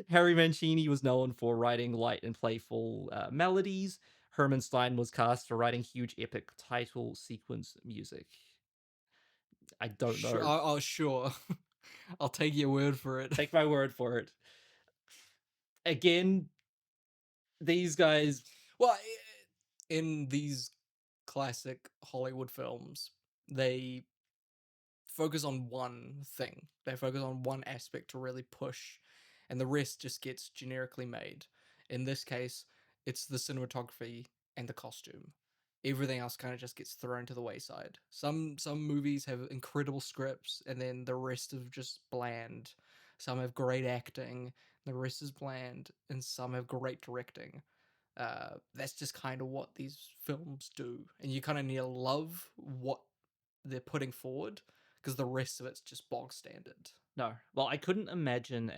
Harry Mancini was known for writing light and playful melodies. Herman Stein was cast for writing huge epic title sequence music. I don't know. Oh, sure. I'll take your word for it. Take my word for it. Again, these guys... Well, in these classic Hollywood films, they focus on one thing. They focus on one aspect to really push, and the rest just gets generically made. In this case, it's the cinematography and the costume. Everything else kind of just gets thrown to the wayside. Some movies have incredible scripts, and then the rest is just bland. Some have great acting, the rest is bland, and some have great directing. That's just kind of what these films do, and you kind of need to love what they're putting forward, because the rest of it's just bog standard. No, well, I couldn't imagine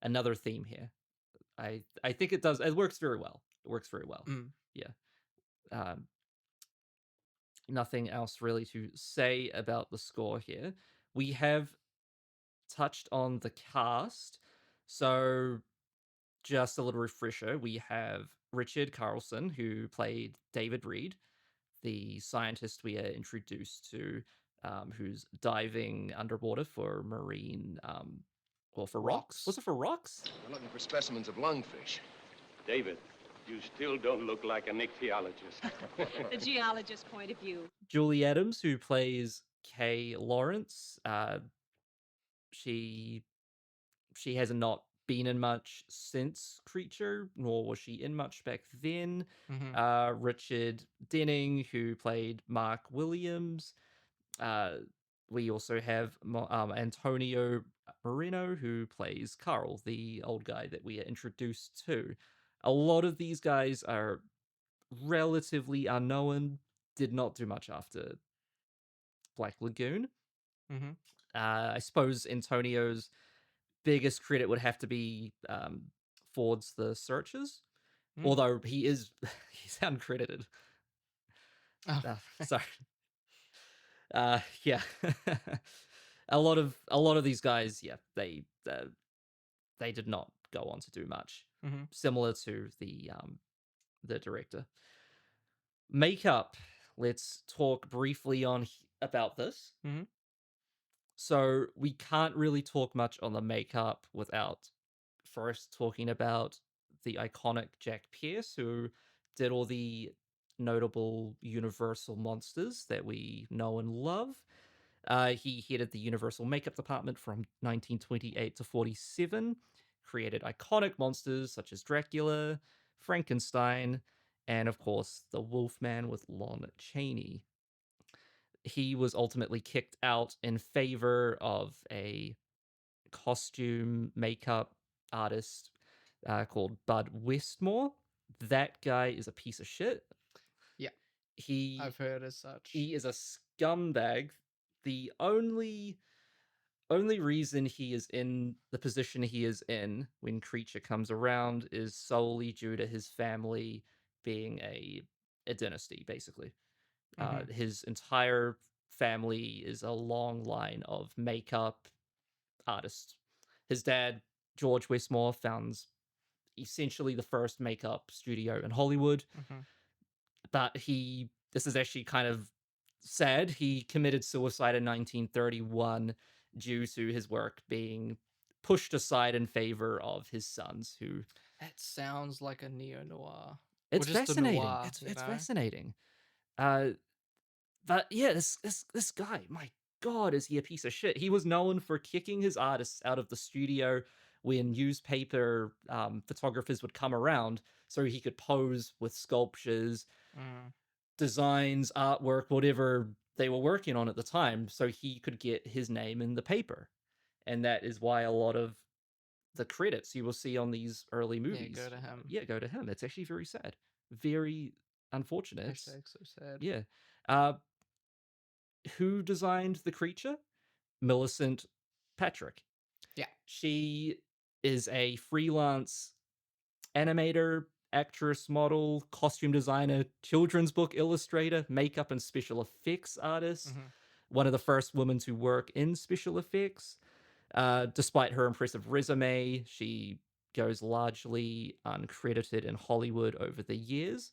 another theme here. I think it does. It works very well. It works very well. Yeah. Nothing else really to say about the score here. We have touched on the cast, so just a little refresher. We have Richard Carlson, who played David Reed, the scientist we are introduced to, who's diving underwater for marine, or for rocks. Was it for rocks? We're looking for specimens of lungfish. David, you still don't look like an ichthyologist. The geologist's point of view. Julie Adams, who plays Kay Lawrence, she has not been in much since Creature, nor was she in much back then. Richard Denning, who played Mark Williams. We also have Antonio Moreno, who plays Carl, the old guy that we are introduced to. A lot of these guys are relatively unknown, did not do much after Black Lagoon. I suppose Antonio's biggest credit would have to be Ford's The Searchers, although he's uncredited. Sorry. Yeah. a lot of these guys, yeah, they did not go on to do much. Similar to the director. Makeup. Let's talk briefly about this. So we can't really talk much on the makeup without first talking about the iconic Jack Pierce, who did all the notable Universal monsters that we know and love. He headed the Universal makeup department from 1928 to 47, created iconic monsters such as Dracula, Frankenstein, and of course the Wolfman with Lon Chaney. He was ultimately kicked out in favor of a costume makeup artist called Bud Westmore. That guy is a piece of shit. Yeah. I've heard as such. He is a scumbag. The only reason he is in the position he is in when Creature comes around is solely due to his family being a dynasty, basically. His entire family is a long line of makeup artists. His dad, George Westmore, founds essentially the first makeup studio in Hollywood. But this is actually kind of sad. He committed suicide in 1931 due to his work being pushed aside in favor of his sons, who... That sounds like a neo-noir. It's fascinating. It's fascinating. But yeah, this guy, my God, is he a piece of shit. He was known for kicking his artists out of the studio when newspaper photographers would come around so he could pose with sculptures, designs, artwork, whatever they were working on at the time, so he could get his name in the paper. And that is why a lot of the credits you will see on these early movies go to him. Yeah, go to him. It's actually very sad. Very unfortunate. Hashtag so sad. Yeah. Who designed the Creature? Millicent Patrick. Yeah. She is a freelance animator, actress, model, costume designer, children's book illustrator, makeup and special effects artist. One of the first women to work in special effects. Despite her impressive resume, she goes largely uncredited in Hollywood over the years.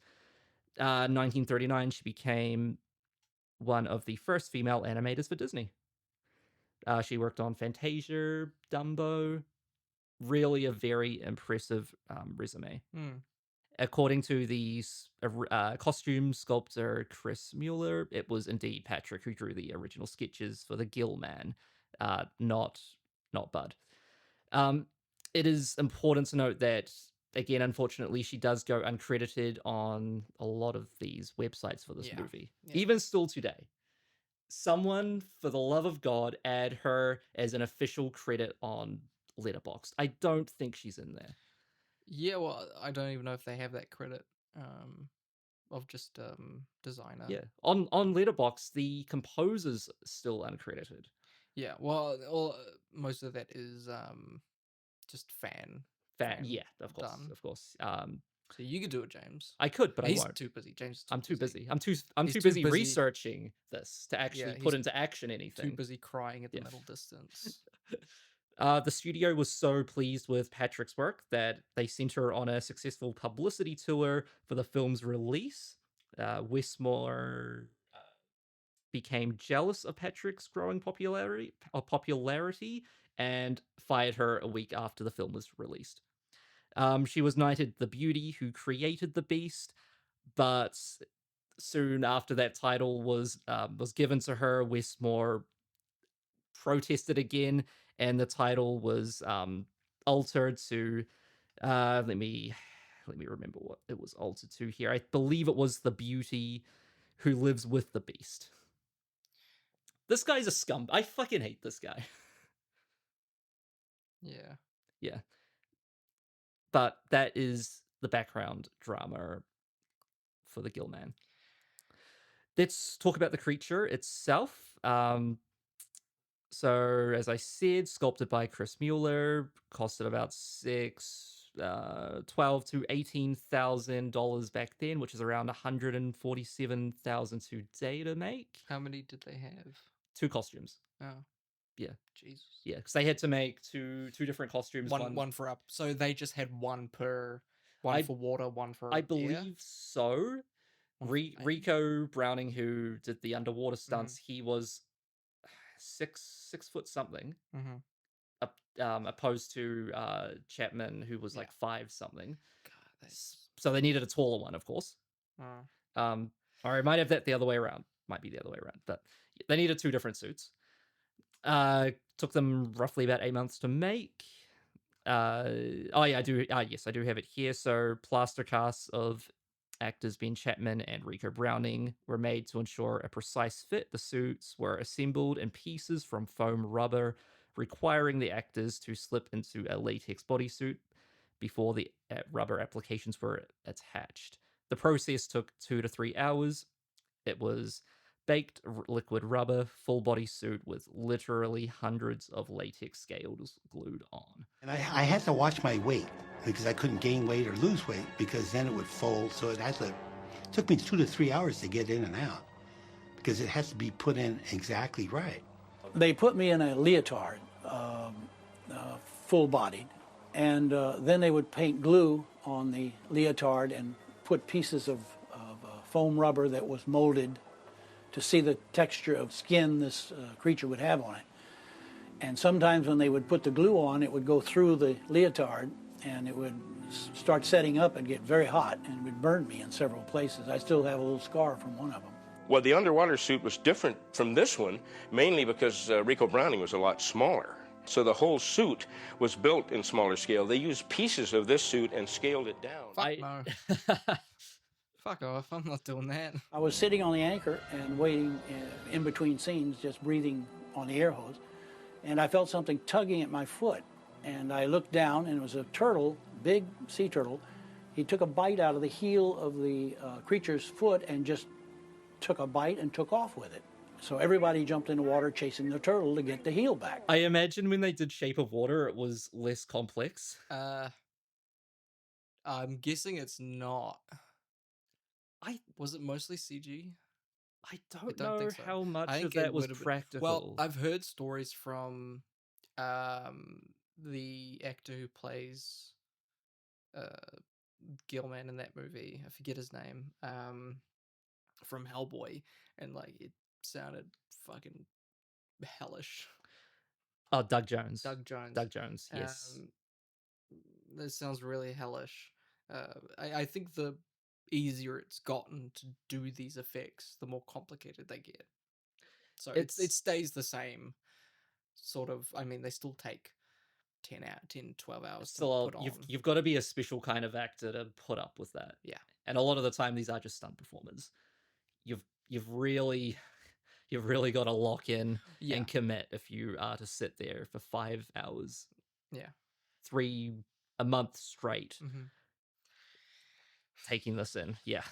1939, she became one of the first female animators for Disney. She worked on Fantasia, Dumbo. Really a very impressive resume. According to the costume sculptor Chris Mueller, it was indeed Patrick who drew the original sketches for the Gill-Man, not Bud. It is important to note that, again, unfortunately, she does go uncredited on a lot of these websites for this movie. Even still today. Someone, for the love of God, add her as an official credit on Letterboxd. I don't think she's in there. Yeah, well, I don't even know if they have that credit of just designer. Yeah, on Letterboxd, the composer's still uncredited. Yeah, well, most of that is just fan Yeah, of course, done. of course. So you could do it, James. I could, but he's I won't. too busy. James, I'm too busy. I'm too He's busy researching this to actually put into action anything. Too busy crying at the middle distance. The studio was so pleased with Patrick's work that they sent her on a successful publicity tour for the film's release. Westmore became jealous of Patrick's growing popularity and fired her a week after the film was released. She was knighted the beauty who created the beast, but soon after that title was given to her, Westmore protested again, and the title was altered to let me remember what it was altered to here. I believe it was the beauty who lives with the beast. This guy's a scum. I fucking hate this guy. Yeah. Yeah. But that is the background drama for the Gill-Man. Let's talk about the creature itself. So, as I said, sculpted by Chris Mueller, costed about $12,000 to $18,000 back then, which is around $147,000 today to make. How many did they have? 2 costumes. Oh, yeah, Jesus. Yeah, because they had to make two different costumes. One for up. So they just had one per. One for water, one for. I believe so. Rico Browning, who did the underwater stunts, he was 6 foot something. Opposed to Chapman, who was like 5 something. So they needed a taller one, of course. Or I might have that the other way around. Might be the other way around, but they needed 2 different suits. Took them roughly about 8 months to make. I do have it here. So plaster casts of actors Ben Chapman and Rico Browning were made to ensure a precise fit. The suits were assembled in pieces from foam rubber, requiring the actors to slip into a latex bodysuit before the rubber applications were attached. The process took 2 to 3 hours. It was baked liquid rubber, full body suit with literally hundreds of latex scales glued on. And I had to watch my weight because I couldn't gain weight or lose weight because then it would fold. So it took me 2 to 3 hours to get in and out because it has to be put in exactly right. They put me in a leotard, full-bodied, and then they would paint glue on the leotard and put pieces of foam rubber that was molded to see the texture of skin this creature would have on it. And sometimes when they would put the glue on, it would go through the leotard and it would start setting up and get very hot and it would burn me in several places. I still have a little scar from one of them. Well, the underwater suit was different from this one, mainly because Rico Browning was a lot smaller. So the whole suit was built in smaller scale. They used pieces of this suit and scaled it down. No. Fuck off, I'm not doing that. I was sitting on the anchor and waiting in between scenes, just breathing on the air hose, and I felt something tugging at my foot. And I looked down, and it was a turtle, big sea turtle. He took a bite out of the heel of the creature's foot and just took a bite and took off with it. So everybody jumped in the water chasing the turtle to get the heel back. I imagine when they did Shape of Water, it was less complex. I'm guessing it's not. Was it mostly CG? I don't know think so. how much I think of that it was would have been- practical. Well, I've heard stories from the actor who plays Gill-Man in that movie. I forget his name. From Hellboy, and like it sounded fucking hellish. Oh, Doug Jones. Doug Jones. Doug Jones, yes. This sounds really hellish. I think the easier it's gotten to do these effects, the more complicated they get. So it stays the same sort of. I mean, they still take 12 hours Still, to put on. you've got to be a special kind of actor to put up with that. Yeah. And a lot of the time, these are just stunt performers. You've really got to lock in and commit if you are to sit there for 5 hours. Yeah. A month straight. Mm-hmm. Taking this in. Yeah.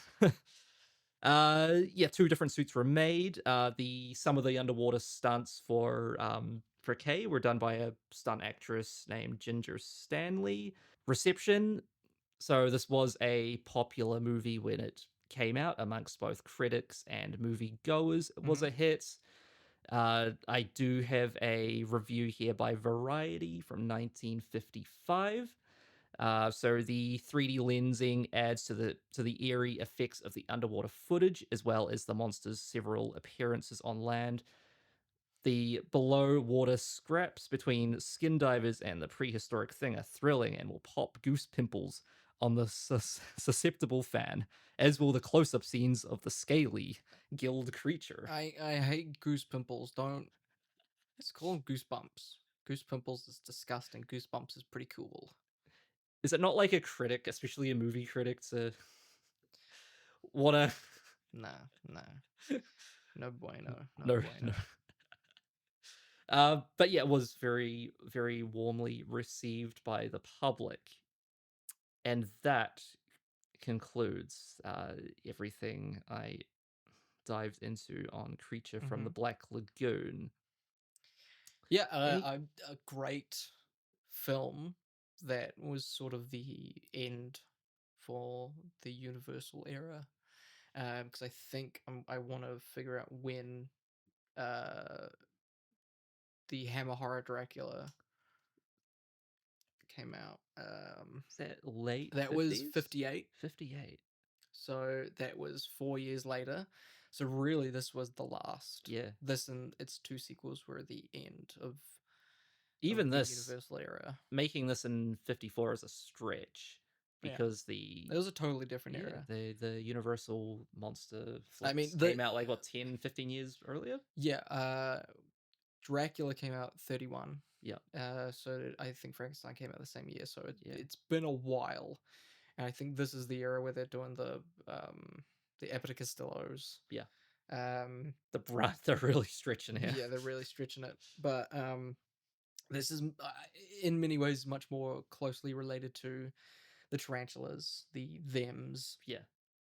2 different suits were made. Some of the underwater stunts for appliques were done by a stunt actress named Ginger Stanley. Reception. So this was a popular movie when it came out amongst both critics and moviegoers. It was a hit. I do have a review here by Variety from 1955. So the 3D lensing adds to the eerie effects of the underwater footage, as well as the monster's several appearances on land. The below water scraps between skin divers and the prehistoric thing are thrilling and will pop goose pimples on the susceptible fan, as will the close-up scenes of the scaly, gilled creature. I hate goose pimples. Don't. Let's call them goosebumps. Goose pimples is disgusting. Goosebumps is pretty cool. Is it not like a critic, especially a movie critic, to wanna? Nah. No bueno. No. But yeah, it was very, very warmly received by the public. And that concludes everything I dived into on Creature from the Black Lagoon. Yeah, a great film that was sort of the end for the Universal era. Because I think I want to figure out when the Hammer Horror Dracula came out. Is that late? That 50s? was 58. 58. So that was 4 years later. So really, this was the last. Yeah. This and its two sequels were the end of even the this Universal era. Making this in 54 is a stretch because it was a totally different era. The Universal monster came out like what 10, 15 years earlier. Yeah. Dracula came out 31. Yeah. So I think Frankenstein came out the same year. So it's been a while, and I think this is the era where they're doing the Epic of Castillos. Yeah. They're really stretching it. Yeah, they're really stretching it. But this is in many ways much more closely related to the tarantulas, the thems,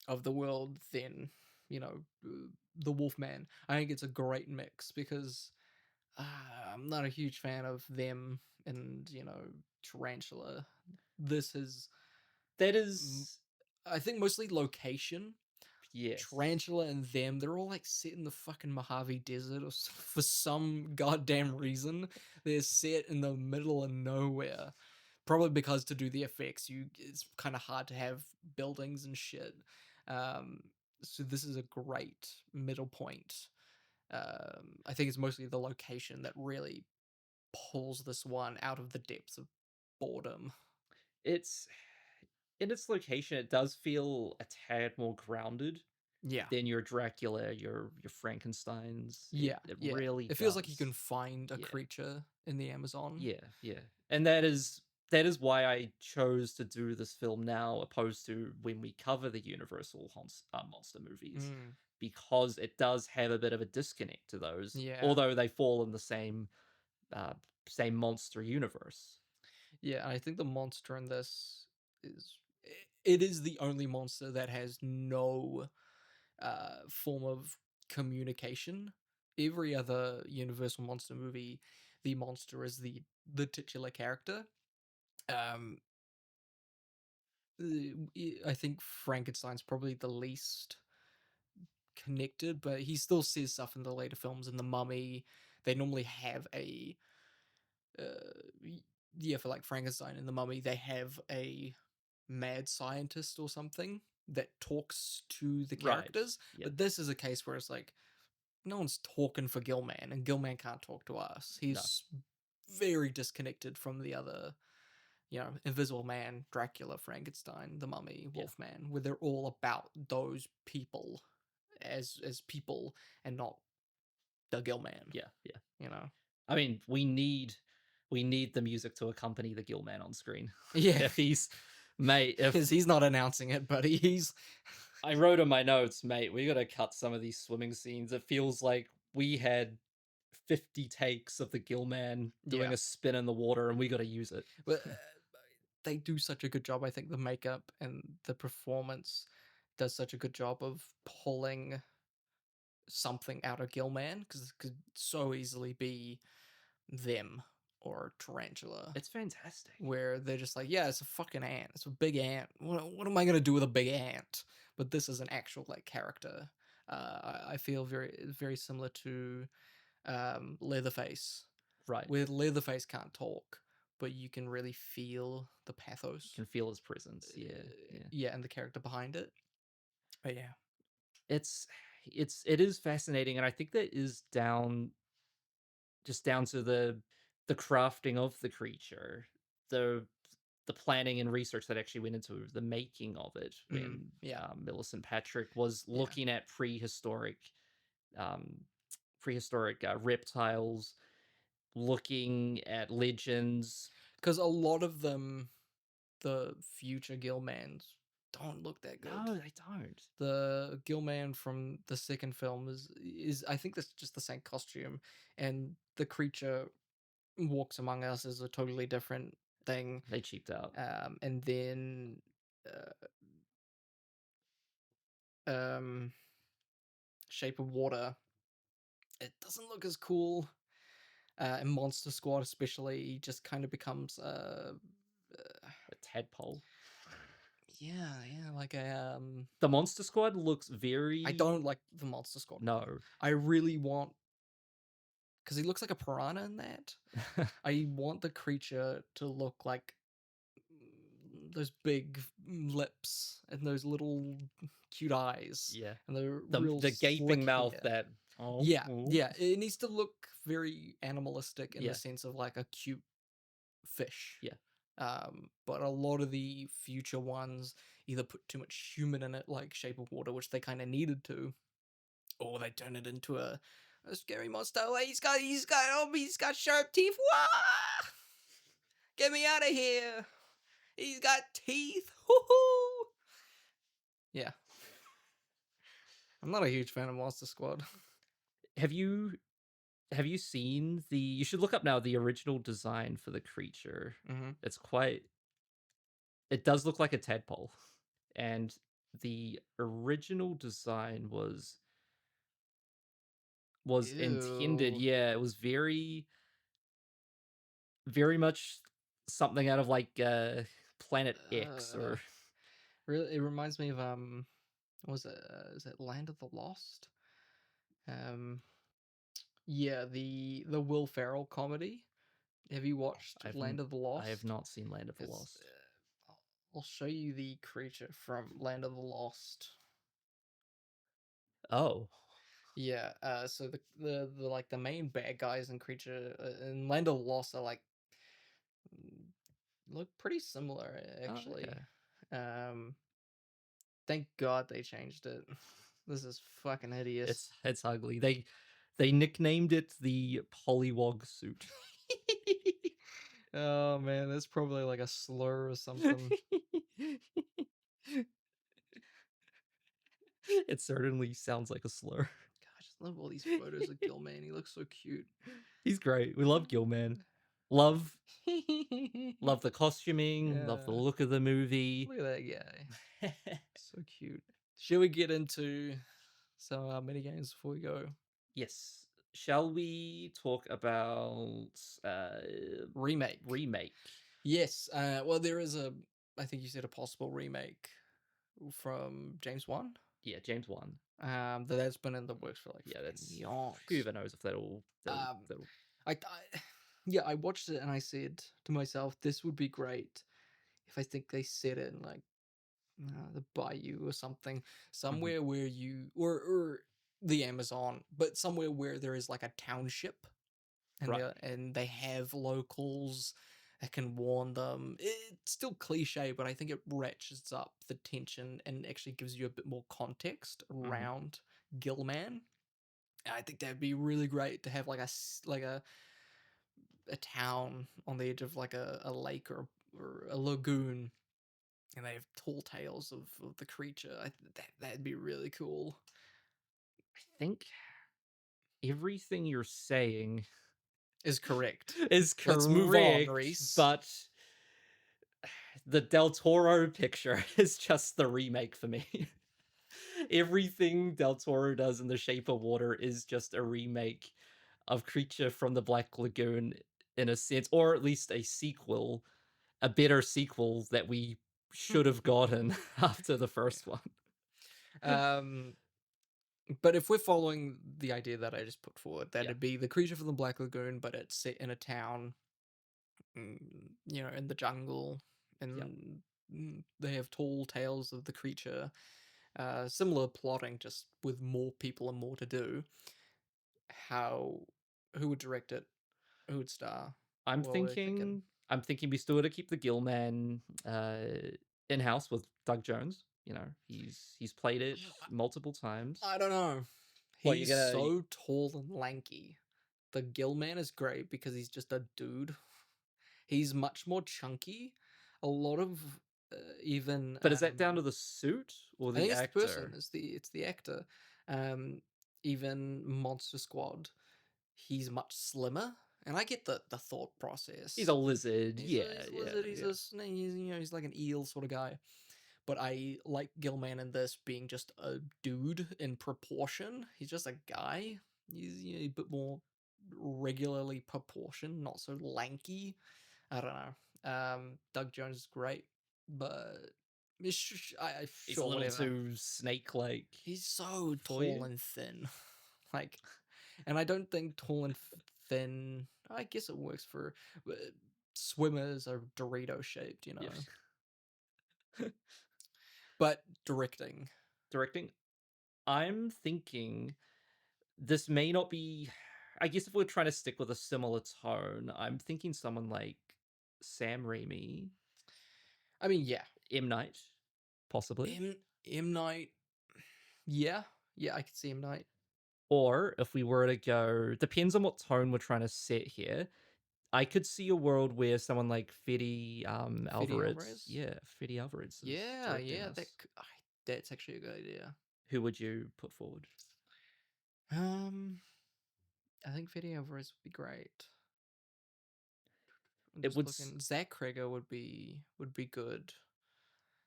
of the world than the Wolfman. I think it's a great mix because I'm not a huge fan of them and tarantula. That is I think mostly location. Yeah, tarantula and them, they're all like set in the fucking Mojave Desert for some goddamn reason. They're set in the middle of nowhere. Probably because to do the effects, it's kind of hard to have buildings and shit. So this is a great middle point. I think it's mostly the location that really pulls this one out of the depths of boredom. It's in its location, it does feel a tad more grounded. Yeah. Than your Dracula, your Frankensteins. It really it feels like you can find a creature in the Amazon. Yeah. And that is why I chose to do this film now, opposed to when we cover the Universal monster movies, because it does have a bit of a disconnect to those. Yeah. Although they fall in the same monster universe. Yeah, I think the monster in this is the only monster that has no form of communication. Every other Universal monster movie, the monster is the titular character. I think Frankenstein's probably the least connected, but he still says stuff in the later films. In The Mummy, they normally have a for like Frankenstein and The Mummy, they have a mad scientist or something that talks to the characters. Right. Yep. But this is a case where it's like no one's talking for Gill-Man, and Gill-Man can't talk to us. He's very disconnected from the other, Invisible Man, Dracula, Frankenstein, The Mummy, Wolfman, where they're all about those people as people and not the Gill-Man. Yeah. I mean, we need the music to accompany the Gill-Man on screen. Yeah. If he's mate, because he's not announcing it, but he's. I wrote in my notes, mate, we gotta cut some of these swimming scenes. It feels like we had 50 takes of the Gill-Man doing a spin in the water, and we gotta use it. But they do such a good job. I think the makeup and the performance does such a good job of pulling something out of Gill-Man, because it could so easily be them or tarantula. It's fantastic. Where they're just like, yeah, it's a fucking ant. It's a big ant. What am I gonna do with a big ant? But this is an actual like character. I feel very similar to Leatherface. Right. Where Leatherface can't talk, but you can really feel the pathos. You can feel his presence. Yeah. Yeah, and the character behind it. But yeah. It is fascinating, and I think that is down to the crafting of the creature, the planning and research that actually went into the making of it. When Millicent Patrick was looking at prehistoric reptiles, looking at legends, because a lot of them, the future Gill-Mans, don't look that good. No, they don't. The Gill-Man from the second film is I think that's just the same costume, and the creature walks among us is a totally different thing. They cheaped out. And then Shape of Water, it doesn't look as cool. And Monster Squad especially just kind of becomes a tadpole. Yeah, like a The Monster Squad looks very... I don't like the Monster Squad. No. I really want, because he looks like a piranha in that. I want the creature to look like those big lips and those little cute eyes. Yeah. And the gaping mouth hair. Yeah. It needs to look very animalistic in the sense of like a cute fish. Yeah. But a lot of the future ones either put too much human in it, like Shape of Water, which they kind of needed to, or they turn it into a scary monster. Like, he's got sharp teeth. Wah! Get me out of here! He's got teeth. Woohoo! Yeah. I'm not a huge fan of Monster Squad. Have you seen the... You should look up now the original design for the creature. Mm-hmm. It's quite... It does look like a tadpole. And the original design was intended... Yeah, it was very much something out of like Planet X or... Really, it reminds me of what was it? Is it Land of the Lost? Yeah, the Will Ferrell comedy. Have you watched Land of the Lost? I have not seen Land of the Lost. I'll show you the creature from Land of the Lost. Oh. Yeah, so the like the main bad guys and creature in Land of the Lost are like look pretty similar actually. Oh, okay. Thank God they changed it. This is fucking hideous. It's ugly. They nicknamed it the Pollywog suit. Oh man, that's probably like a slur or something. It certainly sounds like a slur. God, I just love all these photos of Gill-Man. He looks so cute. He's great. We love Gill-Man. Love the costuming. Love the look of the movie. Look at that guy. So cute. Shall we get into some mini games before we go? Yes. Shall we talk about remake? Yes. Well, there is I think you said a possible remake from James Wan. Yeah, James Wan. That's been in the works for like yonks. Who even knows if that'll I watched it and I said to myself, this would be great if I think they set it in like the bayou or something, somewhere where you or the Amazon, but somewhere where there is like a township, and and they have locals that can warn them. It's still cliche, but I think it ratchets up the tension and actually gives you a bit more context around Gill-Man. And I think that'd be really great to have like a town on the edge of like a lake or a lagoon, and they have tall tales of the creature. That'd be really cool. I think everything you're saying is correct. Let's move on, Rhys. But the Del Toro picture is just the remake for me. Everything Del Toro does in The Shape of Water is just a remake. of Creature from the Black Lagoon in a sense, or at least a sequel, a better sequel that we should have gotten after the first one. But if we're following the idea that I just put forward, that'd be the Creature from the Black Lagoon, but it's set in a town, you know, in the jungle, and they have tall tales of the creature. Similar plotting, just with more people and more to do. Who would direct it? Who would star? I'm What were we thinking we still got to keep the Gill-Man in house with Doug Jones. You know, he's played it multiple times. I don't know. What, He's so tall and lanky. The Gill-Man is great because he's just a dude. He's much more chunky. A lot of even. But is that down to the suit or the I think actor? It's the person. It's the actor. Even Monster Squad, he's much slimmer, and I get the thought process. He's a lizard. He's a lizard. He's a snake. He's like an eel sort of guy. But I like Gill-Man in this being just a dude in proportion. He's just a guy. He's a bit more regularly proportioned, not so lanky. I don't know. Doug Jones is great, but He's a little whatever. too snake-like. He's so tall and thin. Like, and I don't think tall and thin, I guess it works for swimmers are Dorito shaped, you know. But directing, I'm thinking this may not be. I guess if we're trying to stick with a similar tone, I'm thinking someone like Sam Raimi. I mean, yeah, M. Night, possibly. M. Night. Yeah, I could see M. Night. Or if we were to go, depends on what tone we're trying to set here. I could see a world where someone like Fede Alvarez. Yeah, Fede Alvarez. Yeah, that's actually a good idea. Who would you put forward? I think Fede Alvarez would be great. Zach Kreger would be good.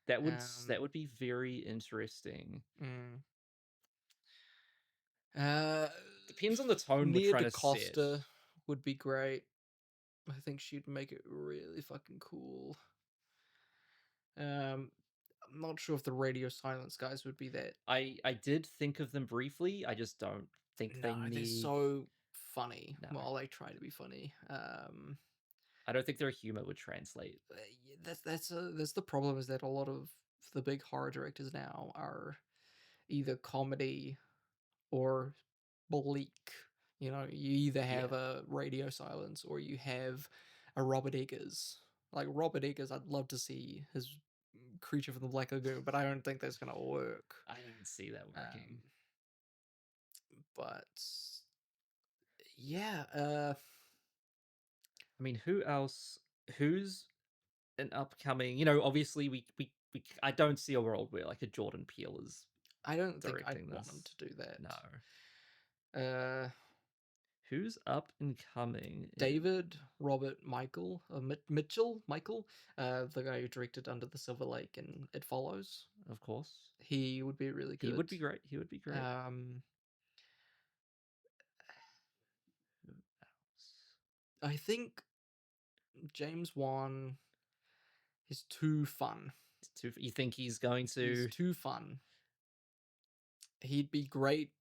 That would be very interesting. Depends on the tone we're trying to set. Would be great. I think she'd make it really fucking cool. I'm not sure if the Radio Silence guys would be that. I did think of them briefly. I just don't think they need. They're so funny. No. Well, they try to be funny. I don't think their humor would translate. That's the problem, is that a lot of the big horror directors now are either comedy or bleak. You know, you either have a Radio Silence or you have a Robert Eggers. Like Robert Eggers, I'd love to see his Creature from the Black Lagoon, but I don't think that's gonna work. I don't see that working. But yeah, I mean, who else? Who's an upcoming? You know, obviously we I don't see a world where like a Jordan Peele is. I don't think I'd want him to do that. No. Who's up and coming? David Robert Michael Mitchell Michael, the guy who directed Under the Silver Lake and It Follows. Of course, he would be really good. He would be great. Who else? I think James Wan is too fun. You think he's going to? He's too fun. He'd be great,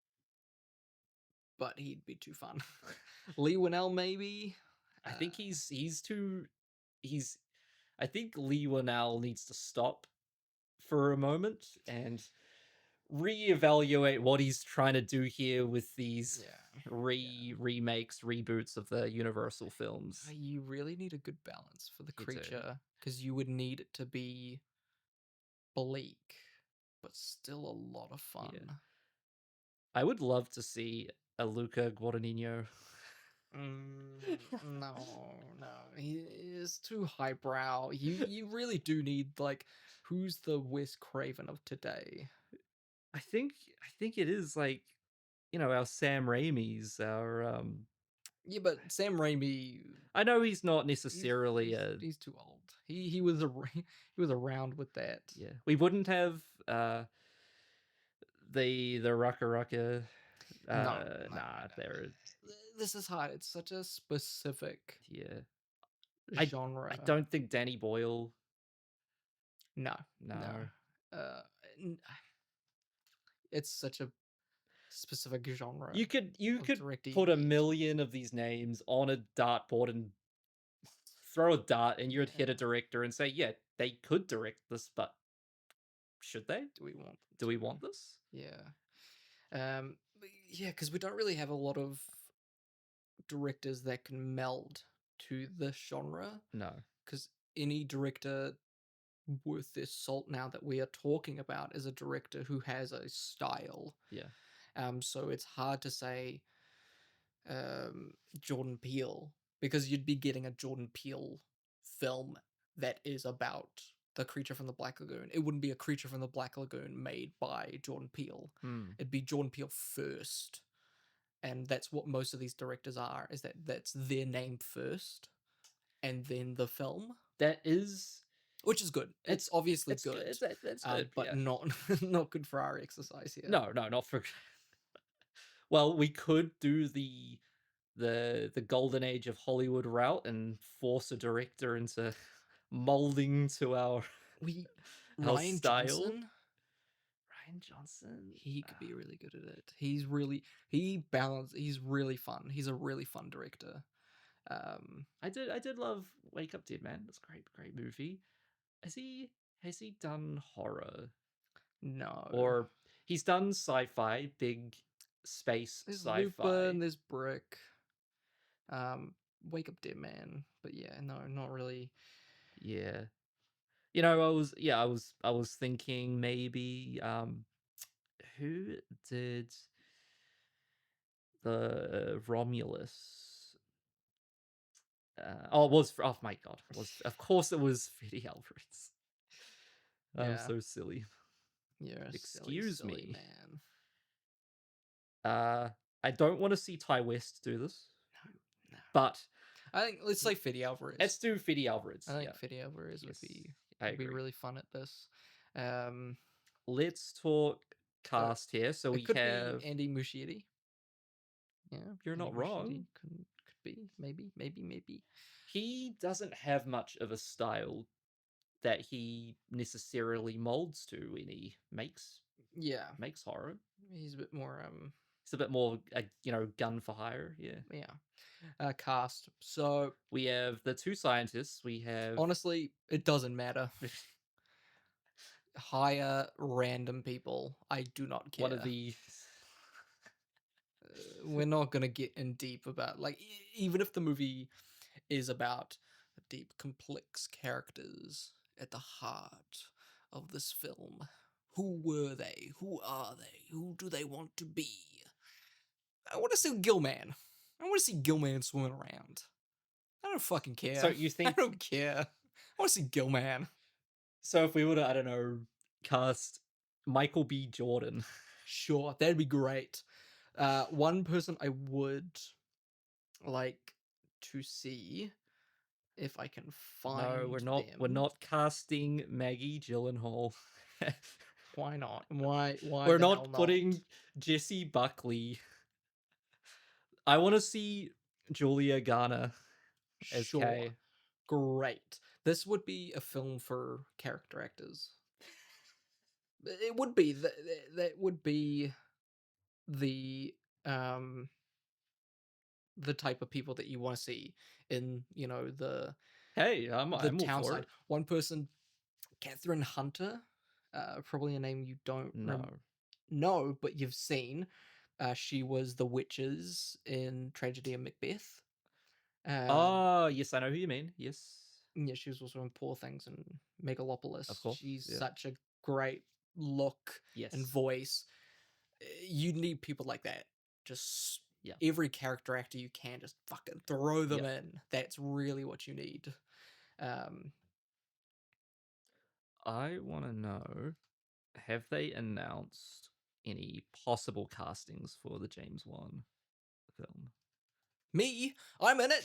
but he'd be too fun. Leigh Whannell, maybe. I think I think Leigh Whannell needs to stop for a moment and reevaluate what he's trying to do here with these remakes, reboots of the Universal films. You really need a good balance for the creature, because you would need it to be bleak, but still a lot of fun. Yeah. I would love to see a Luca Guadagnino. No, he is too highbrow. You really do need, like, who's the Wes Craven of today? I think it is, like, you know, our Sam Raimi's, our Yeah, but Sam Raimi, I know he's not necessarily he's too old. He was around with that. Yeah, we wouldn't have the Rucka There. This is hard. It's such a specific I genre. don't think Danny Boyle. No. No. It's such a specific genre. You could director put a you need. million of these names on a dartboard and throw a dart, and you'd hit a director and say, "Yeah, they could direct this, but should they? Do we want? Do we want this?" Yeah. Yeah, because we don't really have a lot of directors that can meld to this genre. No. Because any director worth their salt now that we are talking about is a director who has a style. Yeah. So it's hard to say Jordan Peele, because you'd be getting a Jordan Peele film that is about the Creature from the Black Lagoon. It wouldn't be a Creature from the Black Lagoon made by Jordan Peele. It'd be Jordan Peele first. And that's what most of these directors are, is that's their name first and then the film. That is... Which is good. It's obviously good. That's good. But not not good for our exercise here. No, not for... Well, we could do the golden age of Hollywood route and force a director into molding to our Ryan style. Johnson? Ryan Johnson? He could be really good at it. He's really fun. He's a really fun director. I did love Wake Up Dead Man. That's a great movie. Has he done horror? No. Or he's done sci-fi, big space There's sci-fi. Lupin, there's Brick. Wake Up Dead Man. But yeah, no, not really. Yeah. You know, I was thinking maybe who did the Romulus? Oh my god! Of course it was Fede Alvarez. I'm so silly. Yeah, Excuse silly me, man. I don't want to see Ty West do this. No. But I think let's say Fede Alvarez. Let's do Fede Alvarez. I think Fede Alvarez would be really fun at this. Let's talk cast here. So we could have be Andy Muschietti. Yeah, you're not wrong. Could be maybe. He doesn't have much of a style that he necessarily molds to when he makes horror. He's a bit more It's a bit more, gun for hire. Yeah. Cast. So we have the two scientists. We have honestly, it doesn't matter. Hire random people. I do not care. One of the. We're not gonna get in deep about even if the movie is about deep, complex characters at the heart of this film. Who were they? Who are they? Who do they want to be? I want to see Gill-Man. I want to see Gill-Man swimming around. I don't fucking care. So you think... I don't care. I want to see Gill-Man. So if we were to, I don't know, cast Michael B. Jordan. Sure, that'd be great. One person I would like to see, if I can find. No, we're not. them. We're not casting Maggie Gyllenhaal. Why not? Why? We're not putting Jessie Buckley. I want to see Julia Garner as Kay. Great. This would be a film for character actors. It would be. That would be the type of people that you want to see in, the I'm town all for side. it. One person, Catherine Hunter, probably a name you don't know, but you've seen. She was the witches in Tragedy of Macbeth. Yes, I know who you mean. Yes. Yeah, she was also in Poor Things and Megalopolis. Of course. She's such a great look and voice. You need people like that. Just every character actor you can, just fucking throw them in. That's really what you need. I want to know, have they announced any possible castings for the James Wan film? Me? I'm in it.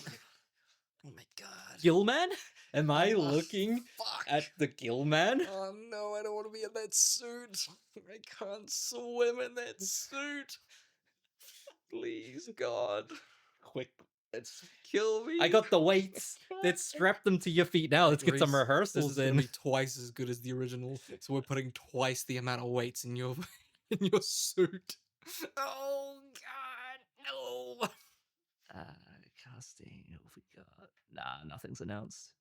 Oh my god. Gill-Man? Am I looking at the Gill-Man? Oh no, I don't want to be in that suit. I can't swim in that suit. Please, God. Quick, let's kill me. I got the weights. Let's strap them to your feet now. Let's get some Rhys, rehearsals this is in. gonna be twice as good as the original, so we're putting twice the amount of weights in your in your suit. Oh God, no! Casting. What have we got? Nah, nothing's announced.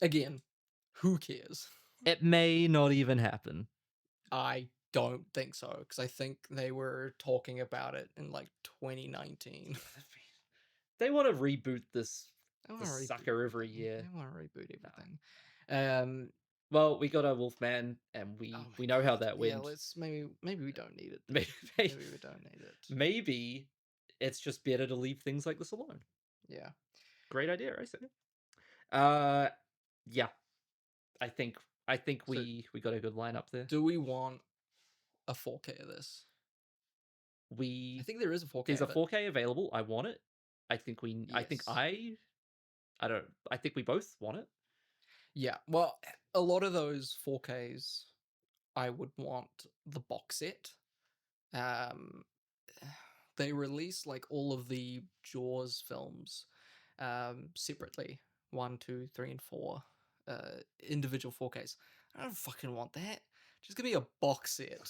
Again, who cares? It may not even happen. I don't think so, because I think they were talking about it in like 2019. They want to reboot this wanna reboot sucker every year. I want to reboot everything. Well, we got our Wolfman, and we know how that went. Yeah, let's maybe we don't need it. Maybe we don't need it. Maybe it's just better to leave things like this alone. Yeah. Great idea, I say. Yeah. I think we got a good lineup there. Do we want a 4K of this? I think there is a 4K. There's a of it. 4K available. I want it. I think we. I think I don't. I think we both want it. Yeah. Well, a lot of those 4Ks, I would want the box set. They release like all of the Jaws films separately, 1, 2, 3, and 4, individual 4Ks. I don't fucking want that. Just give me a box set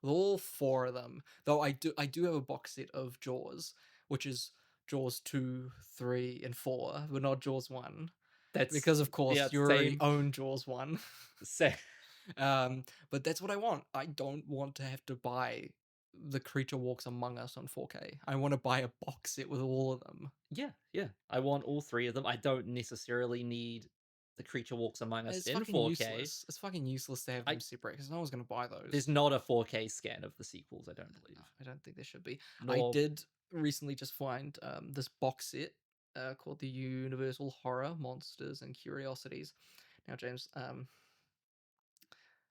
with all 4 of them. Though I do have a box set of Jaws, which is Jaws 2, 3, and 4, but not Jaws 1. That's because of course you already own Jaws 1. Same. But that's what I want. I don't want to have to buy The Creature Walks Among Us on 4K. I want to buy a box set with all of them. Yeah. I want all 3 of them. I don't necessarily need The Creature Walks Among Us in 4K. Useless. It's fucking useless to have them separate because no one's going to buy those. There's not a 4K scan of the sequels, I don't believe. I don't think there should be. Nor... I did recently just find this box set called the Universal Horror Monsters and Curiosities. Now, James,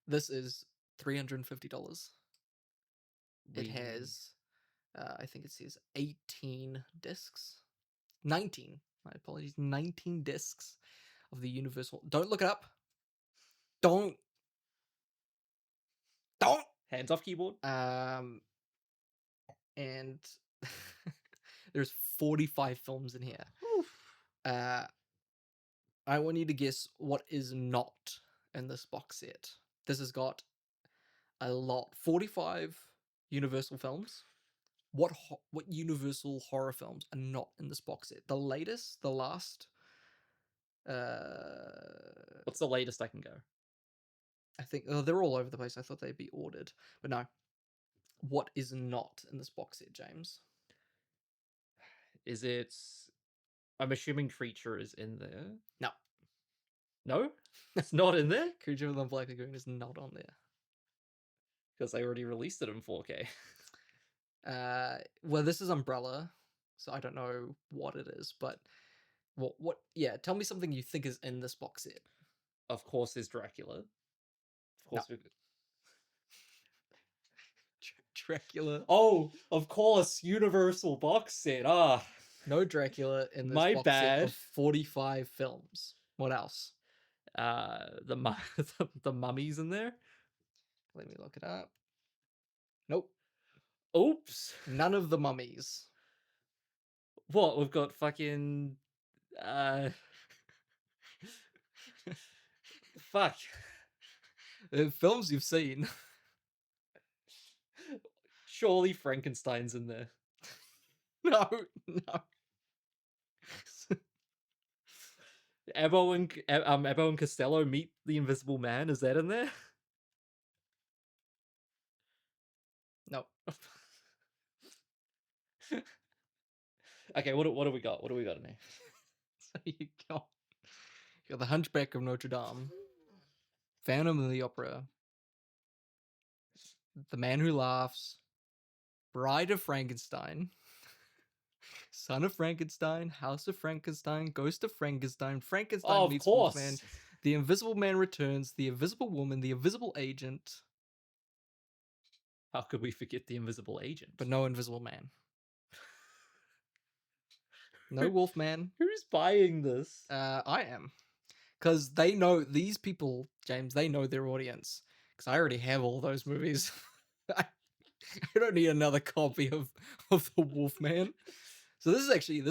this is $350. It has, I think it says 18 discs. 19. My apologies. 19 discs of the Universal. Don't look it up. Don't. Hands off keyboard. And there's 45 films in here. I want you to guess what is not in this box set. This has got a lot. 45 Universal films. What Universal horror films are not in this box set? The last. What's the latest I can go? I think they're all over the place. I thought they'd be ordered, but no. What is not in this box set, James? Is it? I'm assuming Creature is in there. No. No? It's not in there? Creature of the Black Lagoon is not on there. Because they already released it in 4K. Well, this is Umbrella, so I don't know what it is, but what yeah, tell me something you think is in this box set. Of course there's Dracula. Of course no. Dracula. Oh, of course, Universal box set. No Dracula in this My box bad. set of 45 films. What else? The mummies in there. Let me look it up. Nope. Oops. None of the mummies. What? We've got fucking fuck. Films you've seen. Surely Frankenstein's in there. No. Ebo and Costello meet the Invisible Man. Is that in there? No. Okay, what do we got? What do we got in here? So you got The Hunchback of Notre Dame, Phantom of the Opera, The Man Who Laughs, Bride of Frankenstein, Son of Frankenstein, House of Frankenstein, Ghost of Frankenstein, Frankenstein meets Wolfman, The Invisible Man Returns, The Invisible Woman, The Invisible Agent. How could we forget The Invisible Agent? But no Invisible Man. No Wolfman. Who's buying this? I am. Because they know, these people, James, they know their audience. Because I already have all those movies. I don't need another copy of the Wolfman. So this is actually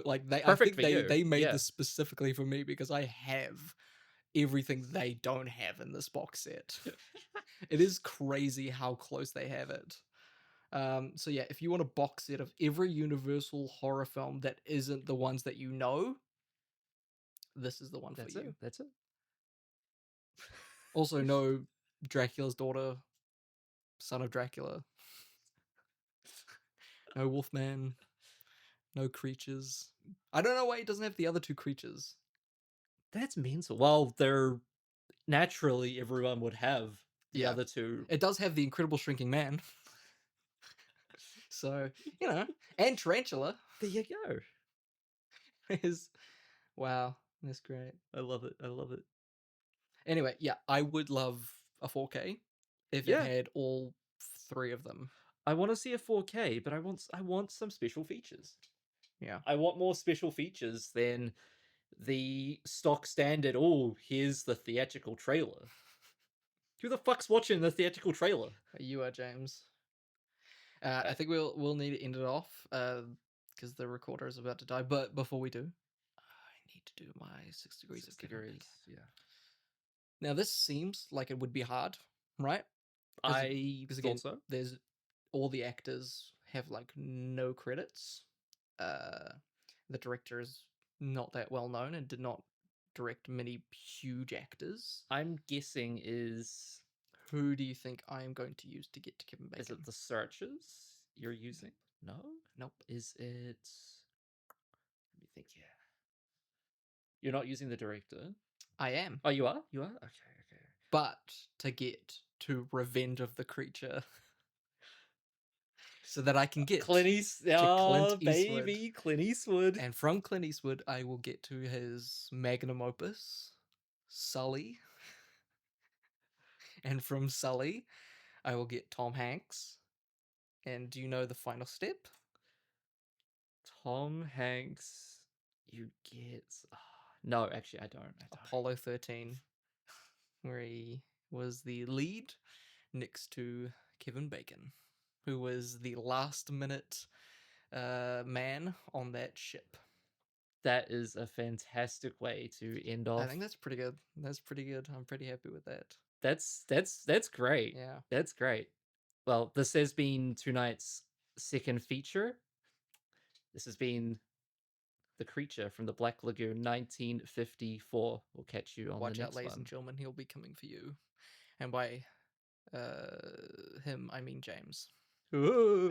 like they Perfect I for think you, they made yeah. this specifically for me because I have everything they don't have in this box set. It is crazy how close they have it. So yeah, if you want a box set of every Universal horror film that isn't the ones that you know, this is the one for you. That's it. Also, no Dracula's daughter, son of Dracula. No Wolfman. No creatures. I don't know why he doesn't have the other two creatures. That's mental. Well, they're naturally everyone would have the other two. It does have the Incredible Shrinking Man. So, and Tarantula. There you go. Wow, that's great. I love it. I love it. Anyway, yeah, I would love a 4K if it had all three of them. I want to see a 4K, but I want some special features. Yeah. I want more special features than the stock standard, oh, here's the theatrical trailer. Who the fuck's watching the theatrical trailer? You are, James. I think we'll need to end it off because the recorder is about to die. But before we do, I need to do my 6 degrees of Kevin. Yeah. Now this seems like it would be hard, right? Because again, so. There's all the actors have like no credits. The director is not that well known and did not direct many huge actors. I'm guessing is... Who do you think I am going to use to get to Kevin Bacon? Is it the searches you're using? No? Nope. Is it... Let me think here. You're not using the director? I am. Oh, you are? You are? Okay. But to get to Revenge of the Creature... so that I can get Clint Eastwood. Baby, Clint Eastwood. And from Clint Eastwood, I will get to his magnum opus, Sully. And from Sully, I will get Tom Hanks. And do you know the final step? Tom Hanks, you get... No, actually, I don't. Apollo 13, where he was the lead next to Kevin Bacon, who was the last-minute man on that ship. That is a fantastic way to end off. I think that's pretty good. That's pretty good. I'm pretty happy with that. That's great. Yeah. That's great. Well, this has been tonight's second feature. This has been The Creature from the Black Lagoon, 1954. We'll catch you on Watch the next out, ladies one. and gentlemen. He'll be coming for you. And by him, I mean James. Ooh.